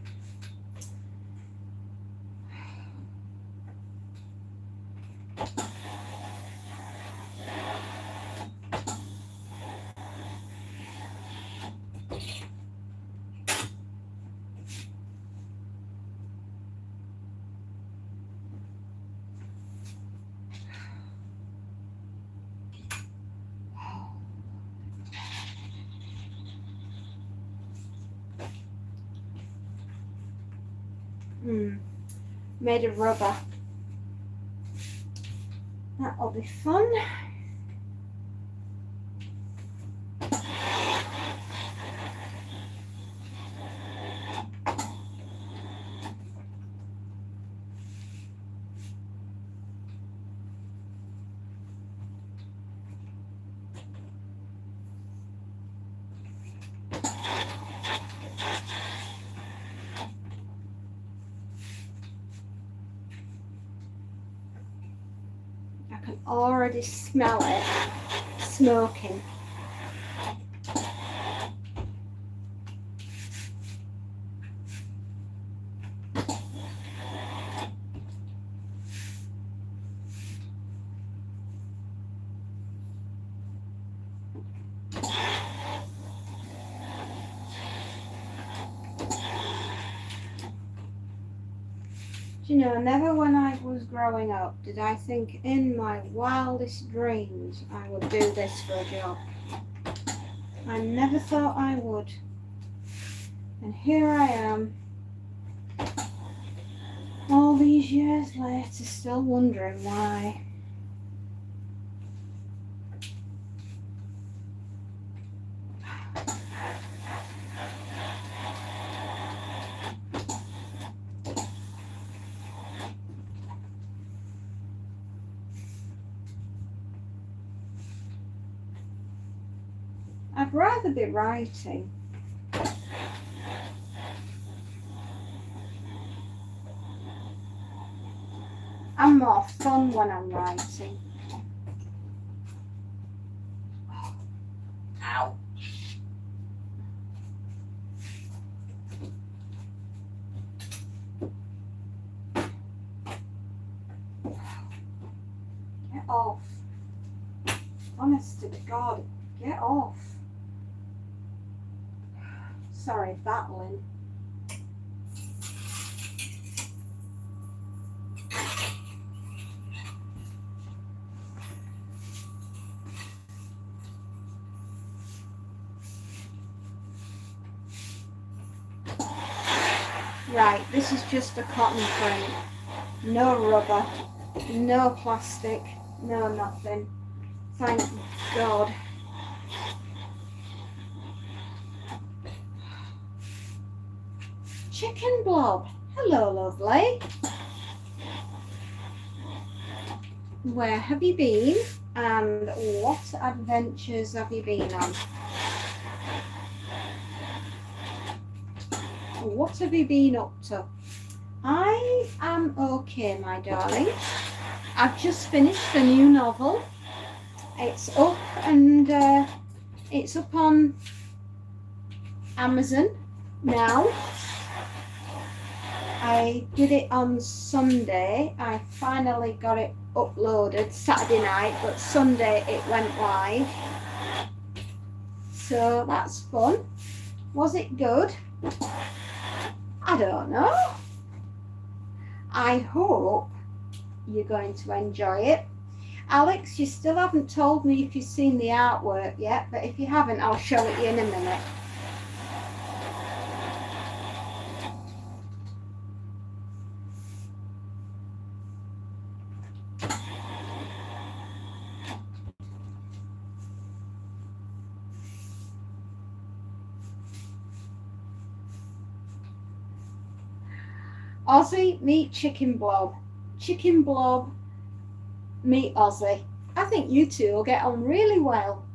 Made of rubber. That'll be fun. I can already smell it smoking. You know, never when I was growing up did I think in my wildest dreams I would do this for a job. I never thought I would. And here I am, all these years later, still wondering why. I'd rather be writing. I'm more fun when I'm writing. Ow. Get off. Honest to God, get off. Sorry, battling. Right, this is just a cotton print. No rubber, no plastic, no nothing. Thank God. Chicken blob. Hello, lovely. Where have you been? And what adventures have you been on? What have you been up to? I am okay, my darling. I've just finished a new novel. It's up and it's up on Amazon now. I did it on Sunday. I finally got it uploaded Saturday night, but Sunday it went live. So that's fun. Was it good? I don't know. I hope you're going to enjoy it. Alex, you still haven't told me if you've seen the artwork yet, but if you haven't, I'll show it you in a minute. Aussie meet chicken blob. Chicken blob meet Aussie. I think you two will get on really well.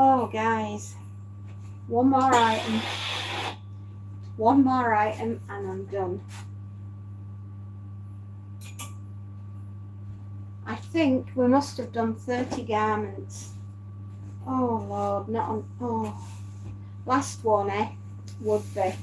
Oh, guys, one more item and I'm done. I think we must have done 30 garments. Oh Lord, not on, oh, last one, would be.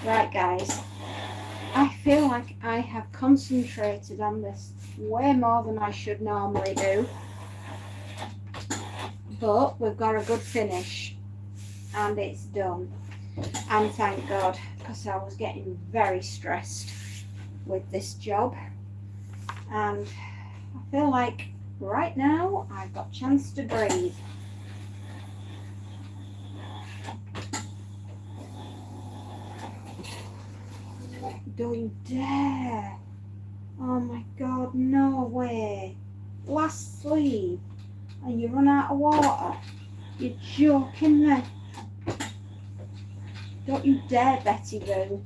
Right, guys, I feel like I have concentrated on this way more than I should normally do, but we've got a good finish and it's done, and thank God, because I was getting very stressed with this job, and I feel like right now I've got a chance to breathe. Don't you dare. Oh my God, no way. Last sleeve and you run out of water. You're joking me. Don't you dare, Betty Boo.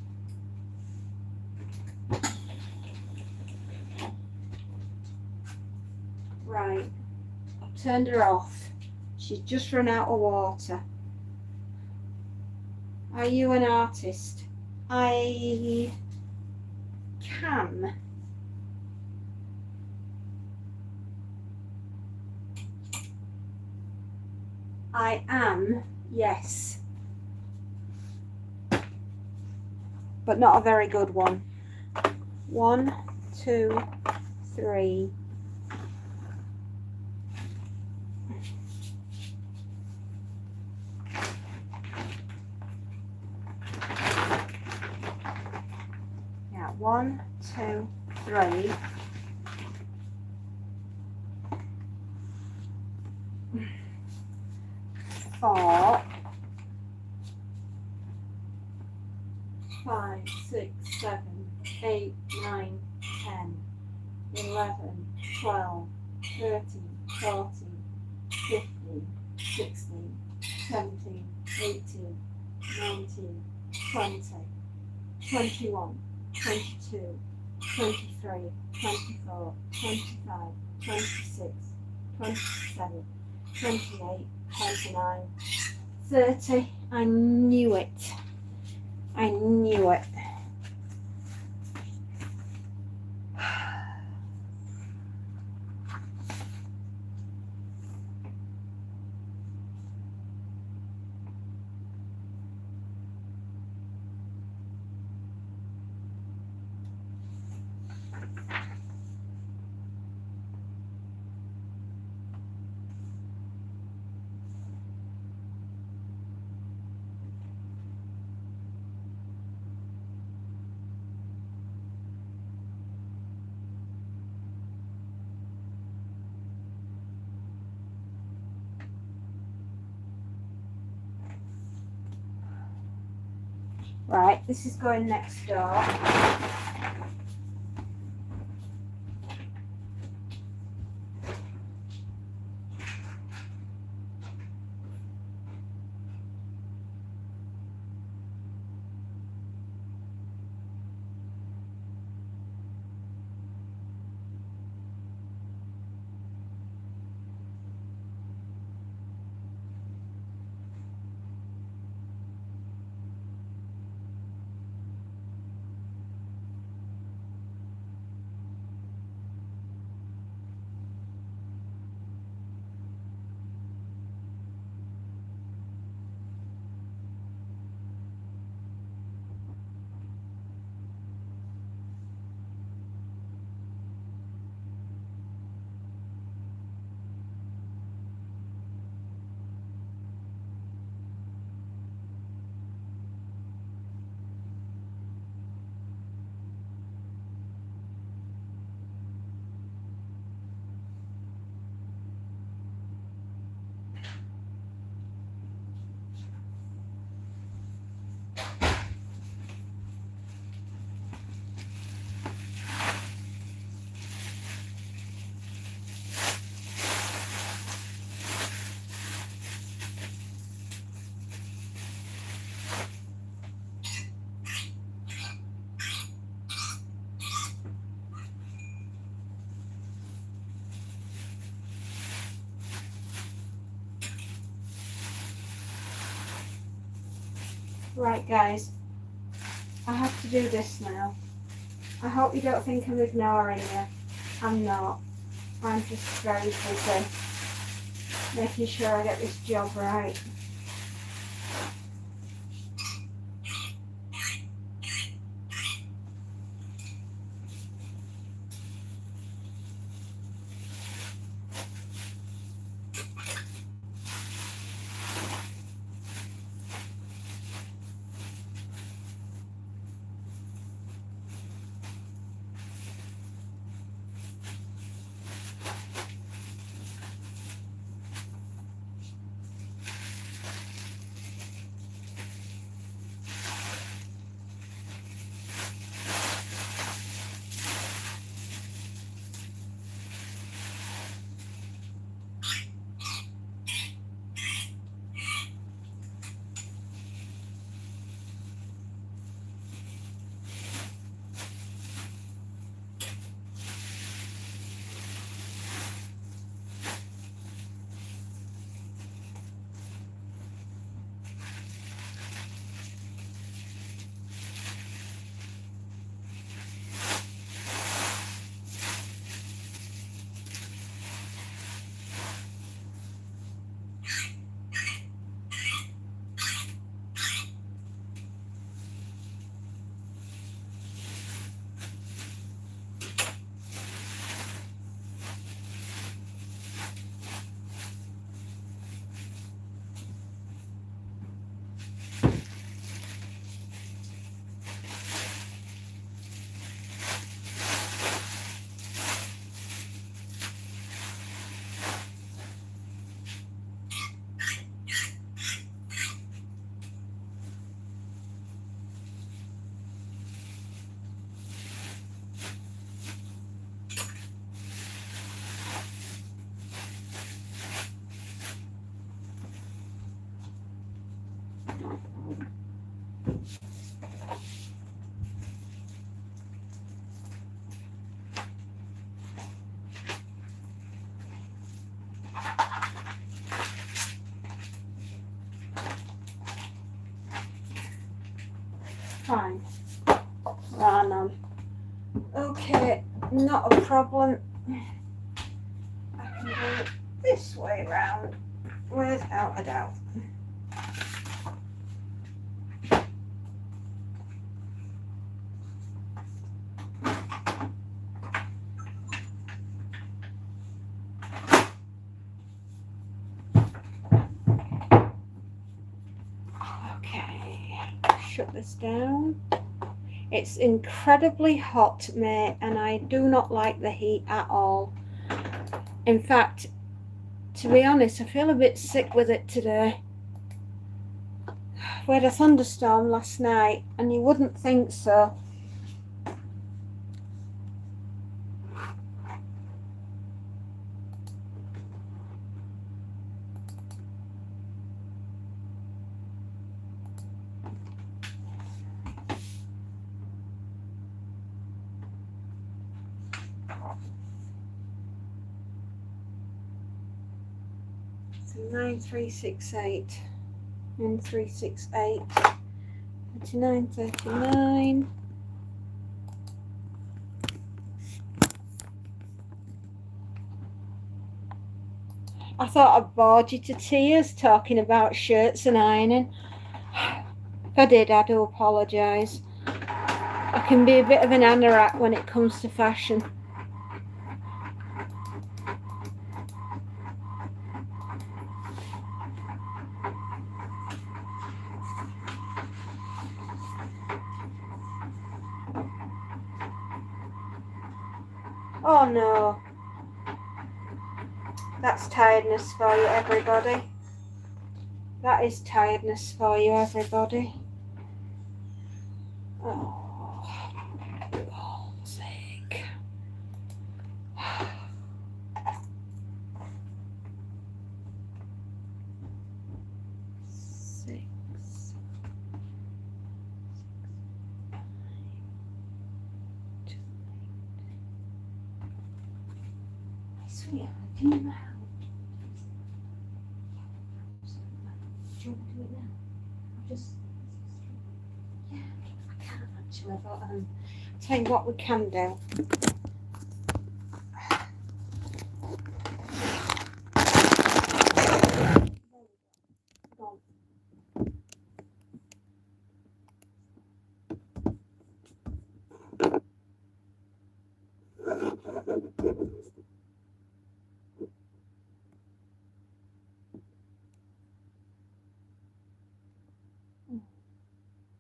Right, I've turned her off. She's just run out of water. Are you an artist? I can. I am, yes. But not a very good one. 1, 2, 3. Yeah, 1, 2, 3. Four, 5, 6, 7, 8, 9, 10, 11, 12, 13, 14, 15, 16, 17, 18, 19, 20, 21, 22, 23, 24, 25, 26, 27, 28, 29, 30. I knew it. I knew it. Right, this is going next door. Right guys, I have to do this now. I hope you don't think I'm ignoring you. I'm not. I'm just very busy making sure I get this job right. Okay, not a problem. I can do it this way round without a doubt. Okay, shut this down. It's incredibly hot, mate, and I do not like the heat at all. In fact, to be honest, I feel a bit sick with it today. We had a thunderstorm last night, and you wouldn't think so. So 9368 and 368, 3939. I thought I bored you to tears talking about shirts and ironing. If I did, I do apologise. I can be a bit of an anorak when it comes to fashion. Oh no. That's tiredness for you, everybody. That is tiredness for you, everybody. Oh, for God's sake. Six. Sweetheart, do you know how? Do you want to do it now? I'll just. Yeah, I can actually, but tell you what we can do. Go.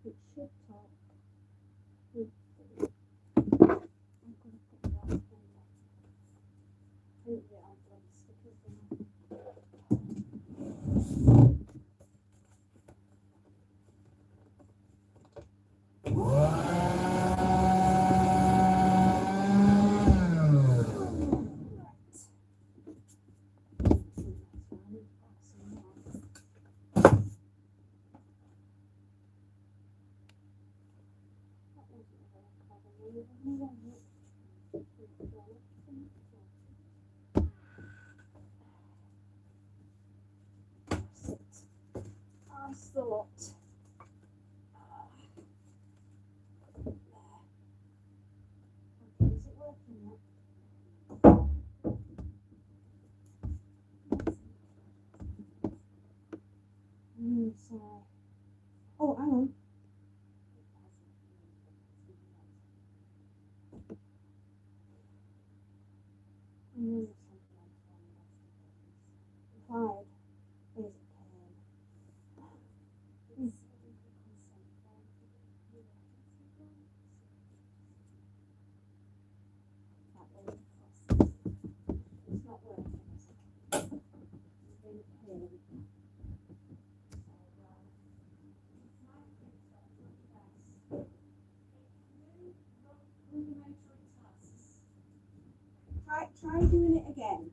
It should talk. I'm going to put that in there. Put it on the stickers in. That's the lot. Okay, is it working yet? So. Oh, hang on. Clyde is a pain. It's not working, is it? It's been a pain. Try doing it again.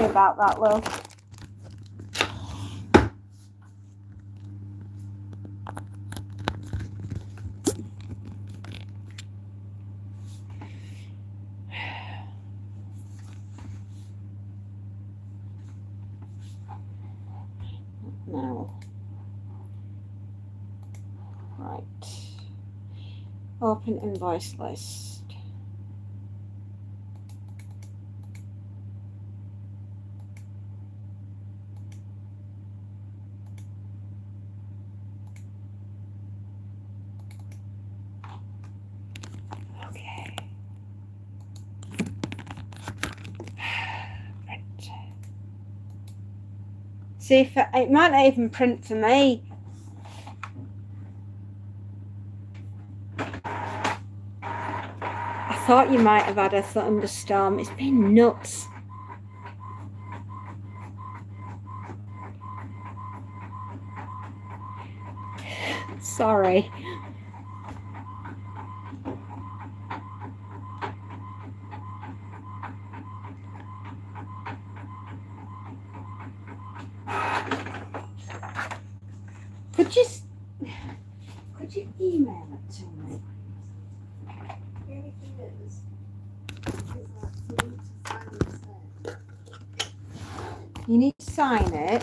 Sorry about that, love. Now, right. Open invoice list. Okay. Print. See if it might not even print for me. I thought you might have had a thunderstorm. It's been nuts. Sorry. Could you email it to me? The only thing is that you need to sign this thing. You need to sign it.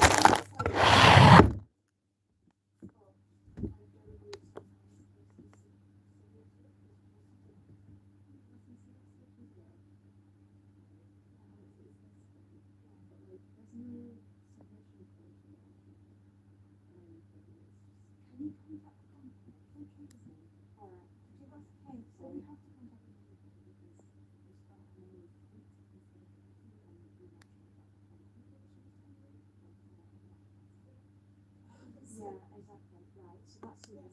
Yeah, exactly. Right. So that's the thing.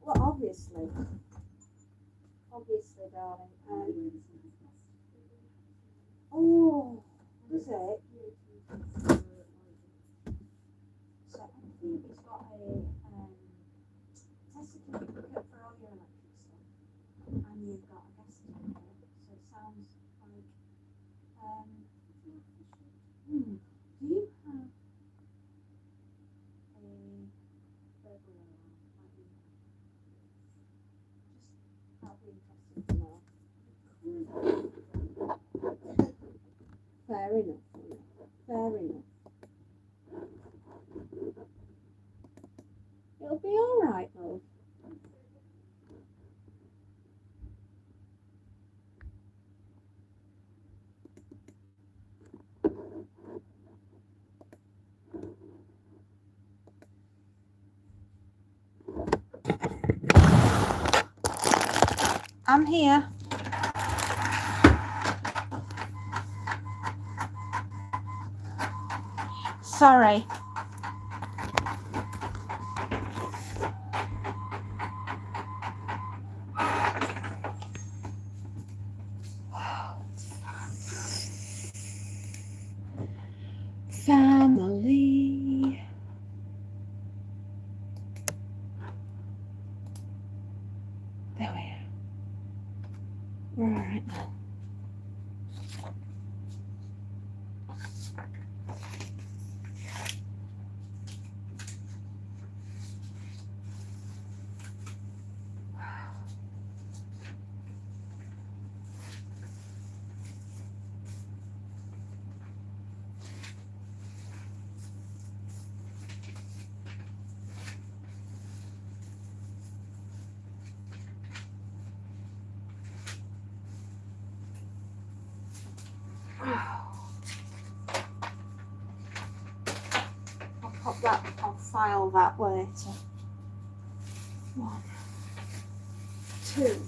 Well, obviously, darling. Oh, does it? So I think it's got a test certificate for all your electric stuff, and you've got a gas certificate. So it sounds like. Do you have a burglar alarm? That'd be interesting to know. Fair enough. Fair enough. It'll be all right, love. I'm here. Sorry. Family. There we are. We're all right now. I'll file that later. 1, 2.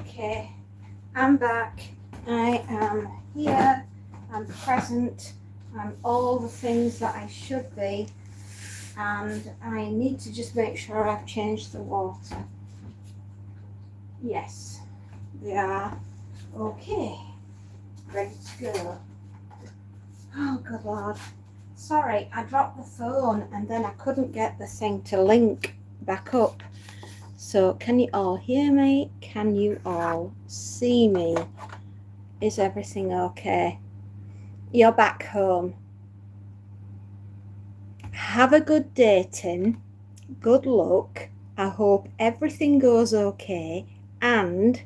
Okay, I'm back. I am here. I'm present. I'm all the things that I should be. And I need to just make sure I've changed the water. Yes, they are okay. Ready to go. Oh, good Lord. Sorry, I dropped the phone and then I couldn't get the thing to link back up. So can you all hear me? Can you all see me? Is everything okay? You're back home. Have a good day, Tim. Good luck. I hope everything goes okay, and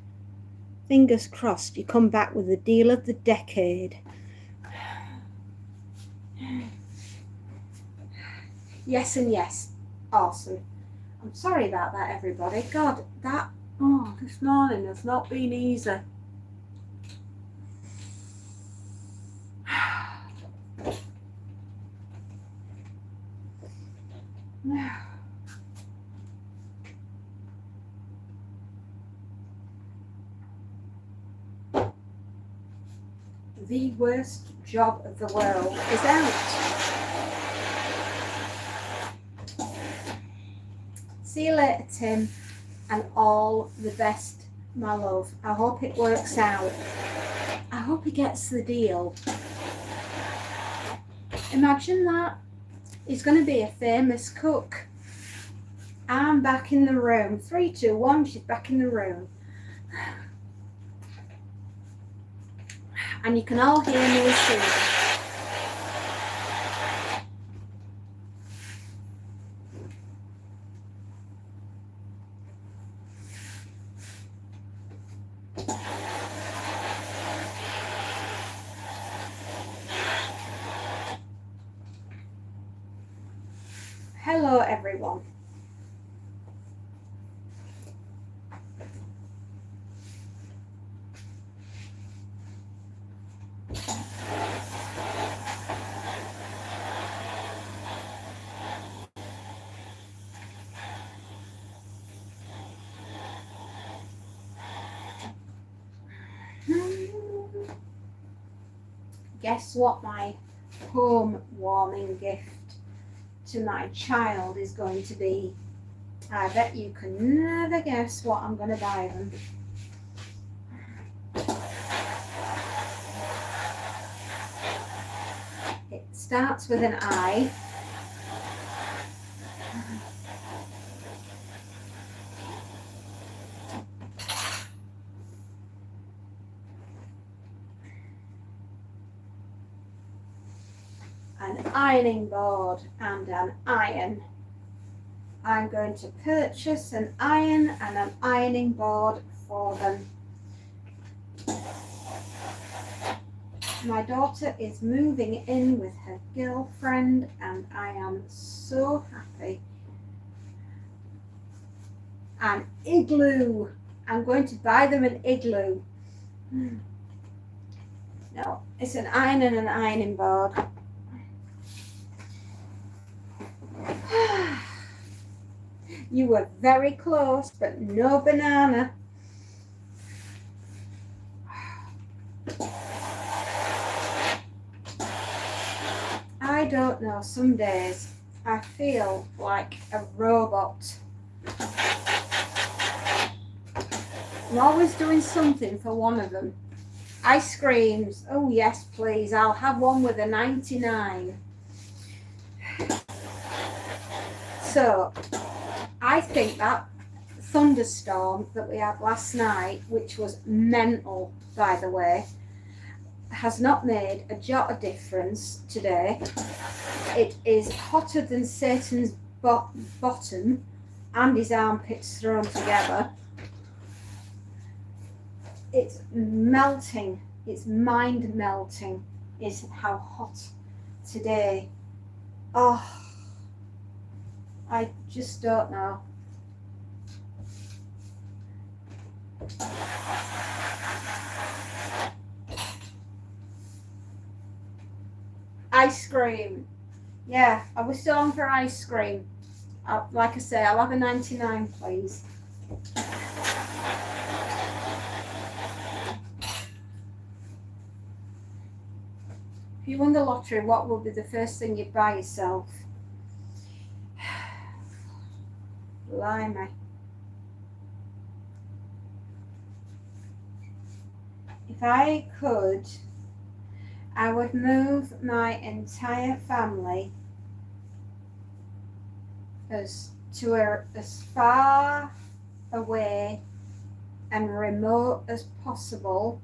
fingers crossed you come back with the deal of the decade. Yes and yes. Awesome. I'm sorry about that, everybody. God, this morning has not been easy. The worst job of the world is out. See you later, Tim, and all the best, my love. I hope it works out. I hope he gets the deal. Imagine that. He's going to be a famous cook. I'm back in the room. 3, 2, 1, she's back in the room. And you can all hear me sing. Hello, everyone. Guess what my home warming gift to my child is going to be? I bet you can never guess what I'm going to buy them. It starts with an I. An ironing board and an iron. I'm going to purchase an iron and an ironing board for them. My daughter is moving in with her girlfriend and I am so happy. An igloo. I'm going to buy them an igloo. No, it's an iron and an ironing board. You were very close, but no banana. I don't know, some days I feel like a robot. I'm always doing something for one of them. Ice creams, oh yes please, I'll have one with a 99. So, I think that thunderstorm that we had last night, which was mental, by the way, has not made a jot of difference today. It is hotter than Satan's bottom and his armpits thrown together. It's melting. It's mind melting is how hot today. Oh, I just don't know. Ice cream. Yeah, are we still on for ice cream? Like I say, I'll have a 99, please. If you won the lottery, what would be the first thing you'd buy yourself? Blimey. If I could, I would move my entire family as far away and remote as possible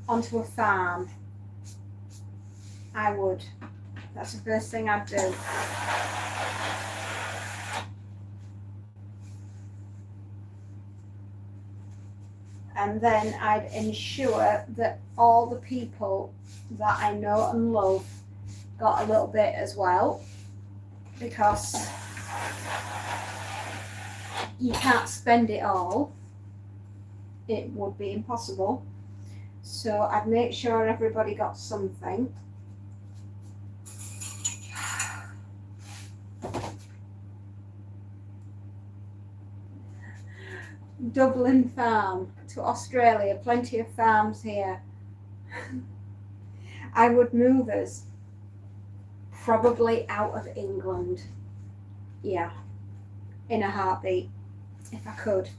onto a farm. I would. That's the first thing I'd do. And then I'd ensure that all the people that I know and love got a little bit as well, because you can't spend it all. It would be impossible. So I'd make sure everybody got something. Dublin farm to Australia, plenty of farms here. I would move us probably out of England. Yeah, in a heartbeat, if I could.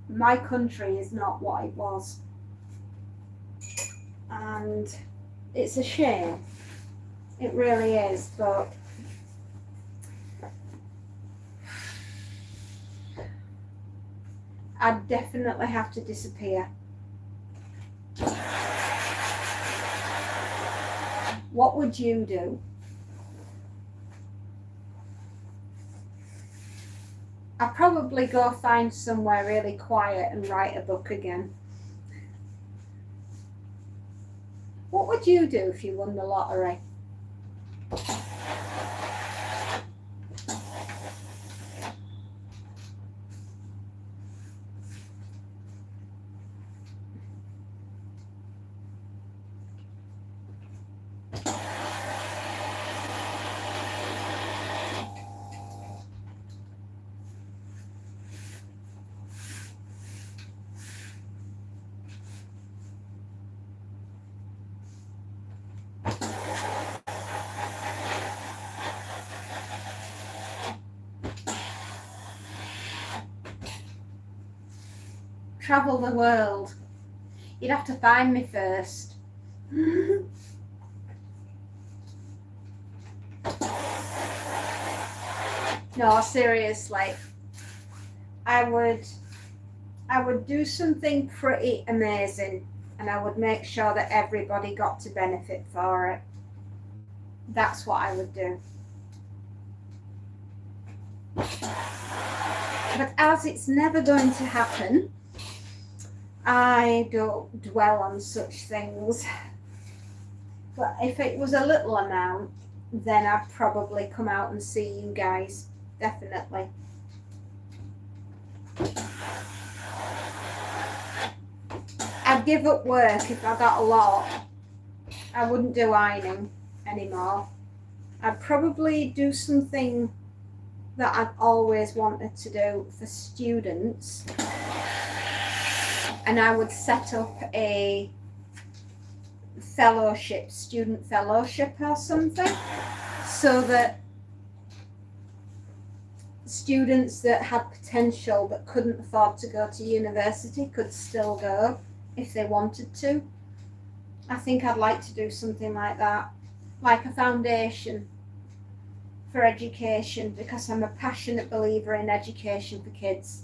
My country is not what it was, and it's a shame. It really is, but I'd definitely have to disappear. What would you do? I'd probably go find somewhere really quiet and write a book again. What would you do if you won the lottery? Travel the world. You'd have to find me first. No, seriously. I would do something pretty amazing, and I would make sure that everybody got to benefit for it. That's what I would do. But as it's never going to happen, I don't dwell on such things. But if it was a little amount, then I'd probably come out and see you guys. Definitely. I'd give up work if I got a lot. I wouldn't do ironing anymore. I'd probably do something that I've always wanted to do for students. And I would set up a fellowship, student fellowship or something, so that students that had potential but couldn't afford to go to university could still go if they wanted to. I think I'd like to do something like that, like a foundation for education, because I'm a passionate believer in education for kids.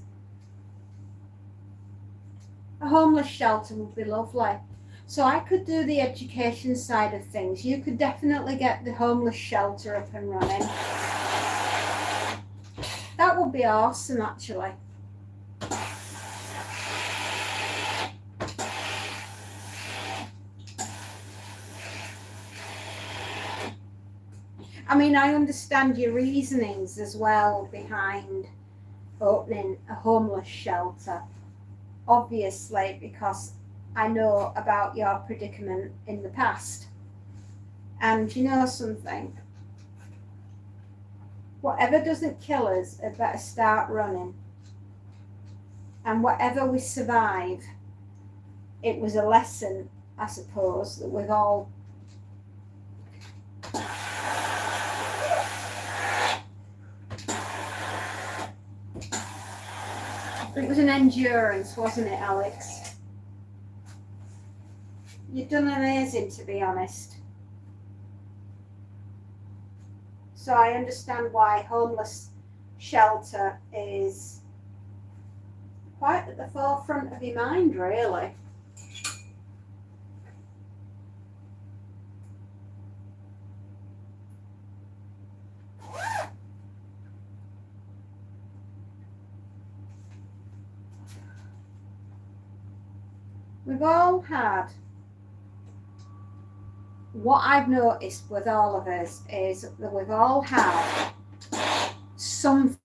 A homeless shelter would be lovely. So I could do the education side of things. You could definitely get the homeless shelter up and running. That would be awesome, actually. I mean, I understand your reasonings as well behind opening a homeless shelter. Obviously, because I know about your predicament in the past. And you know something? Whatever doesn't kill us, it better start running. And whatever we survive, it was a lesson I suppose, that we've all it was an endurance, wasn't it, Alex? You've done amazing, to be honest. So I understand why homeless shelter is quite at the forefront of your mind, really. We've all had, what I've noticed with all of us is that we've all had some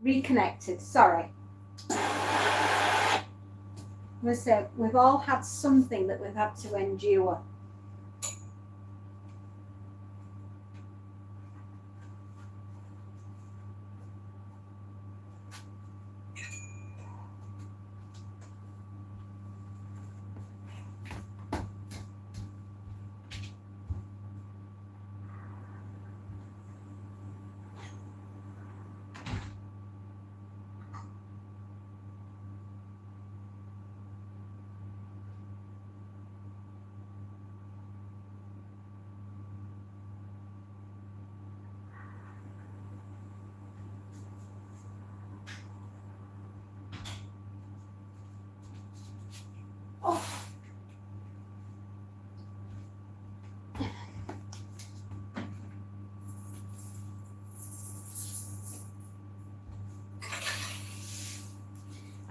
reconnected, sorry. I'm going to say, we've all had something that we've had to endure.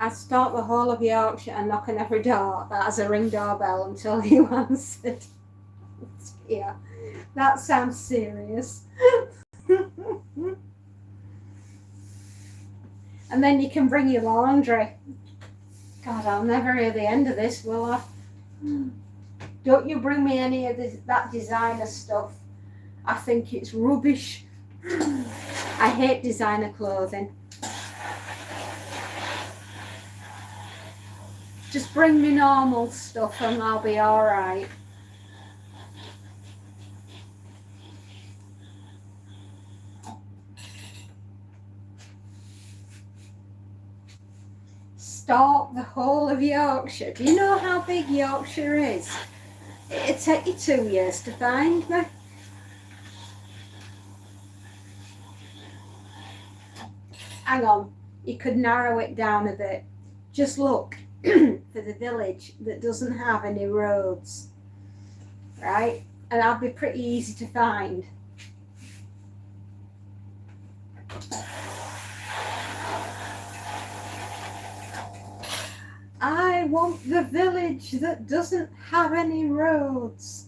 I'd stalk the whole of Yorkshire and knock on every door that has a ring doorbell until you answered. Yeah, that sounds serious. And then you can bring your laundry. God, I'll never hear the end of this, will I? Don't you bring me any of that designer stuff. I think it's rubbish. I hate designer clothing. Just bring me normal stuff and I'll be all right. Stalk the whole of Yorkshire. Do you know how big Yorkshire is? It'd take you 2 years to find me. Hang on, you could narrow it down a bit. Just look for the village that doesn't have any roads, right? And that'll be pretty easy to find. I want the village that doesn't have any roads.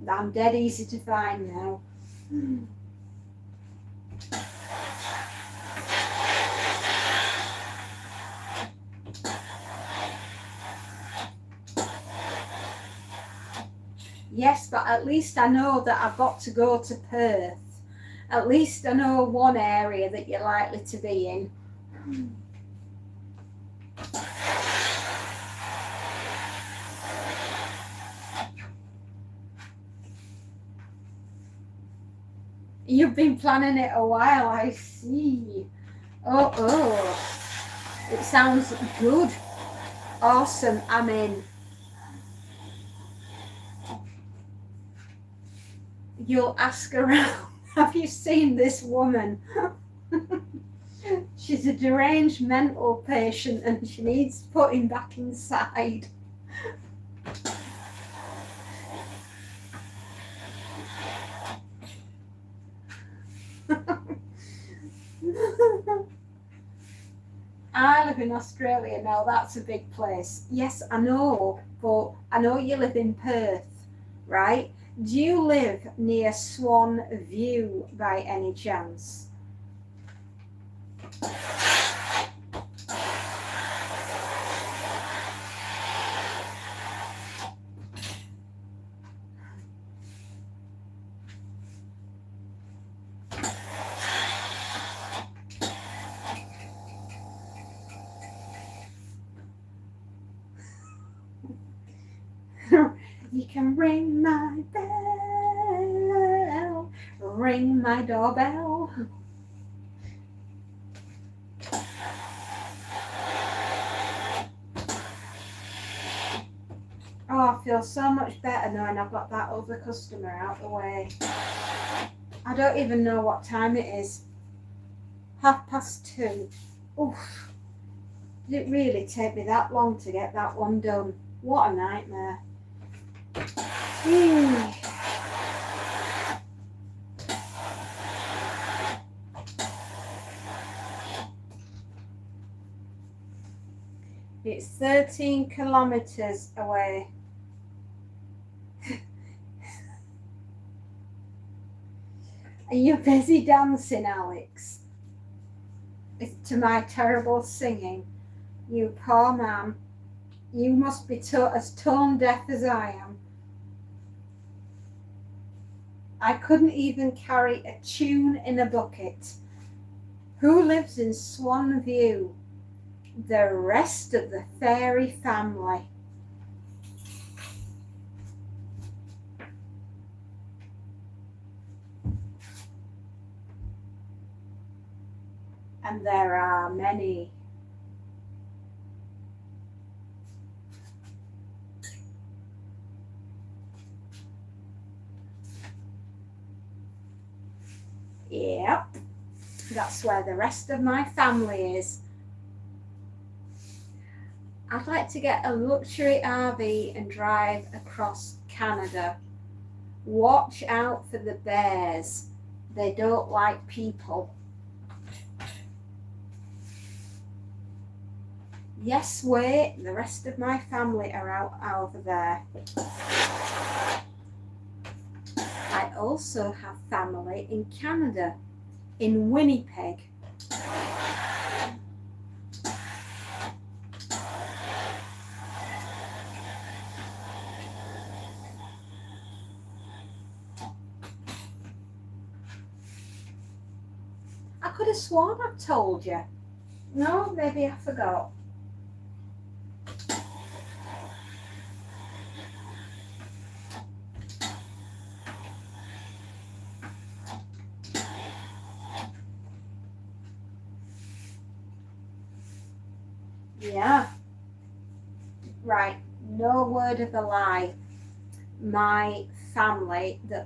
I'm dead easy to find now. Yes, but at least I know that I've got to go to Perth. At least I know one area that you're likely to be in. You've been planning it a while, I see. Oh. It sounds good. Awesome, I'm in. You'll ask around, have you seen this woman? She's a deranged mental patient and she needs putting back inside. I live in Australia now, that's a big place. Yes, I know, but I know you live in Perth, right? Do you live near Swan View by any chance? You can ring my bell, ring my doorbell. Oh, I feel so much better knowing I've got that other customer out the way. I don't even know what time it is. 2:30. Oof. Did it really take me that long to get that one done? What a nightmare. It's 13 kilometers away. Are you busy dancing, Alex? To my terrible singing. You poor man. You must be as tone deaf as I am. I couldn't even carry a tune in a bucket. Who lives in Swan View? The rest of the fairy family. And there are many. Yep, that's where the rest of my family is. I'd like to get a luxury RV and drive across Canada. Watch out for the bears. They don't like people. Yes, wait, the rest of my family are out over there. I also have family in Canada, in Winnipeg. I could have sworn I told you. No, maybe I forgot. Yeah. Right. No word of a lie. My family they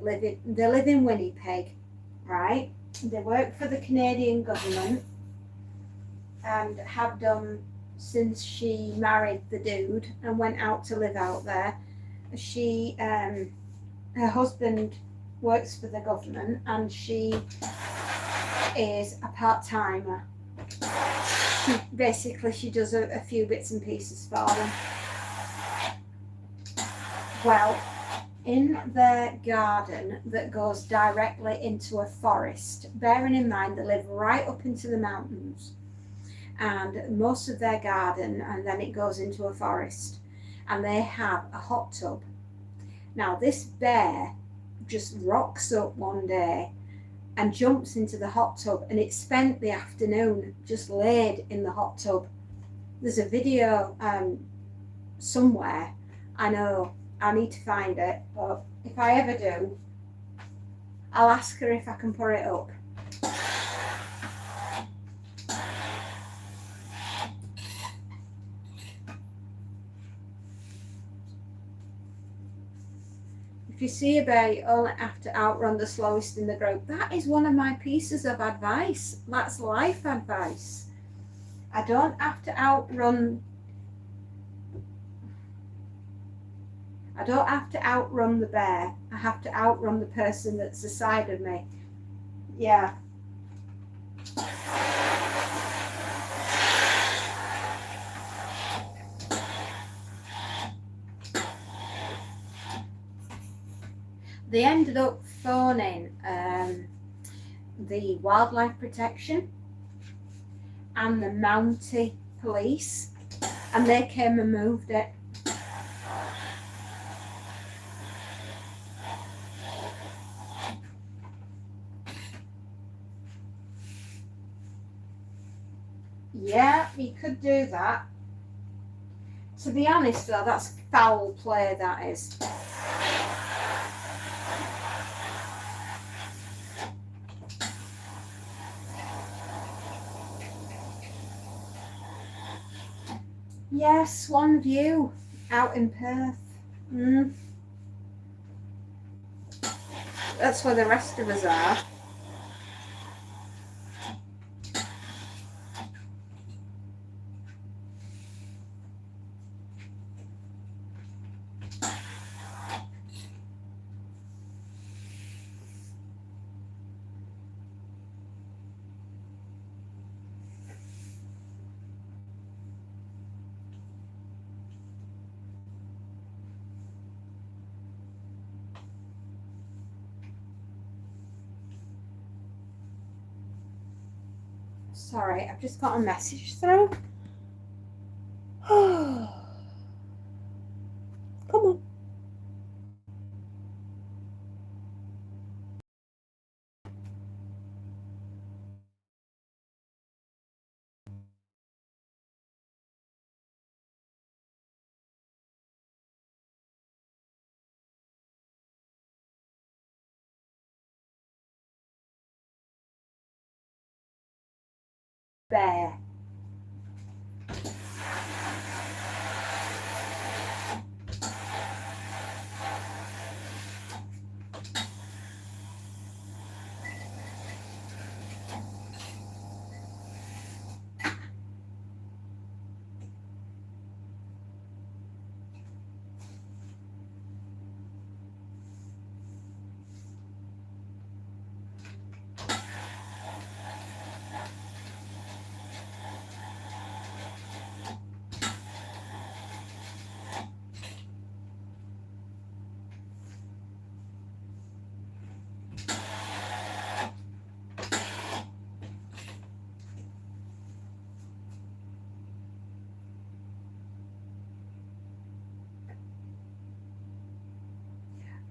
live in Winnipeg, right? They work for the Canadian government and have done since she married the dude and went out to live out there. Her husband works for the government and she is a part-timer. Basically, she does a few bits and pieces for them. Well, in their garden that goes directly into a forest, bearing in mind they live right up into the mountains, and most of their garden, and then it goes into a forest, and they have a hot tub. Now, this bear just rocks up one day and jumps into the hot tub, and it spent the afternoon just laid in the hot tub. There's a video somewhere. I know I need to find it, but if I ever do, I'll ask her if I can put it up. If you see a bear, you only have to outrun the slowest in the group. That is one of my pieces of advice. That's life advice. I don't have to outrun the bear. I have to outrun the person that's aside of me. Yeah. They ended up phoning the wildlife protection and the Mountie police, and they came and moved it. Yeah, you could do that. To be honest though, that's foul play that is. Yes, Swan View out in Perth. That's where the rest of us are. Sorry, I've just got a message through. Come on. Bear.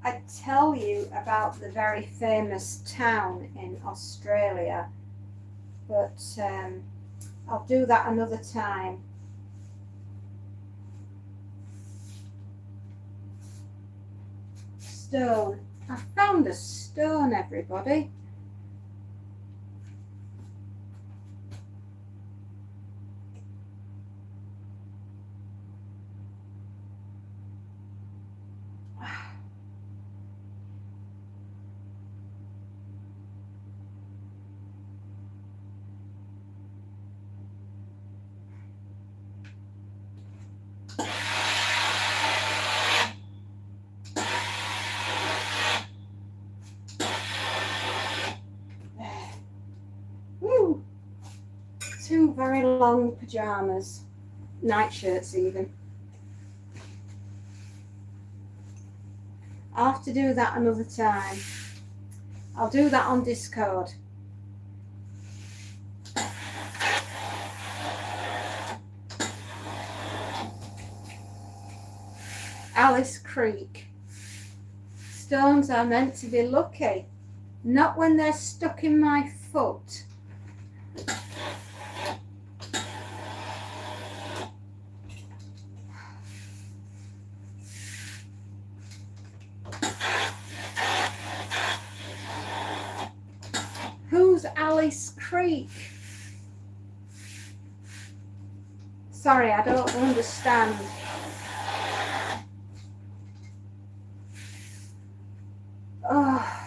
I'd tell you about the very famous town in Australia, but I'll do that another time. Stone. I found a stone, everybody. Woo! Two very long pajamas, night shirts even. I'll have to do that another time. I'll do that on Discord. Alice Creek. Stones are meant to be lucky, not when they're stuck in my foot. Who's Alice Creek? Sorry, I don't understand. Oh.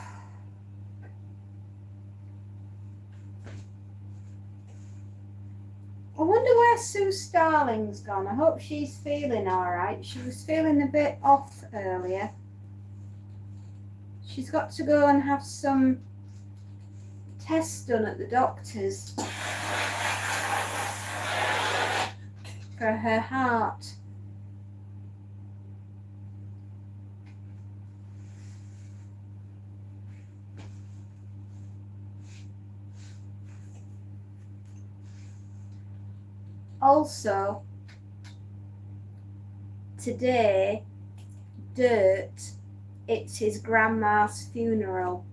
I wonder where Sue Starling's gone. I hope she's feeling all right. She was feeling a bit off earlier. She's got to go and have some tests done at the doctor's for her heart. Also, today, it's his grandma's funeral.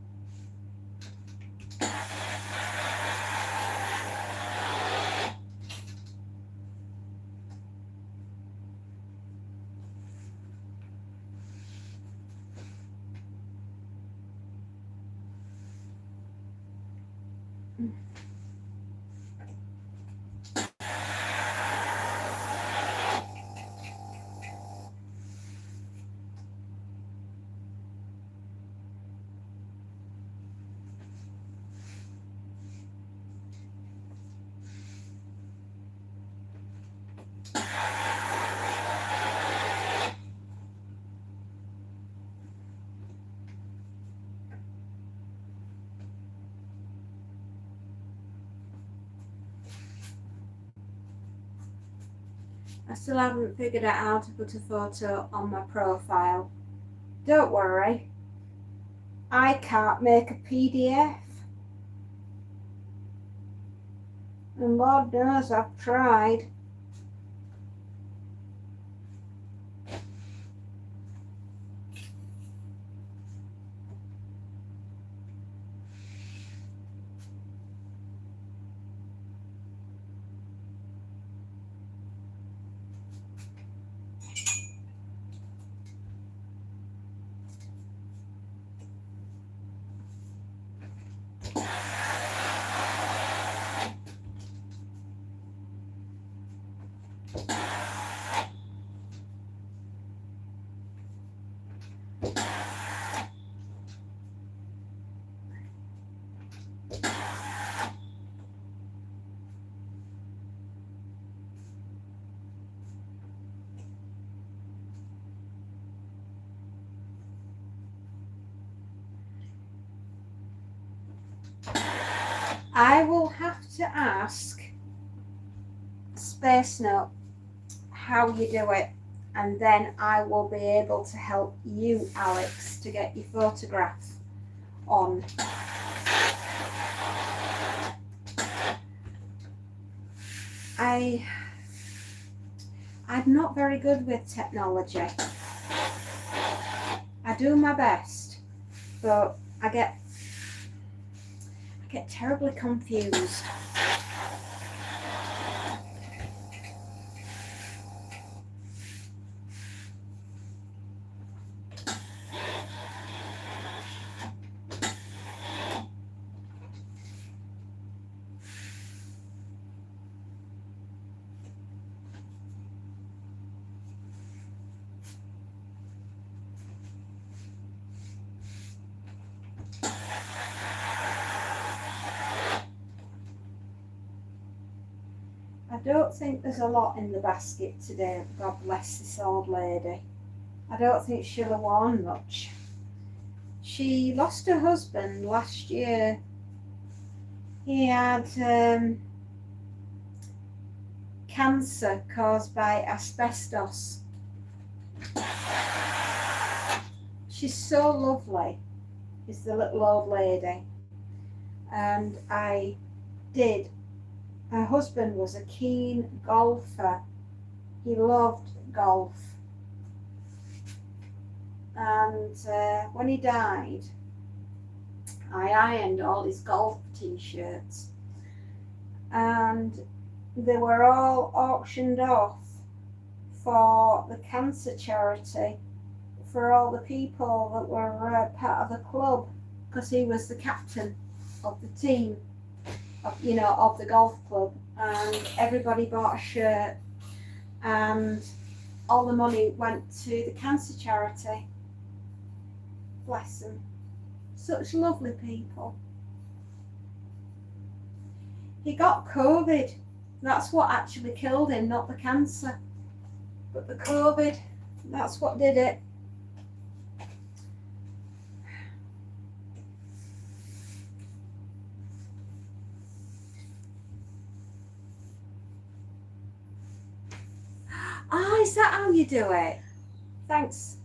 I still haven't figured out how to put a photo on my profile. Don't worry, I can't make a PDF. And Lord knows I've tried. I will have to ask Space Note how you do it, and then I will be able to help you, Alex, to get your photograph on. I'm not very good with technology. I do my best, but I get terribly confused. I don't think there's a lot in the basket today, God bless this old lady. I don't think she'll have worn much. She lost her husband last year. He had cancer caused by asbestos. She's so lovely, is the little old lady. And her husband was a keen golfer. He loved golf. And when he died, I ironed all his golf t-shirts. And they were all auctioned off for the cancer charity for all the people that were part of the club, because he was the captain of the team, of the golf club, and everybody bought a shirt, and all the money went to the cancer charity. Bless them. Such lovely people. He got COVID. That's what actually killed him, not the cancer. But the COVID, that's what did it. Ah, is that how you do it? Thanks.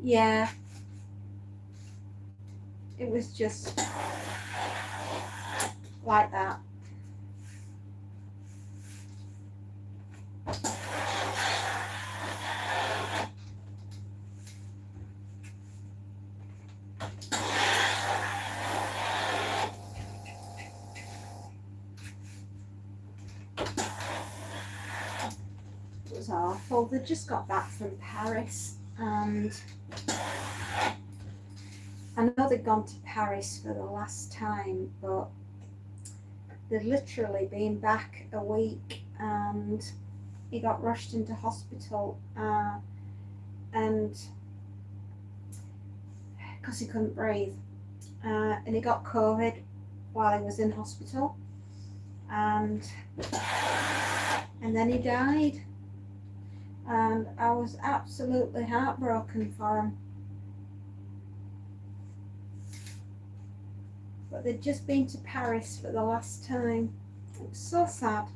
Yeah. It was just like that. It was awful. They just got back from Paris. and I know they'd gone to Paris for the last time, but they'd literally been back a week, and he got rushed into hospital, and because he couldn't breathe, and he got COVID while he was in hospital, and then he died, and I was absolutely heartbroken for him. But they'd just been to Paris for the last time. It was so sad.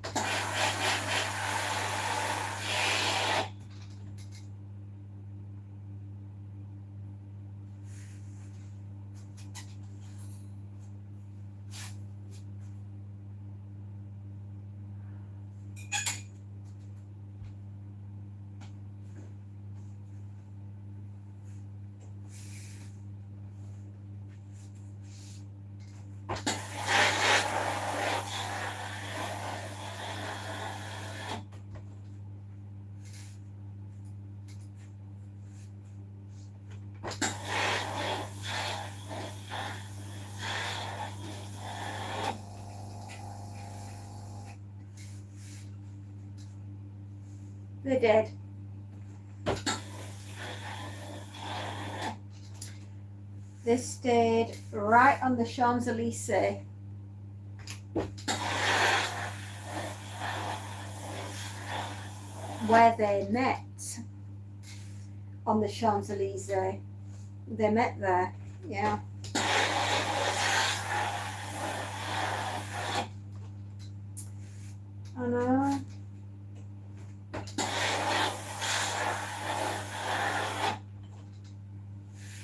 They did. They stayed right on the Champs-Elysees. Where they met on the Champs-Elysees. They met there, yeah. I know.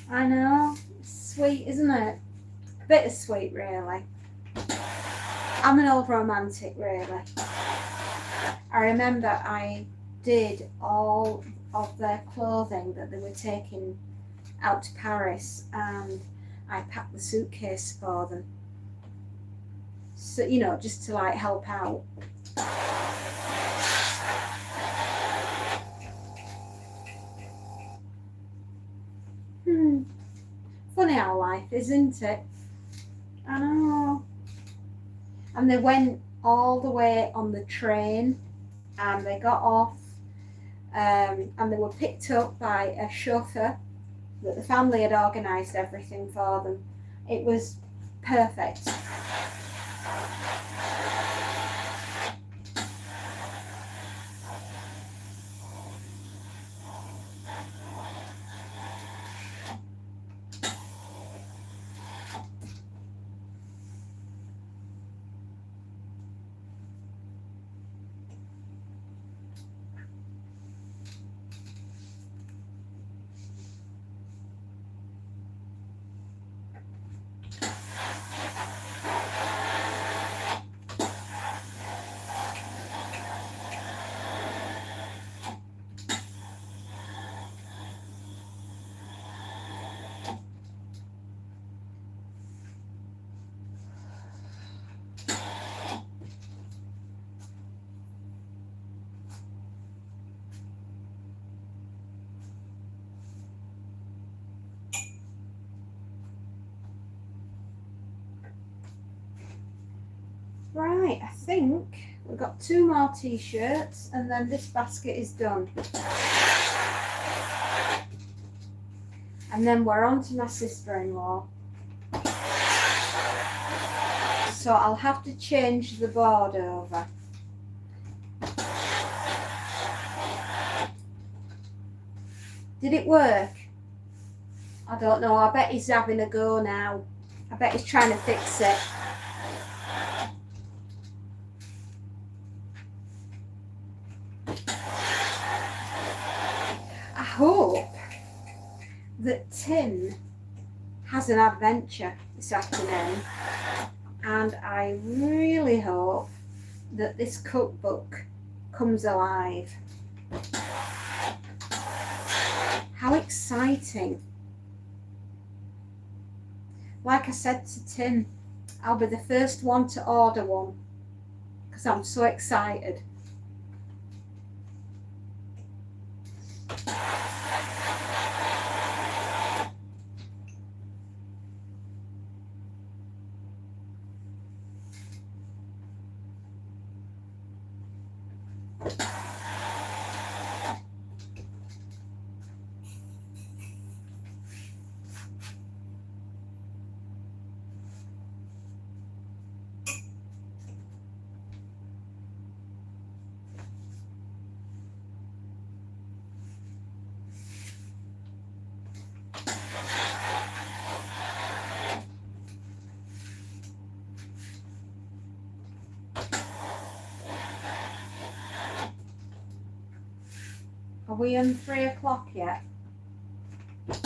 I know. It's sweet, isn't it? Bittersweet, really. I'm an old romantic, really. I remember I did all of their clothing that they were taking out to Paris, and I packed the suitcase for them. So, you know, just to like help out. Funny how life is, isn't it? I know. And they went all the way on the train, and they got off, and they were picked up by a chauffeur that the family had organised everything for them. It was perfect. Right, I think we've got 2 more t-shirts, and then this basket is done. And then we're on to my sister-in-law. So I'll have to change the board over. Did it work? I don't know. I bet he's having a go now. I bet he's trying to fix it. I hope that Tim has an adventure this afternoon, and I really hope that this cookbook comes alive. How exciting. Like I said to Tim, I'll be the first one to order one because I'm so excited. Are we on 3 o'clock yet? I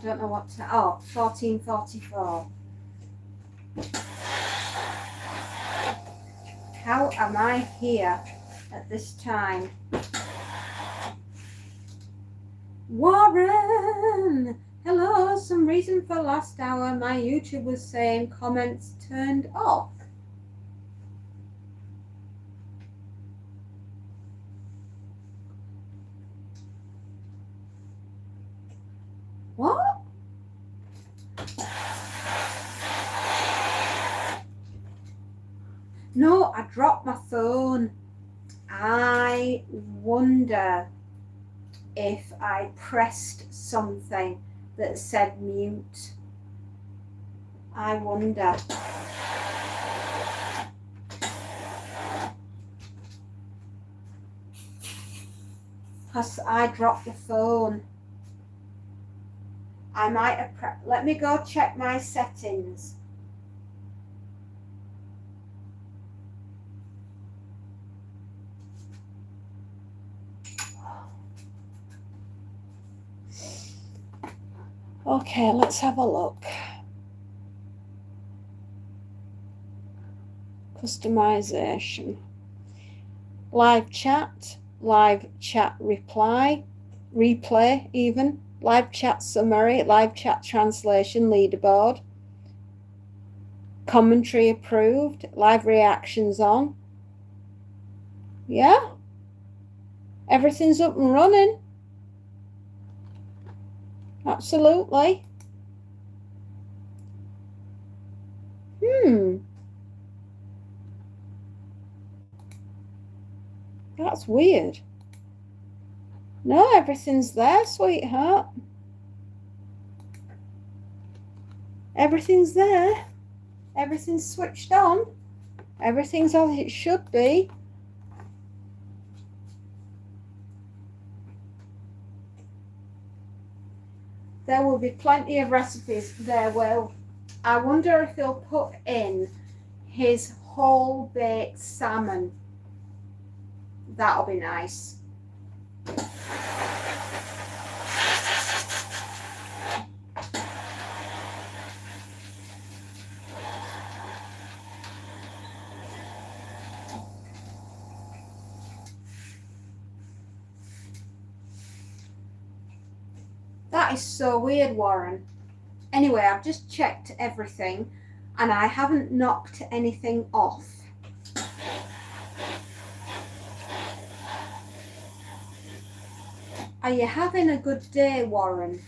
don't know what to, oh, 14:44. How am I here at this time? Warren! Hello, some reason for last hour my YouTube was saying comments turned off. What? No, I dropped my phone. I wonder if I pressed something that said mute. I wonder. Because I dropped the phone. I might have let me go check my settings. Okay, let's have a look. Customization. Live chat replay even. Live chat summary, live chat translation, leaderboard. Commentary approved, live reactions on. Yeah. Everything's up and running. Absolutely. That's weird. No, everything's there, sweetheart. Everything's there. Everything's switched on. Everything's as it should be. There will be plenty of recipes. There will. I wonder if he'll put in his whole baked salmon. That'll be nice. That is so weird, Warren. Anyway, I've just checked everything and I haven't knocked anything off. Are you having a good day, Warren?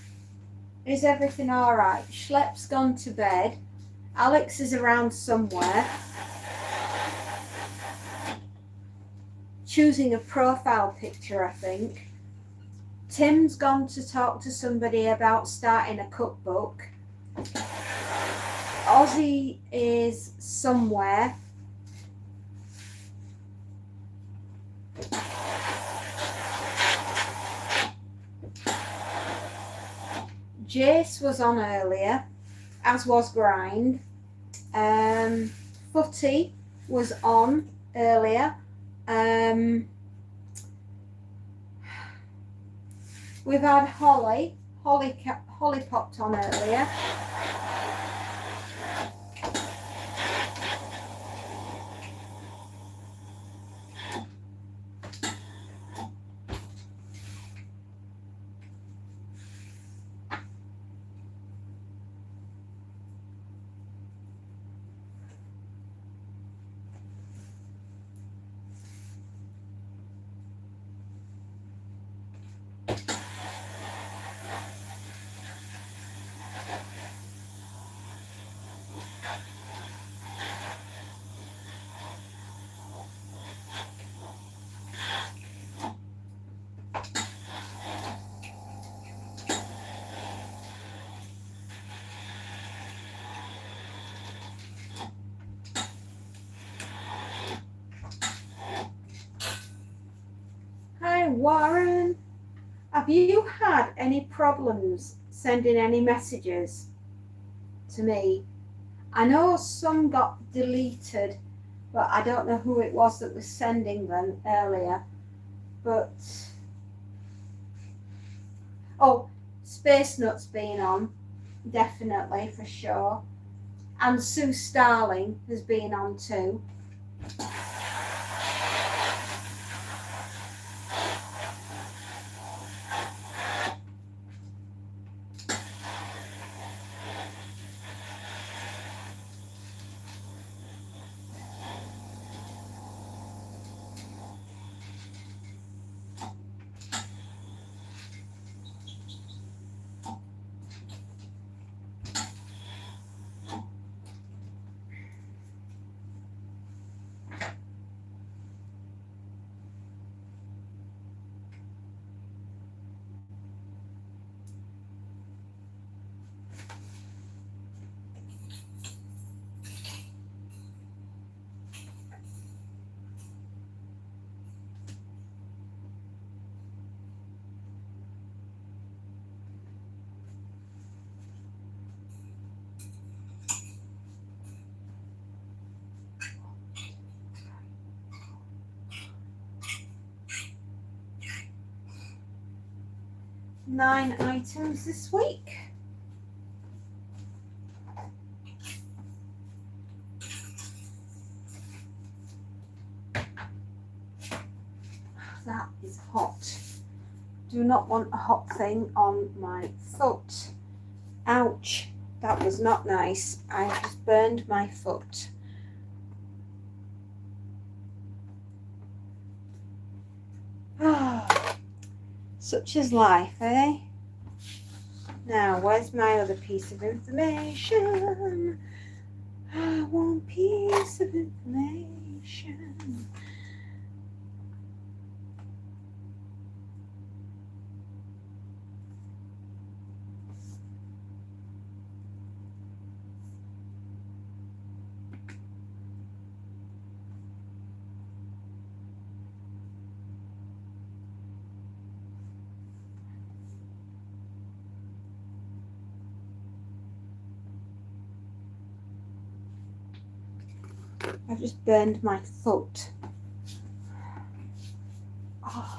Is everything all right? Schlepp's gone to bed. Alex is around somewhere. Choosing a profile picture, I think. Tim's gone to talk to somebody about starting a cookbook. Ozzy is somewhere. Jace was on earlier, as was Grind. Footy was on earlier. We've had Holly. Holly popped on earlier. Warren, have you had any problems sending any messages to me? I know some got deleted, but I don't know who it was that was sending them earlier. But oh, Space Nuts being on, definitely for sure. And Sue Starling has been on too. Nine items this week. That is hot. Do not want a hot thing on my foot. Ouch, that was not nice. I just burned my foot. Such is life, eh? Now, where's my other piece of information? One piece of information. I've just burned my foot. Oh.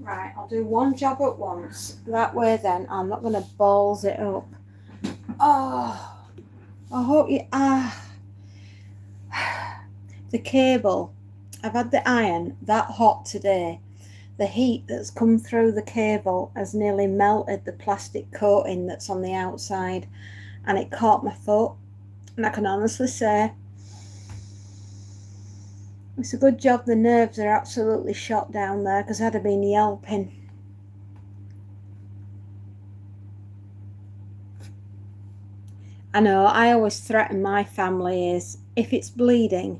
Right, I'll do one job at once. That way then I'm not going to balls it up. Oh, I hope you... The cable, I've had the iron that hot today. The heat that's come through the cable has nearly melted the plastic coating that's on the outside, and it caught my foot. And I can honestly say it's a good job the nerves are absolutely shot down there, because I'd have been yelping. I know, I always threaten my family is, if it's bleeding,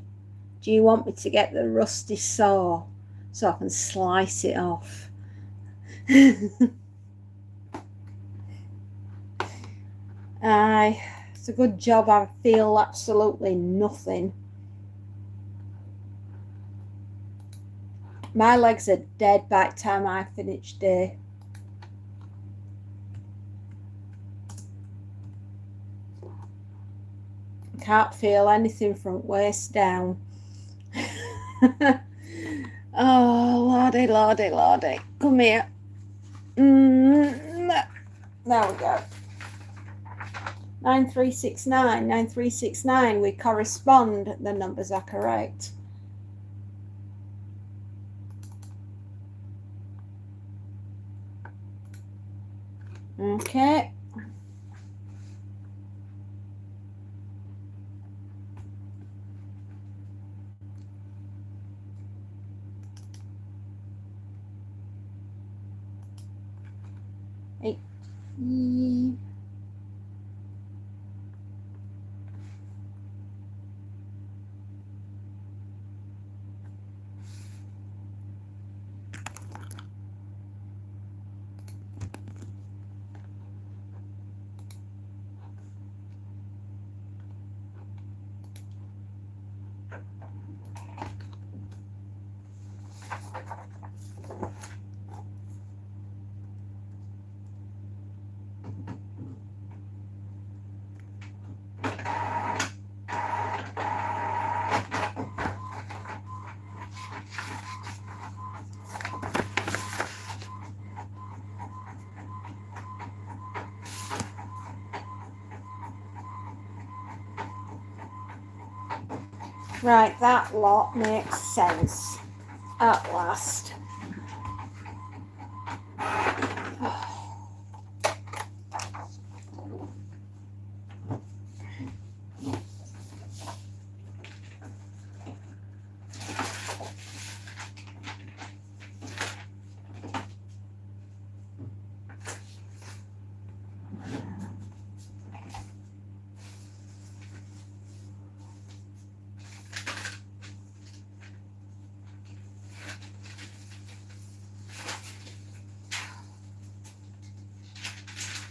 do you want me to get the rusty saw so I can slice it off? Aye, it's a good job I feel absolutely nothing. My legs are dead by the time I finish day. Can't feel anything from waist down. Oh, lordy, lordy, lordy. Come here. There we go. 9369, 9369. We correspond. The numbers are correct. Okay. Eight. Right, that lot makes sense at last.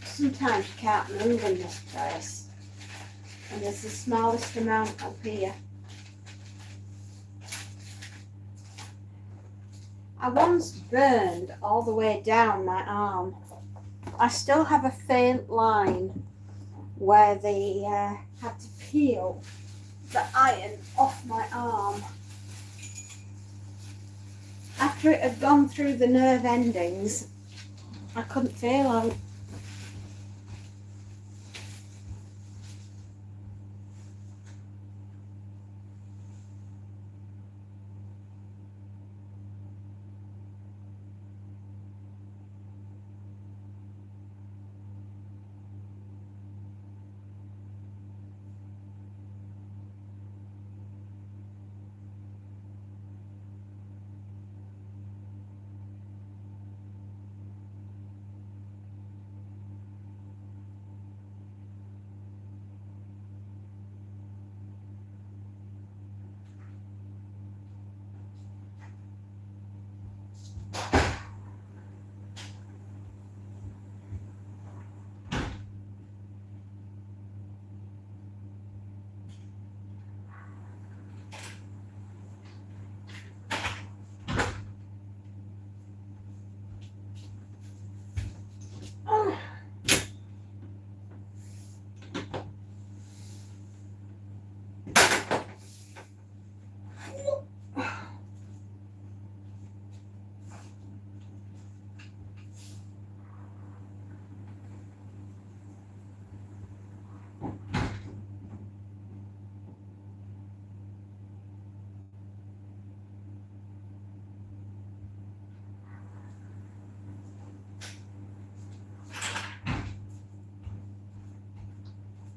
Sometimes you can't move in this place, and there's the smallest amount up here. I once burned all the way down my arm. I still have a faint line where they had to peel the iron off my arm. After it had gone through the nerve endings, I couldn't feel it.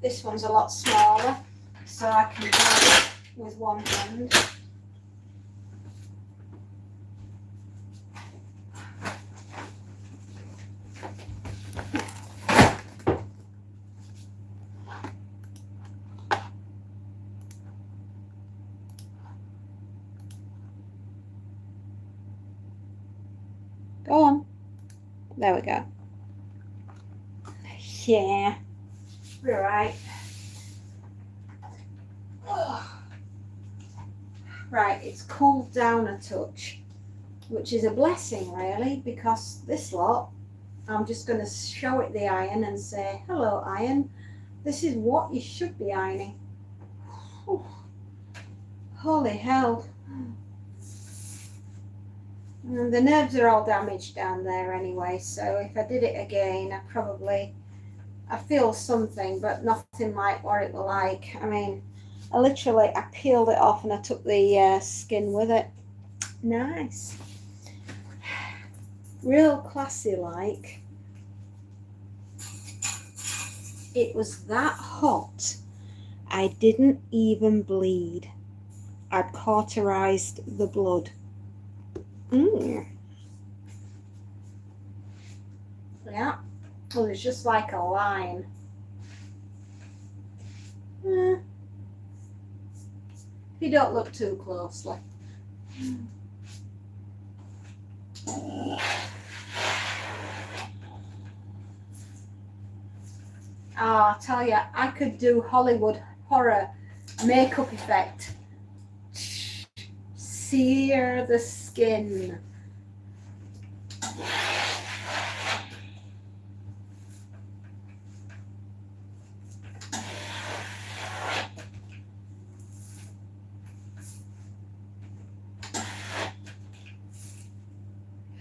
this one's a lot smaller, so I can do it with one hand. Go on. There we go. Yeah. We're right. Right, it's cooled down a touch, which is a blessing really, because this lot, I'm just going to show it the iron and say, hello iron, this is what you should be ironing. Whew. Holy hell. And the nerves are all damaged down there anyway, so if I did it again, I feel something, but nothing like what it was like. I mean, I peeled it off and I took the skin with it. Nice. Real classy like. It was that hot, I didn't even bleed. I'd cauterized the blood. Yeah, it was just like a line. If you don't look too closely. I tell you, I could do Hollywood horror makeup effect. Sear the skin.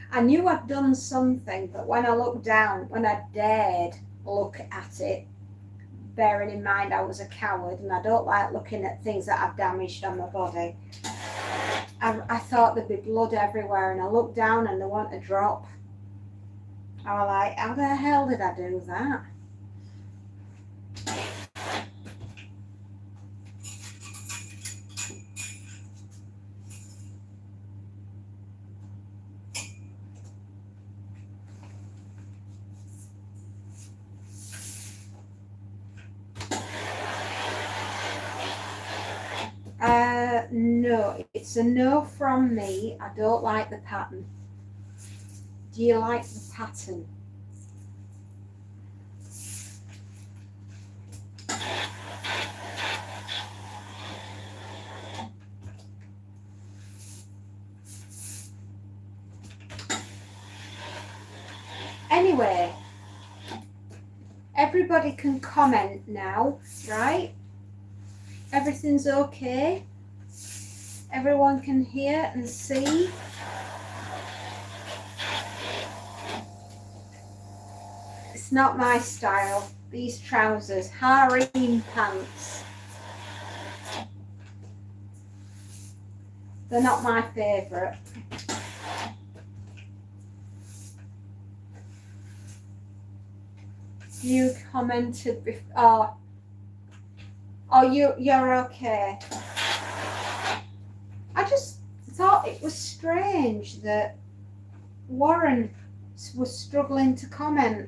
I knew I'd done something, but when I looked down, when I dared look at it, bearing in mind I was a coward and I don't like looking at things that I've damaged on my body, I thought there'd be blood everywhere, and I looked down and there wasn't a drop. I was like, how the hell did I do that? No, it's a no from me. I don't like the pattern. Do you like the pattern? Anyway, everybody can comment now, right? Everything's okay. Everyone can hear and see. It's not my style. These trousers, harem pants. They're not my favourite. You commented before. Oh, you're okay. I just thought it was strange that Warren was struggling to comment.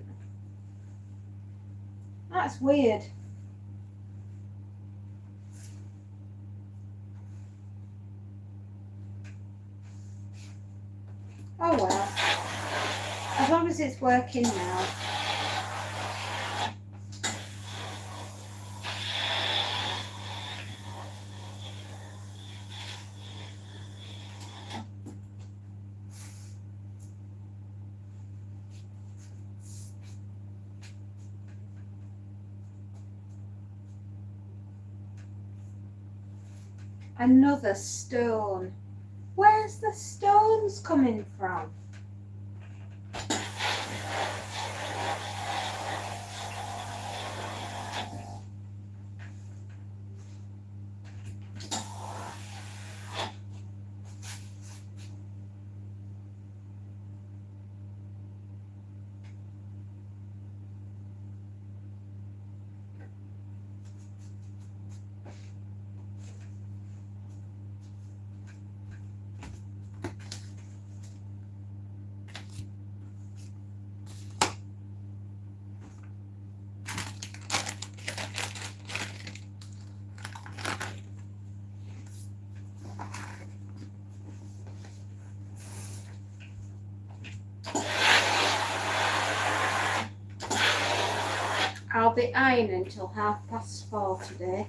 That's weird. Oh well. As long as it's working now. Another stone. Where's the stones coming from? be ironing until 4:30 today.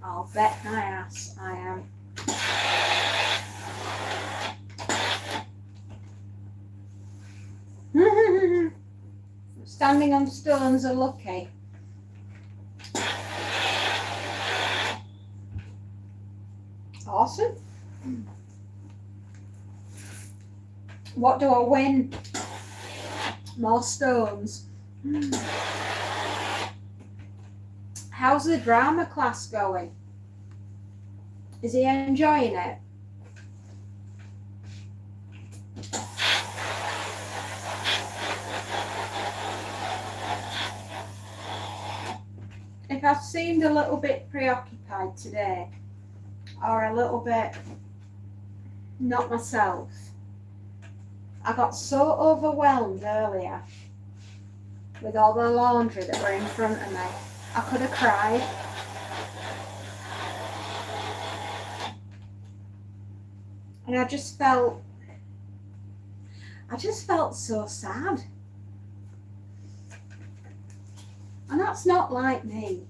I'll bet my ass I am. Standing on stones are lucky. Awesome. What do I win? More stones. How's the drama class going? Is he enjoying it? If I've seemed a little bit preoccupied today, or a little bit not myself, I got so overwhelmed earlier with all the laundry that were in front of me. I could have cried. And I just felt so sad. And that's not like me.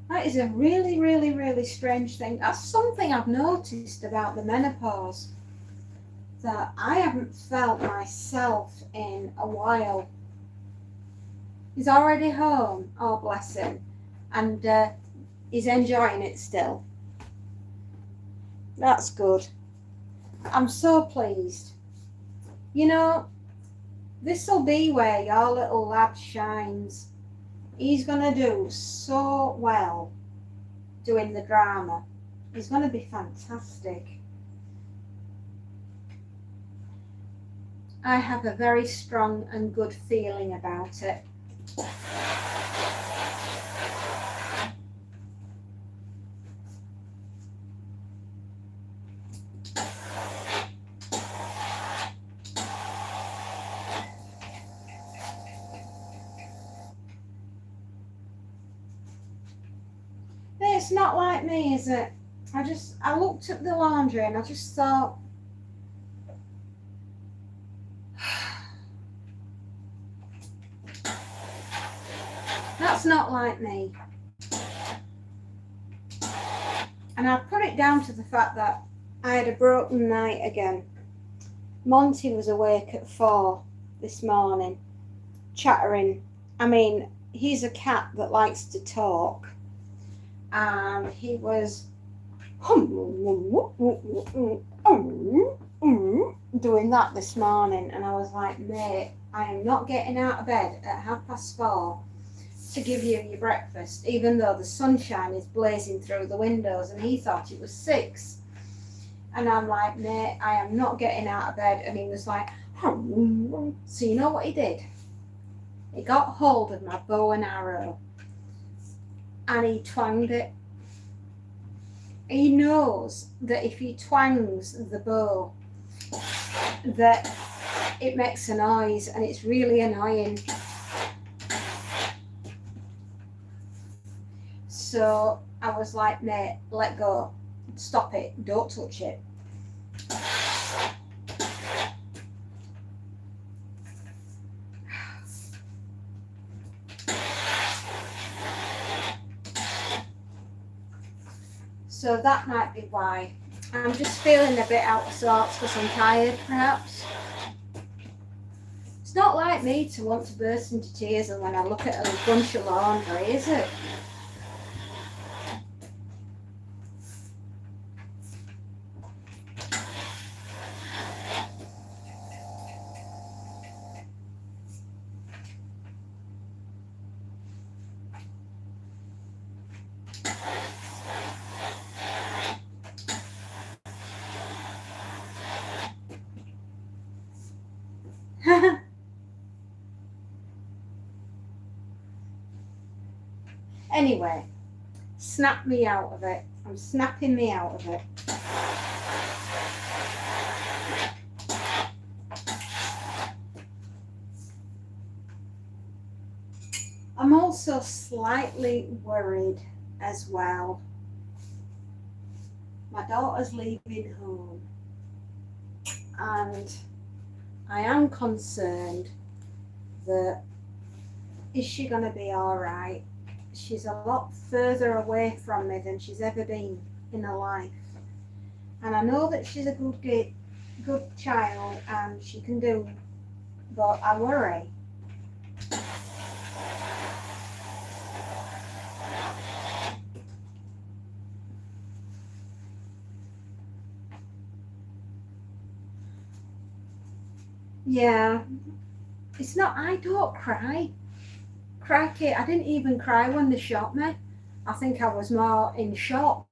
That is a really, really, really strange thing. That's something I've noticed about the menopause, that I haven't felt myself in a while. He's already home, oh bless him, and he's enjoying it still. That's good. I'm so pleased. You know, this'll be where your little lad shines. He's going to do so well doing the drama. He's going to be fantastic. I have a very strong and good feeling about it. It's not like me, is it? I looked at the laundry and I just thought, that's not like me. And I put it down to the fact that I had a broken night again. Monty was awake at 4 this morning, chattering. I mean, he's a cat that likes to talk. And he was doing that this morning, and I was like, mate, I am not getting out of bed at 4:30 to give you your breakfast, even though the sunshine is blazing through the windows. And he thought it was 6, and I'm like, mate, I am not getting out of bed. And he was like, so you know what he did? He got hold of my bow and arrow and he twanged it. He knows that if he twangs the bow, that it makes a noise, and it's really annoying. So I was like, mate, let go, stop it, don't touch it. So that might be why. I'm just feeling a bit out of sorts because I'm tired, perhaps. It's not like me to want to burst into tears and when I look at a bunch of laundry, is it? Anyway, snap me out of it. I'm snapping me out of it. I'm also slightly worried as well. My daughter's leaving home, and I am concerned that is she going to be all right? She's a lot further away from me than she's ever been in her life. And I know that she's a good child and she can do, but I worry. Yeah, it's not, I don't cry. Crikey, I didn't even cry when they shot me. I think I was more in shock.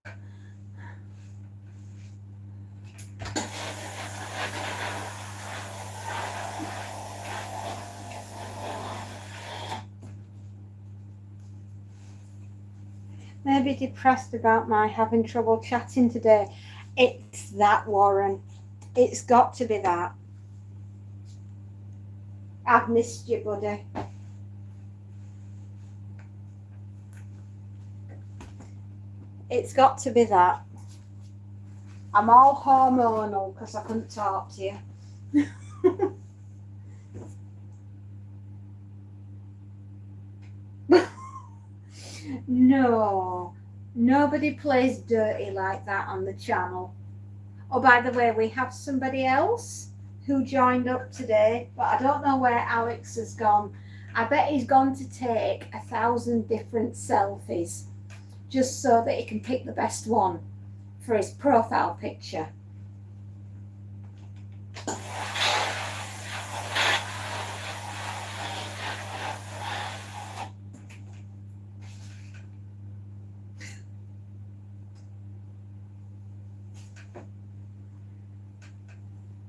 Maybe depressed about my having trouble chatting today. It's that, Warren. It's got to be that. I've missed you, buddy. It's got to be that. I'm all hormonal because I couldn't talk to you. No, nobody plays dirty like that on the channel. Oh, by the way, we have somebody else who joined up today, but I don't know where Alex has gone. I bet he's gone to take 1,000 different selfies just so that he can pick the best one for his profile picture.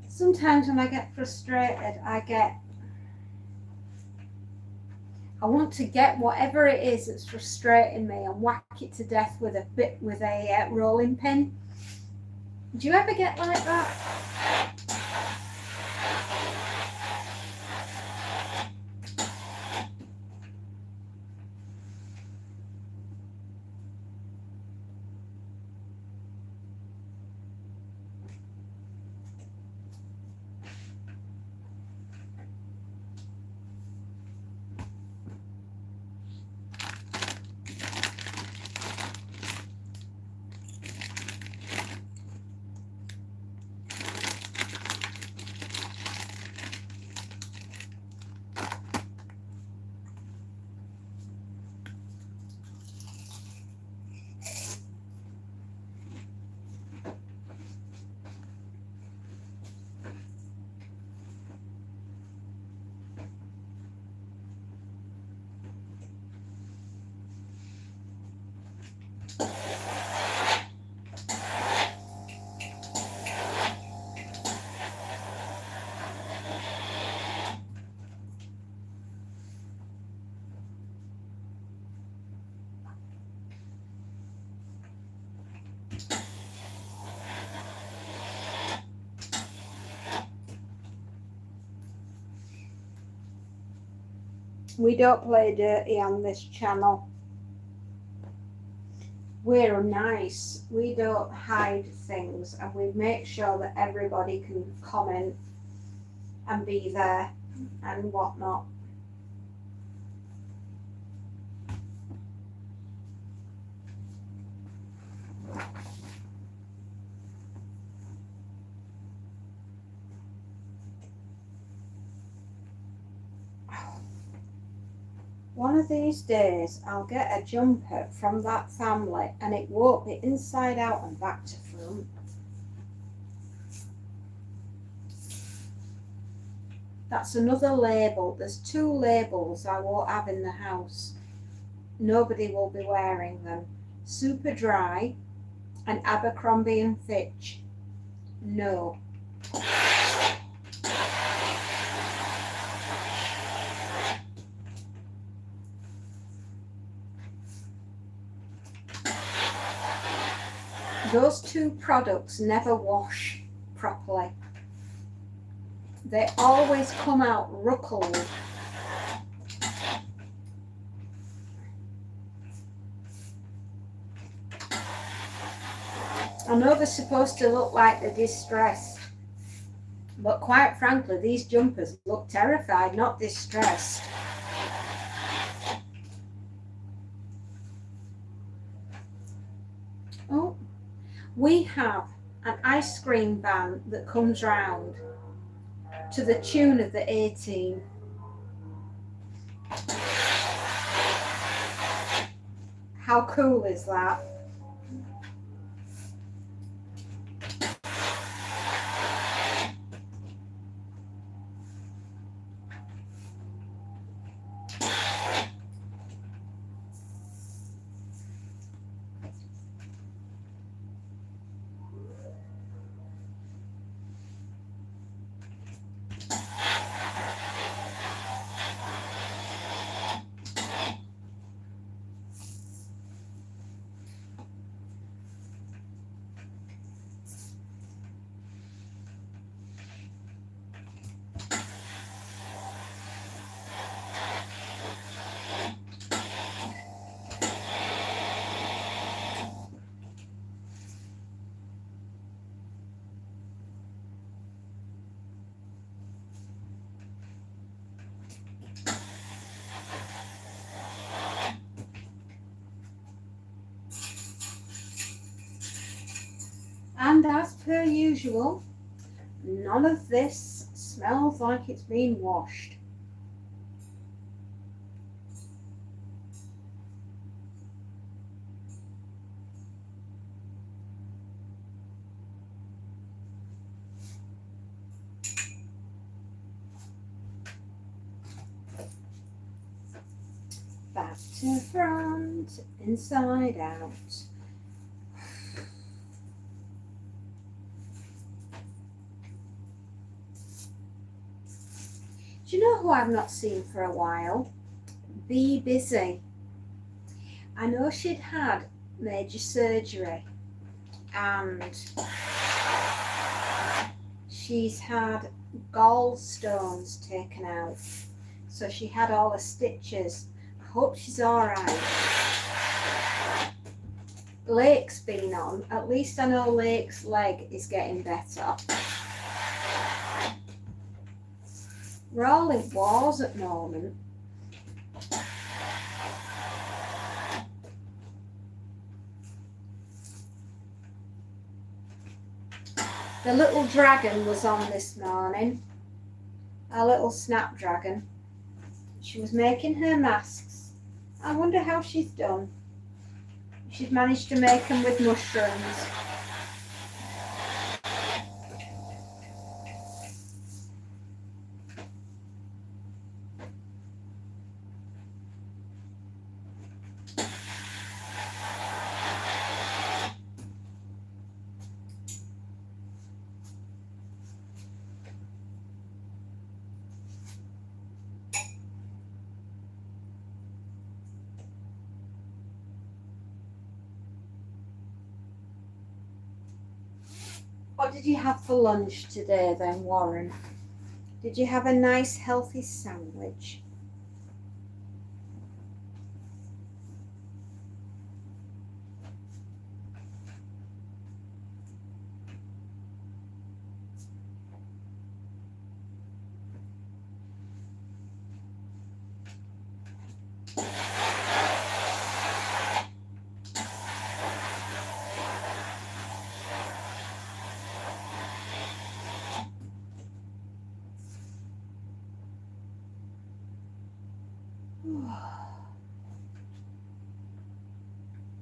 Sometimes when I get frustrated, I want to get whatever it is that's frustrating me and whack it to death with a rolling pin. Do you ever get like that? We don't play dirty on this channel. We're nice. We don't hide things, and we make sure that everybody can comment and be there and whatnot. One of these days I'll get a jumper from that family and it won't be inside out and back to front. That's another label. There's 2 labels I won't have in the house. Nobody will be wearing them. Super Dry and Abercrombie and Fitch. No. Those 2 products never wash properly. They always come out ruckled. I know they're supposed to look like they're distressed, but quite frankly, these jumpers look terrified, not distressed. We have an ice cream van that comes round to the tune of the 18. How cool is that? And as per usual, none of this smells like it's been washed. Back to front, inside out. Do you know who I've not seen for a while? Be Busy. I know she'd had major surgery and she's had gallstones taken out. So she had all the stitches. I hope she's alright. Lake's been on. At least I know Lake's leg is getting better. We're all in wars at the moment. The little dragon was on this morning. Our little snapdragon. She was making her masks. I wonder how she's done. She's managed to make them with mushrooms. What did you have for lunch today then, Warren? Did you have a nice healthy sandwich?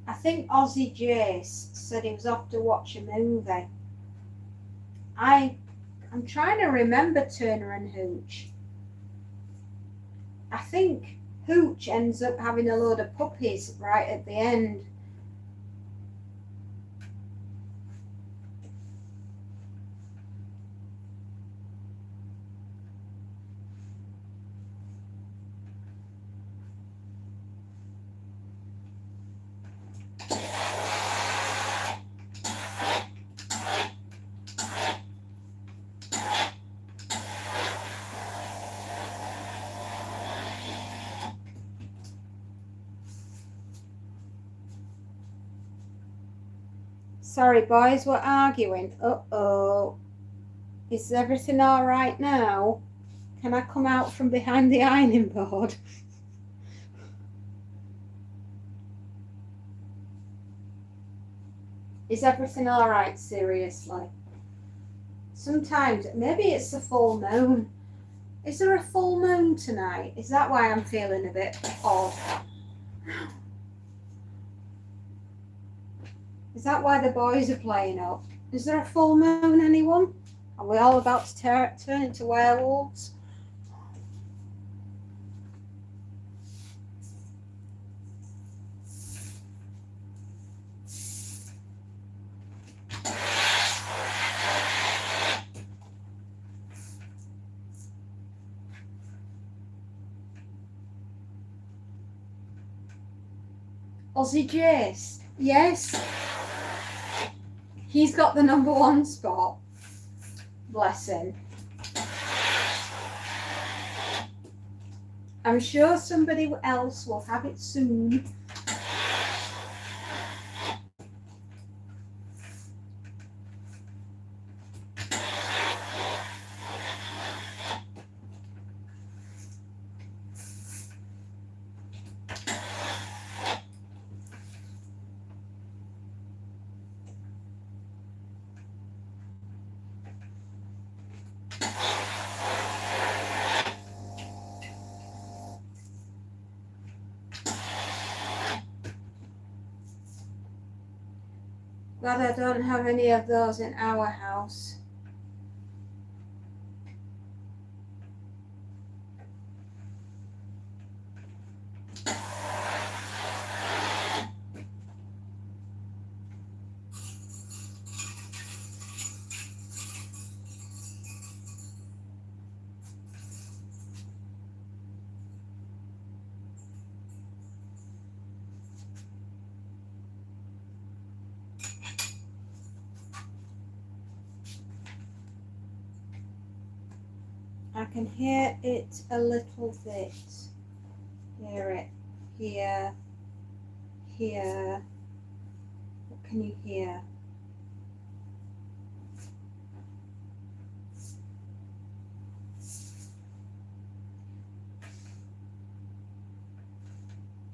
I think Aussie Jace said he was off to watch a movie. I'm trying to remember Turner and Hooch. I think Hooch ends up having a load of puppies right at the end. Sorry, boys, we're arguing. Uh-oh. Is everything all right now? Can I come out from behind the ironing board? Is everything all right? Seriously. Sometimes, maybe it's a full moon. Is there a full moon tonight? Is that why I'm feeling a bit odd? Is that why the boys are playing up? Is there a full moon, anyone? Are we all about to turn into werewolves? Aussie Jace, yes. He's got the #1 spot. Bless him. I'm sure somebody else will have it soon. Glad I don't have any of those in our house. I can hear it a little bit. Hear it here, here. What can you hear?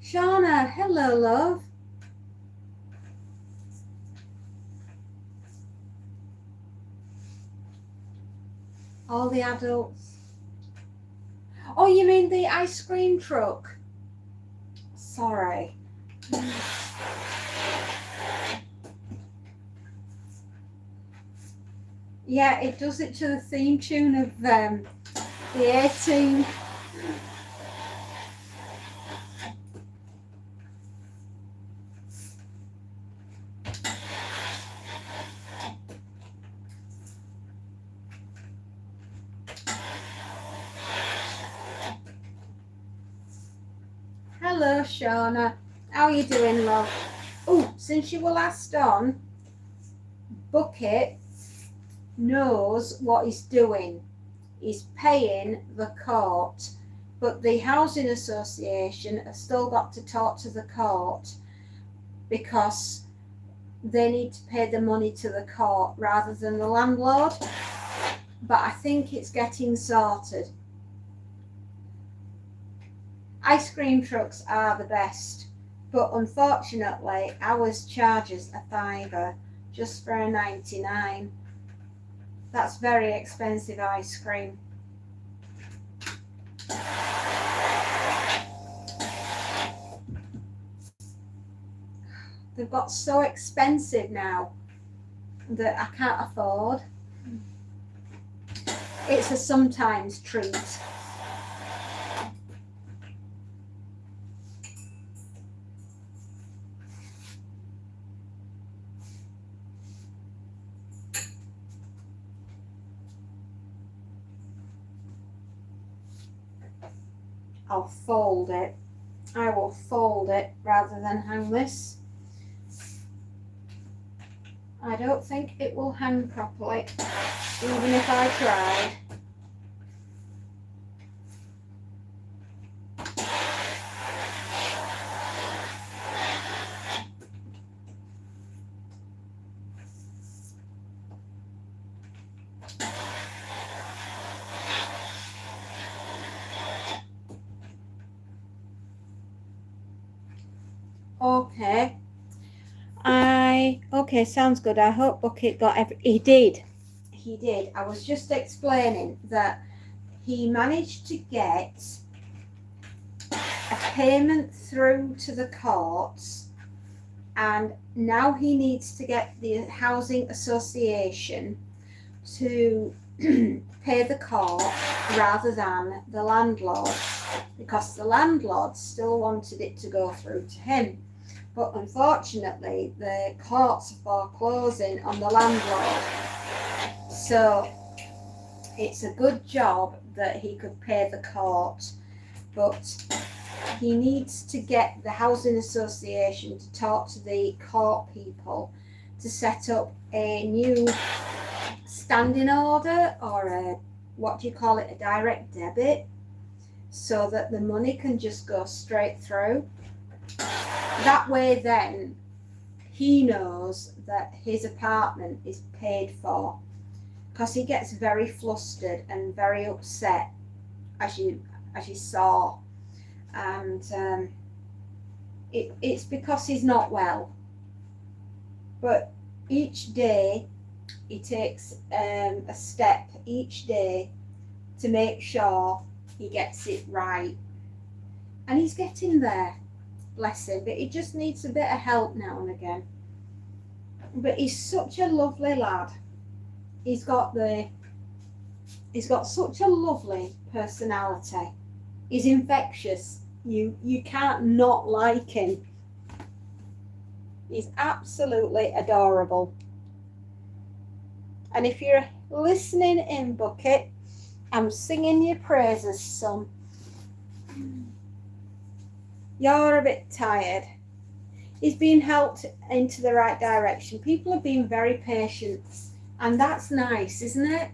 Shauna, hello, love. All the adults. Oh, you mean the ice cream truck? Sorry. Yeah, it does it to the theme tune of the A-Team. Hello, Shauna. How you doing, love? Oh, since you were last on, Bucket knows what he's doing. He's paying the court, but the housing association have still got to talk to the court because they need to pay the money to the court rather than the landlord. But I think it's getting sorted. Ice cream trucks are the best, but unfortunately ours charges a £5 just for a 99. That's very expensive ice cream. They've got so expensive now that I can't afford. It's a sometimes treat. I'll fold it. I will fold it rather than hang this. I don't think it will hang properly, even if I tried. Okay. Okay, sounds good. I hope Bucket got He did. He did. I was just explaining that he managed to get a payment through to the courts, and now he needs to get the housing association to pay the court rather than the landlord, because the landlord still wanted it to go through to him. But unfortunately, the courts are foreclosing on the landlord. So it's a good job that he could pay the court, but he needs to get the housing association to talk to the court people to set up a new standing order, or a, what do you call it, a direct debit, so that the money can just go straight through. That way then he knows that his apartment is paid for, because he gets very flustered and very upset, as you saw, and it's because he's not well. But each day he takes a step each day to make sure he gets it right, and he's getting there, bless him. But he just needs a bit of help now and again. But he's such a lovely lad. He's got such a lovely personality. He's infectious. You can't not like him. He's absolutely adorable. And if you're listening in, Bucket, I'm singing your praises, son. You're a bit tired. He's being helped into the right direction. People have been very patient, and that's nice, isn't it?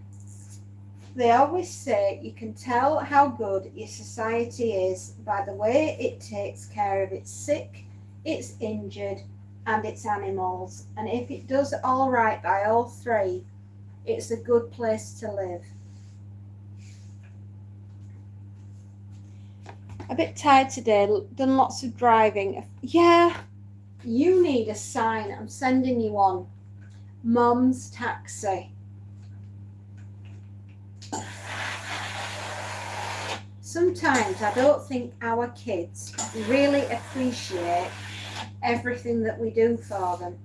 They always say you can tell how good your society is by the way it takes care of its sick, its injured, and its animals. And if it does all right by all three, it's a good place to live. A bit tired today, done lots of driving. Yeah, you need a sign. I'm sending you one. Mum's taxi. Sometimes I don't think our kids really appreciate everything that we do for them.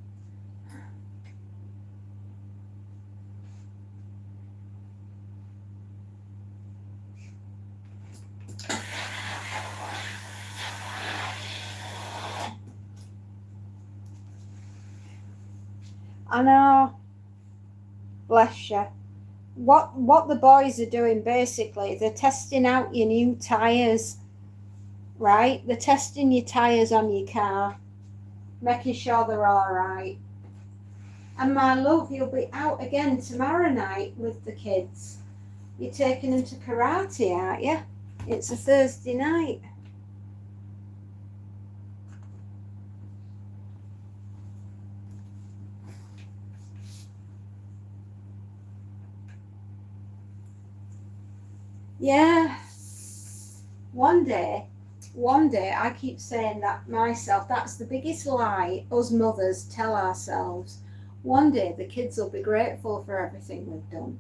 I know, bless you. What the boys are doing, basically, they're testing out your new tyres, right? They're testing your tyres on your car, making sure they're all right. And my love, you'll be out again tomorrow night with the kids. You're taking them to karate, aren't you? It's a Thursday night. Yeah. One day, I keep saying that myself, that's the biggest lie us mothers tell ourselves. One day the kids will be grateful for everything we've done.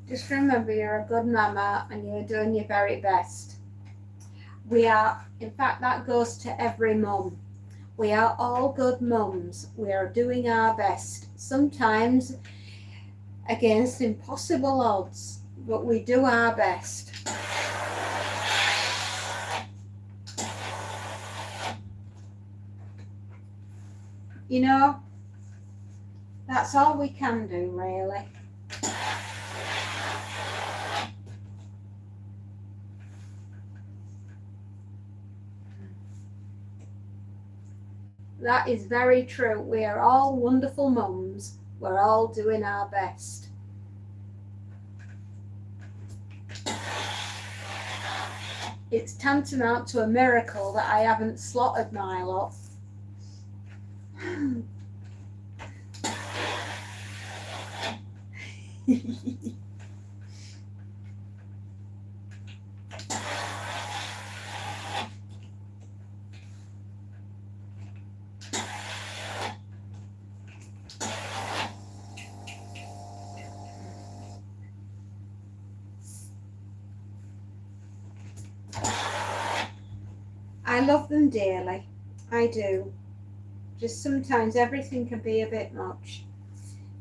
Just remember, you're a good mama and you're doing your very best. We are, in fact, that goes to every mum. We are all good mums. We are doing our best, sometimes against impossible odds, but we do our best. You know, that's all we can do, really. That is very true. We are all wonderful mums. We're all doing our best. it's tantamount to a miracle that I haven't slaughtered my lot. I love them dearly, I do. Just sometimes everything can be a bit much,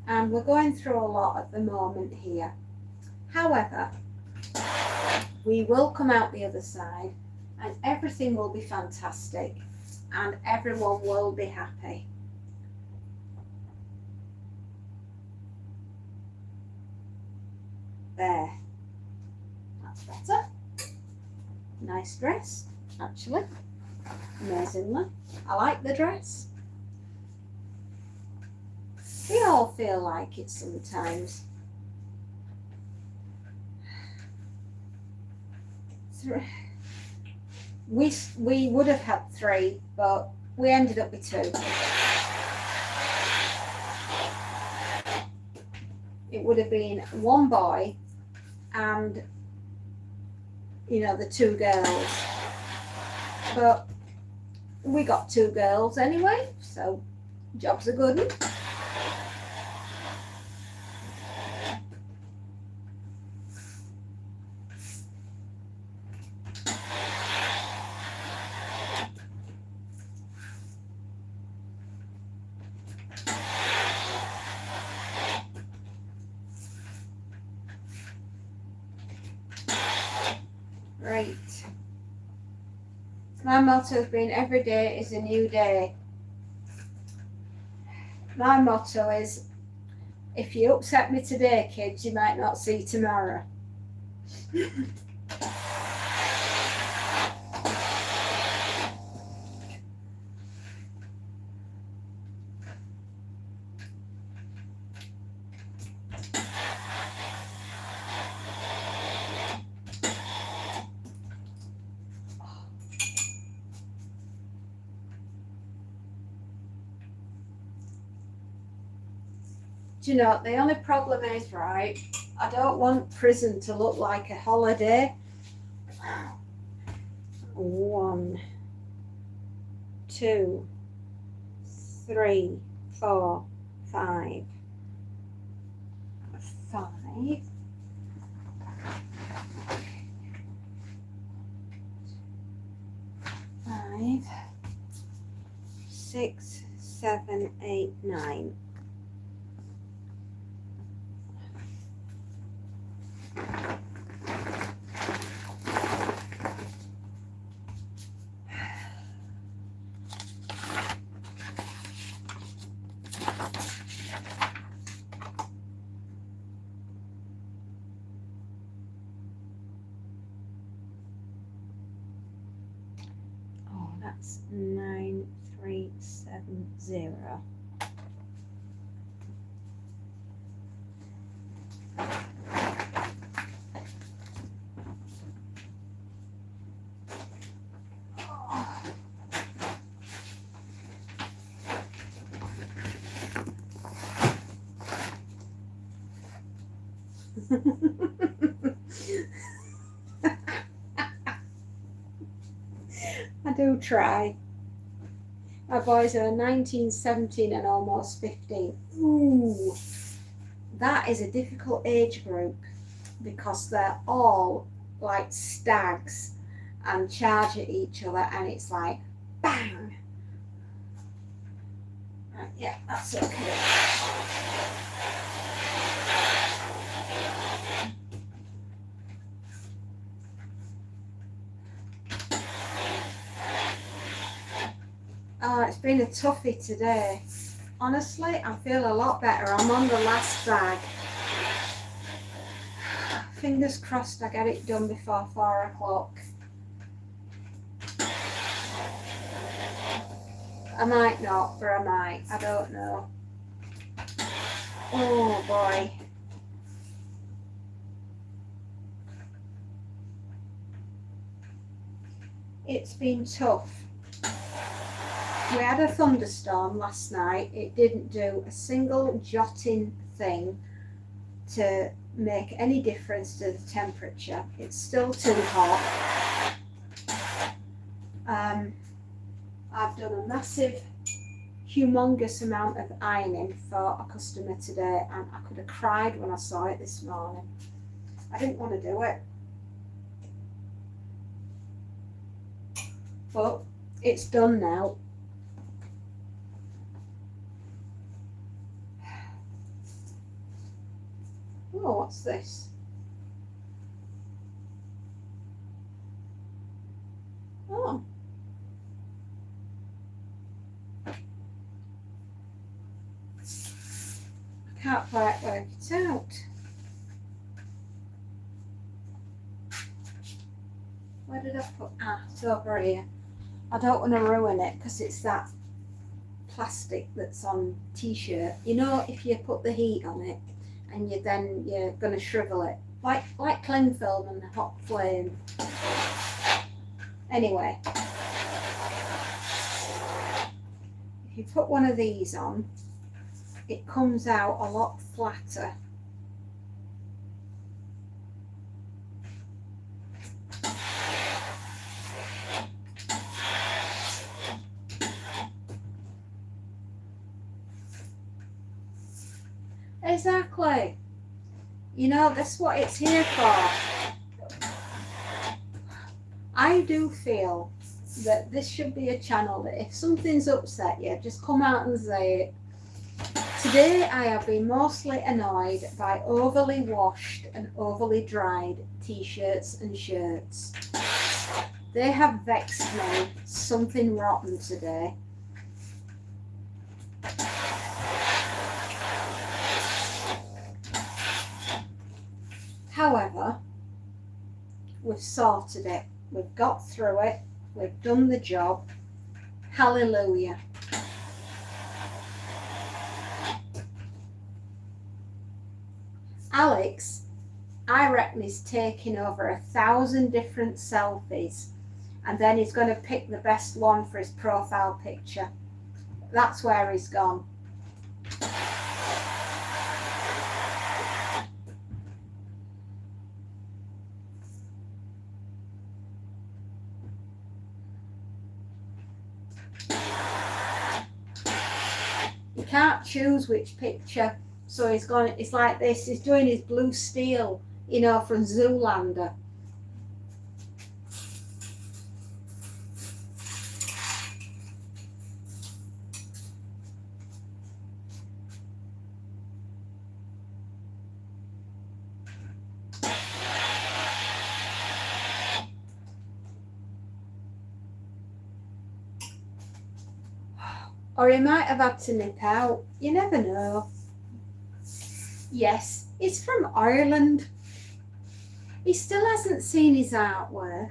and we're going through a lot at the moment here. However, we will come out the other side and everything will be fantastic and everyone will be happy. There, that's better. Nice dress, actually, amazingly. I like the dress. We all feel like it sometimes. We would have had 3, but we ended up with 2. It would have been 1 boy and, you know, the 2 girls. But we got 2 girls anyway, so job's a good one. Right. My motto has been every day is a new day. My motto is, if you upset me today, kids, you might not see tomorrow. Do you know, the only problem is, right, I don't want prison to look like a holiday. 1, 2, 3, 4, 5. 5. 5, 6, 7, 8, 9. That's 9370. I do try. My boys are 19, 17 and almost 15. Ooh, that is a difficult age group because they're all like stags and charge at each other and it's like bang. Right, yeah, that's okay. Oh, it's been a toughie today. Honestly, I feel a lot better. I'm on the last bag. Fingers crossed I get it done before 4 o'clock. I might not, but I might. I don't know. Oh boy. it's been tough. We had a thunderstorm last night. It didn't do a single jotting thing to make any difference to the temperature. It's still too hot. I've done a massive, humongous amount of ironing for a customer today, and I could have cried when I saw it this morning. I didn't want to do it, but it's done now. Oh, what's this? Oh. I can't quite work it out. Where did I put? Ah, it's over here. I don't want to ruin it because it's that plastic that's on t-shirt. You know, if you put the heat on it and you're going to shrivel it. Like cling film and a hot flame. Anyway. If you put one of these on, it comes out a lot flatter. Exactly. You know, that's what it's here for. I do feel that this should be a channel that if something's upset you, just come out and say it. Today I have been mostly annoyed by overly washed and overly dried t-shirts and shirts. They have vexed me something rotten today. However, we've sorted it. We've got through it. We've done the job. Hallelujah. Alex, I reckon, is taking over 1,000 different selfies, and then he's going to pick the best one for his profile picture. That's where he's gone. You can't choose which picture, so he's gone. It's like this. He's doing his blue steel, you know, from Zoolander. Or he might have had to nip out. You never know. Yes, he's from Ireland. He still hasn't seen his artwork.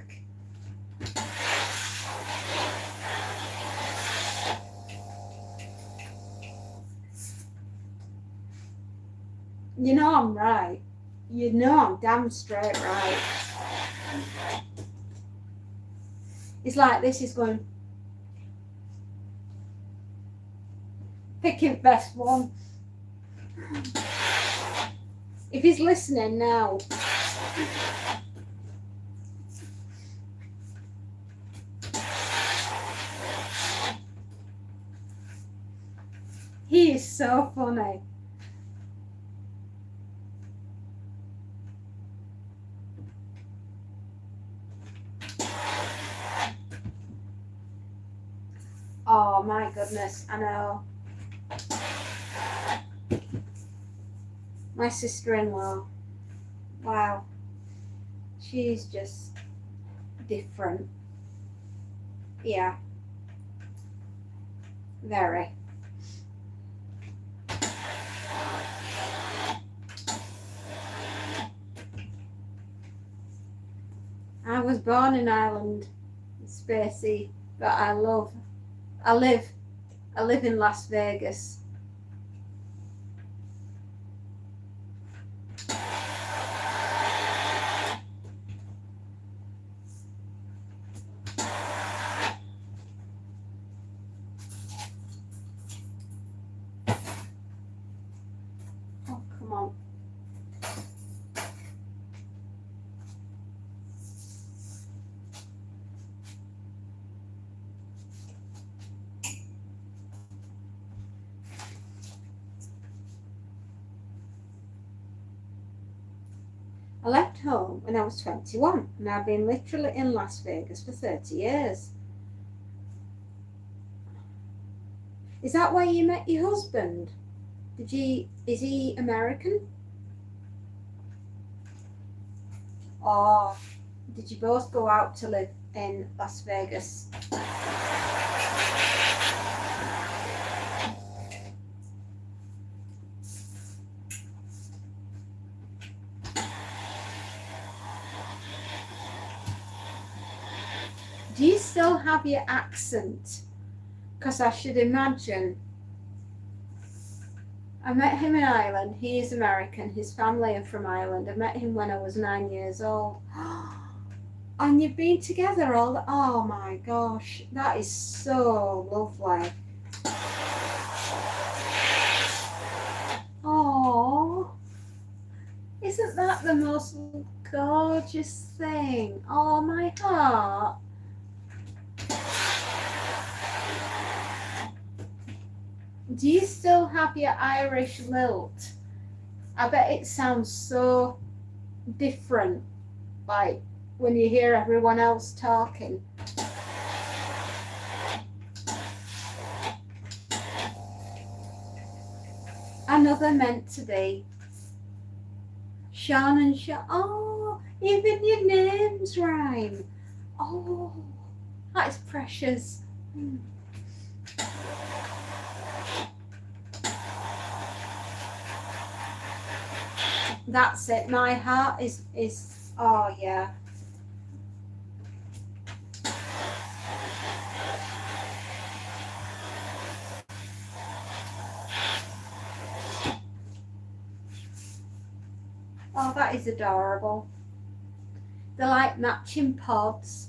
You know I'm right. You know I'm damn straight right. It's like this, he's going, picking best one. If he's listening now. He is so funny. Oh my goodness, I know. My sister-in-law, wow, she's just different. Yeah, very. I was born in Ireland, spacey, but I live in Las Vegas. Come on. I left home when I was 21 and I've been literally in Las Vegas for 30 years. Is that where you met your husband? Is he American? Or did you both go out to live in Las Vegas? Do you still have your accent? Because I should imagine. I met him in Ireland. He is American. His family are from Ireland. I met him when I was 9 years old. And you've been together all. Oh my gosh, that is so lovely. Oh, isn't that the most gorgeous thing? Oh, my heart. Do you still have your Irish lilt? I bet it sounds so different, like when you hear everyone else talking. Another meant to be. Sean and Sean. Oh, even your names rhyme. Oh, that is precious. That's it. My heart is oh yeah. Oh, that is adorable. They're like matching pods.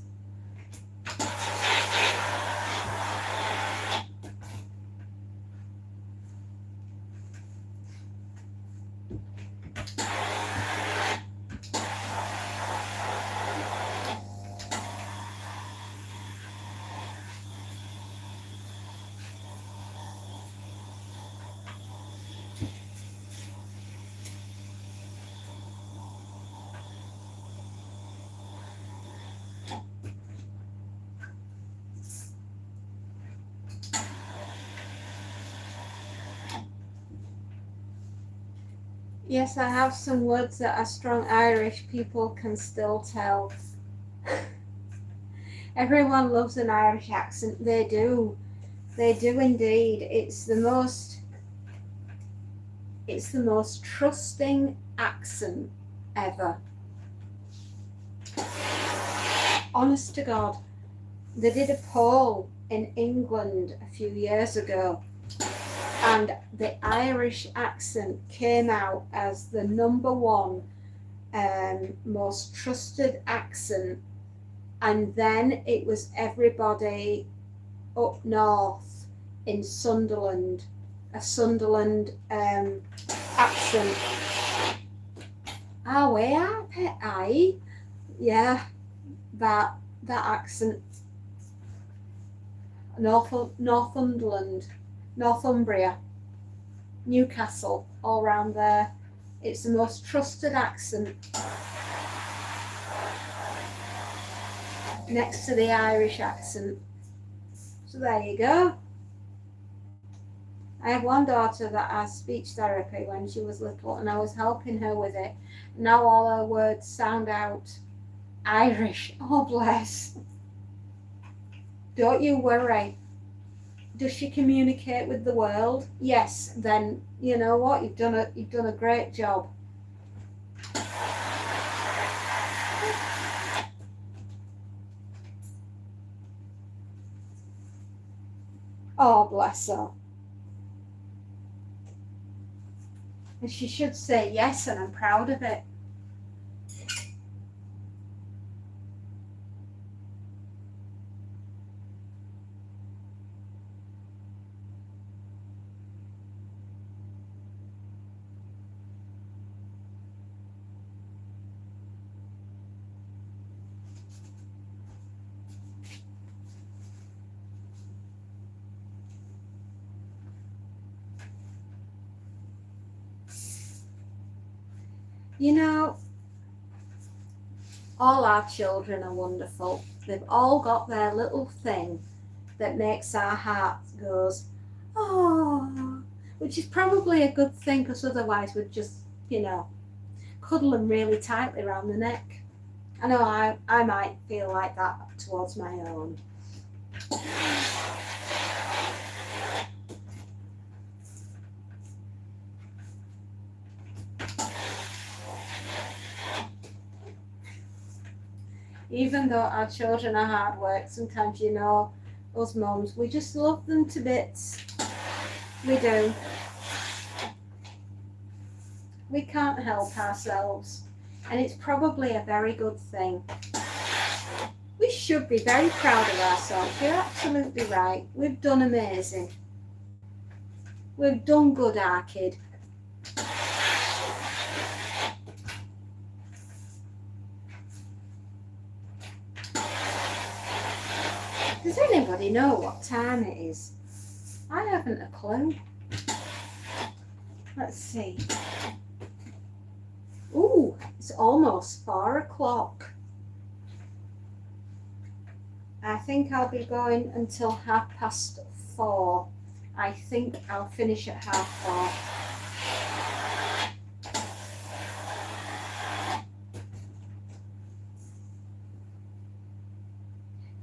Yes, I have some words that are strong Irish people can still tell. Everyone loves an Irish accent. They do. They do indeed. It's the most trusting accent ever. Honest to God. They did a poll in England a few years ago, and the Irish accent came out as the #1 most trusted accent, and then it was everybody up north in Sunderland, a Sunderland accent. Ah, we are pet eye. Yeah, that accent. Northumberland, Northumbria, Newcastle, all round there. It's the most trusted accent. Next to the Irish accent. So there you go. I have one daughter that has speech therapy when she was little, and I was helping her with it. Now all her words sound out Irish. Oh, bless. Don't you worry. Does she communicate with the world? Yes. Then you know what? You've done a great job. Oh, bless her. And she should say yes, and I'm proud of it. You know, all our children are wonderful. They've all got their little thing that makes our heart goes, oh, which is probably a good thing, because otherwise we'd just, cuddle them really tightly around the neck. I know I might feel like that towards my own. Even though our children are hard work, sometimes, us mums, we just love them to bits. We do. We can't help ourselves, and it's probably a very good thing. We should be very proud of ourselves. You're absolutely right. We've done amazing. We've done good, our kid. Does anybody know what time it is? I haven't a clue. Let's see. Ooh, it's almost 4 o'clock. I think I'll be going until 4:30. I think I'll finish at 4:30.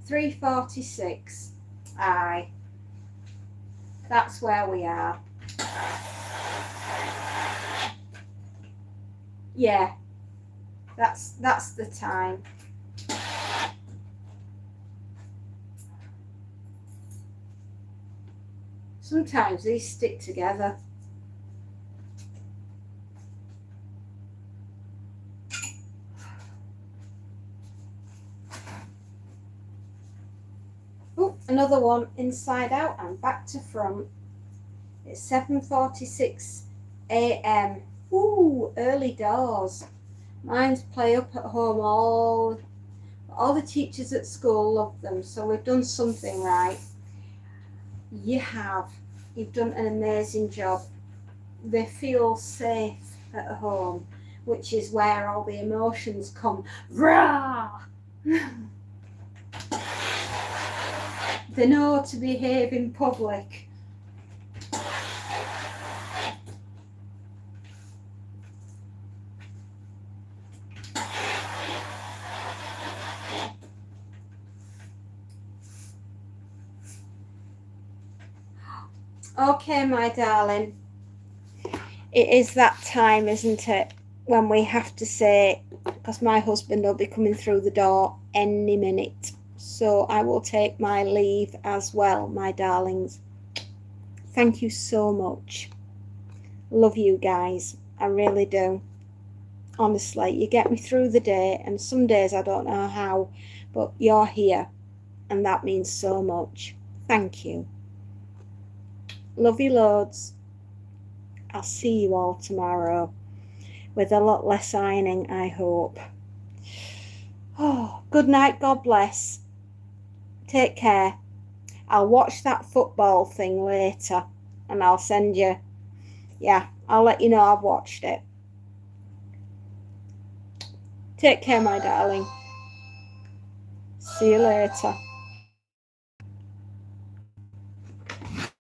3:46. Aye. That's where we are. Yeah. That's the time. Sometimes these stick together. Oh, another one inside out and back to front. It's 7:46 a.m. Ooh, early doors. Mine's play up at home. All the teachers at school love them, so we've done something right. You have. You've done an amazing job. They feel safe at home, which is where all the emotions come. Rah! They know to behave in public. Okay, my darling. It is that time, isn't it? When we have to say, because my husband will be coming through the door any minute. So I will take my leave as well, my darlings. Thank you so much. Love you guys. I really do. Honestly, you get me through the day, and some days I don't know how, but you're here, and that means so much. Thank you. Love you loads. I'll see you all tomorrow with a lot less ironing, I hope. Oh, good night. God bless. Take care. I'll watch that football thing later and I'll send you. Yeah, I'll let you know I've watched it. Take care, my darling. See you later.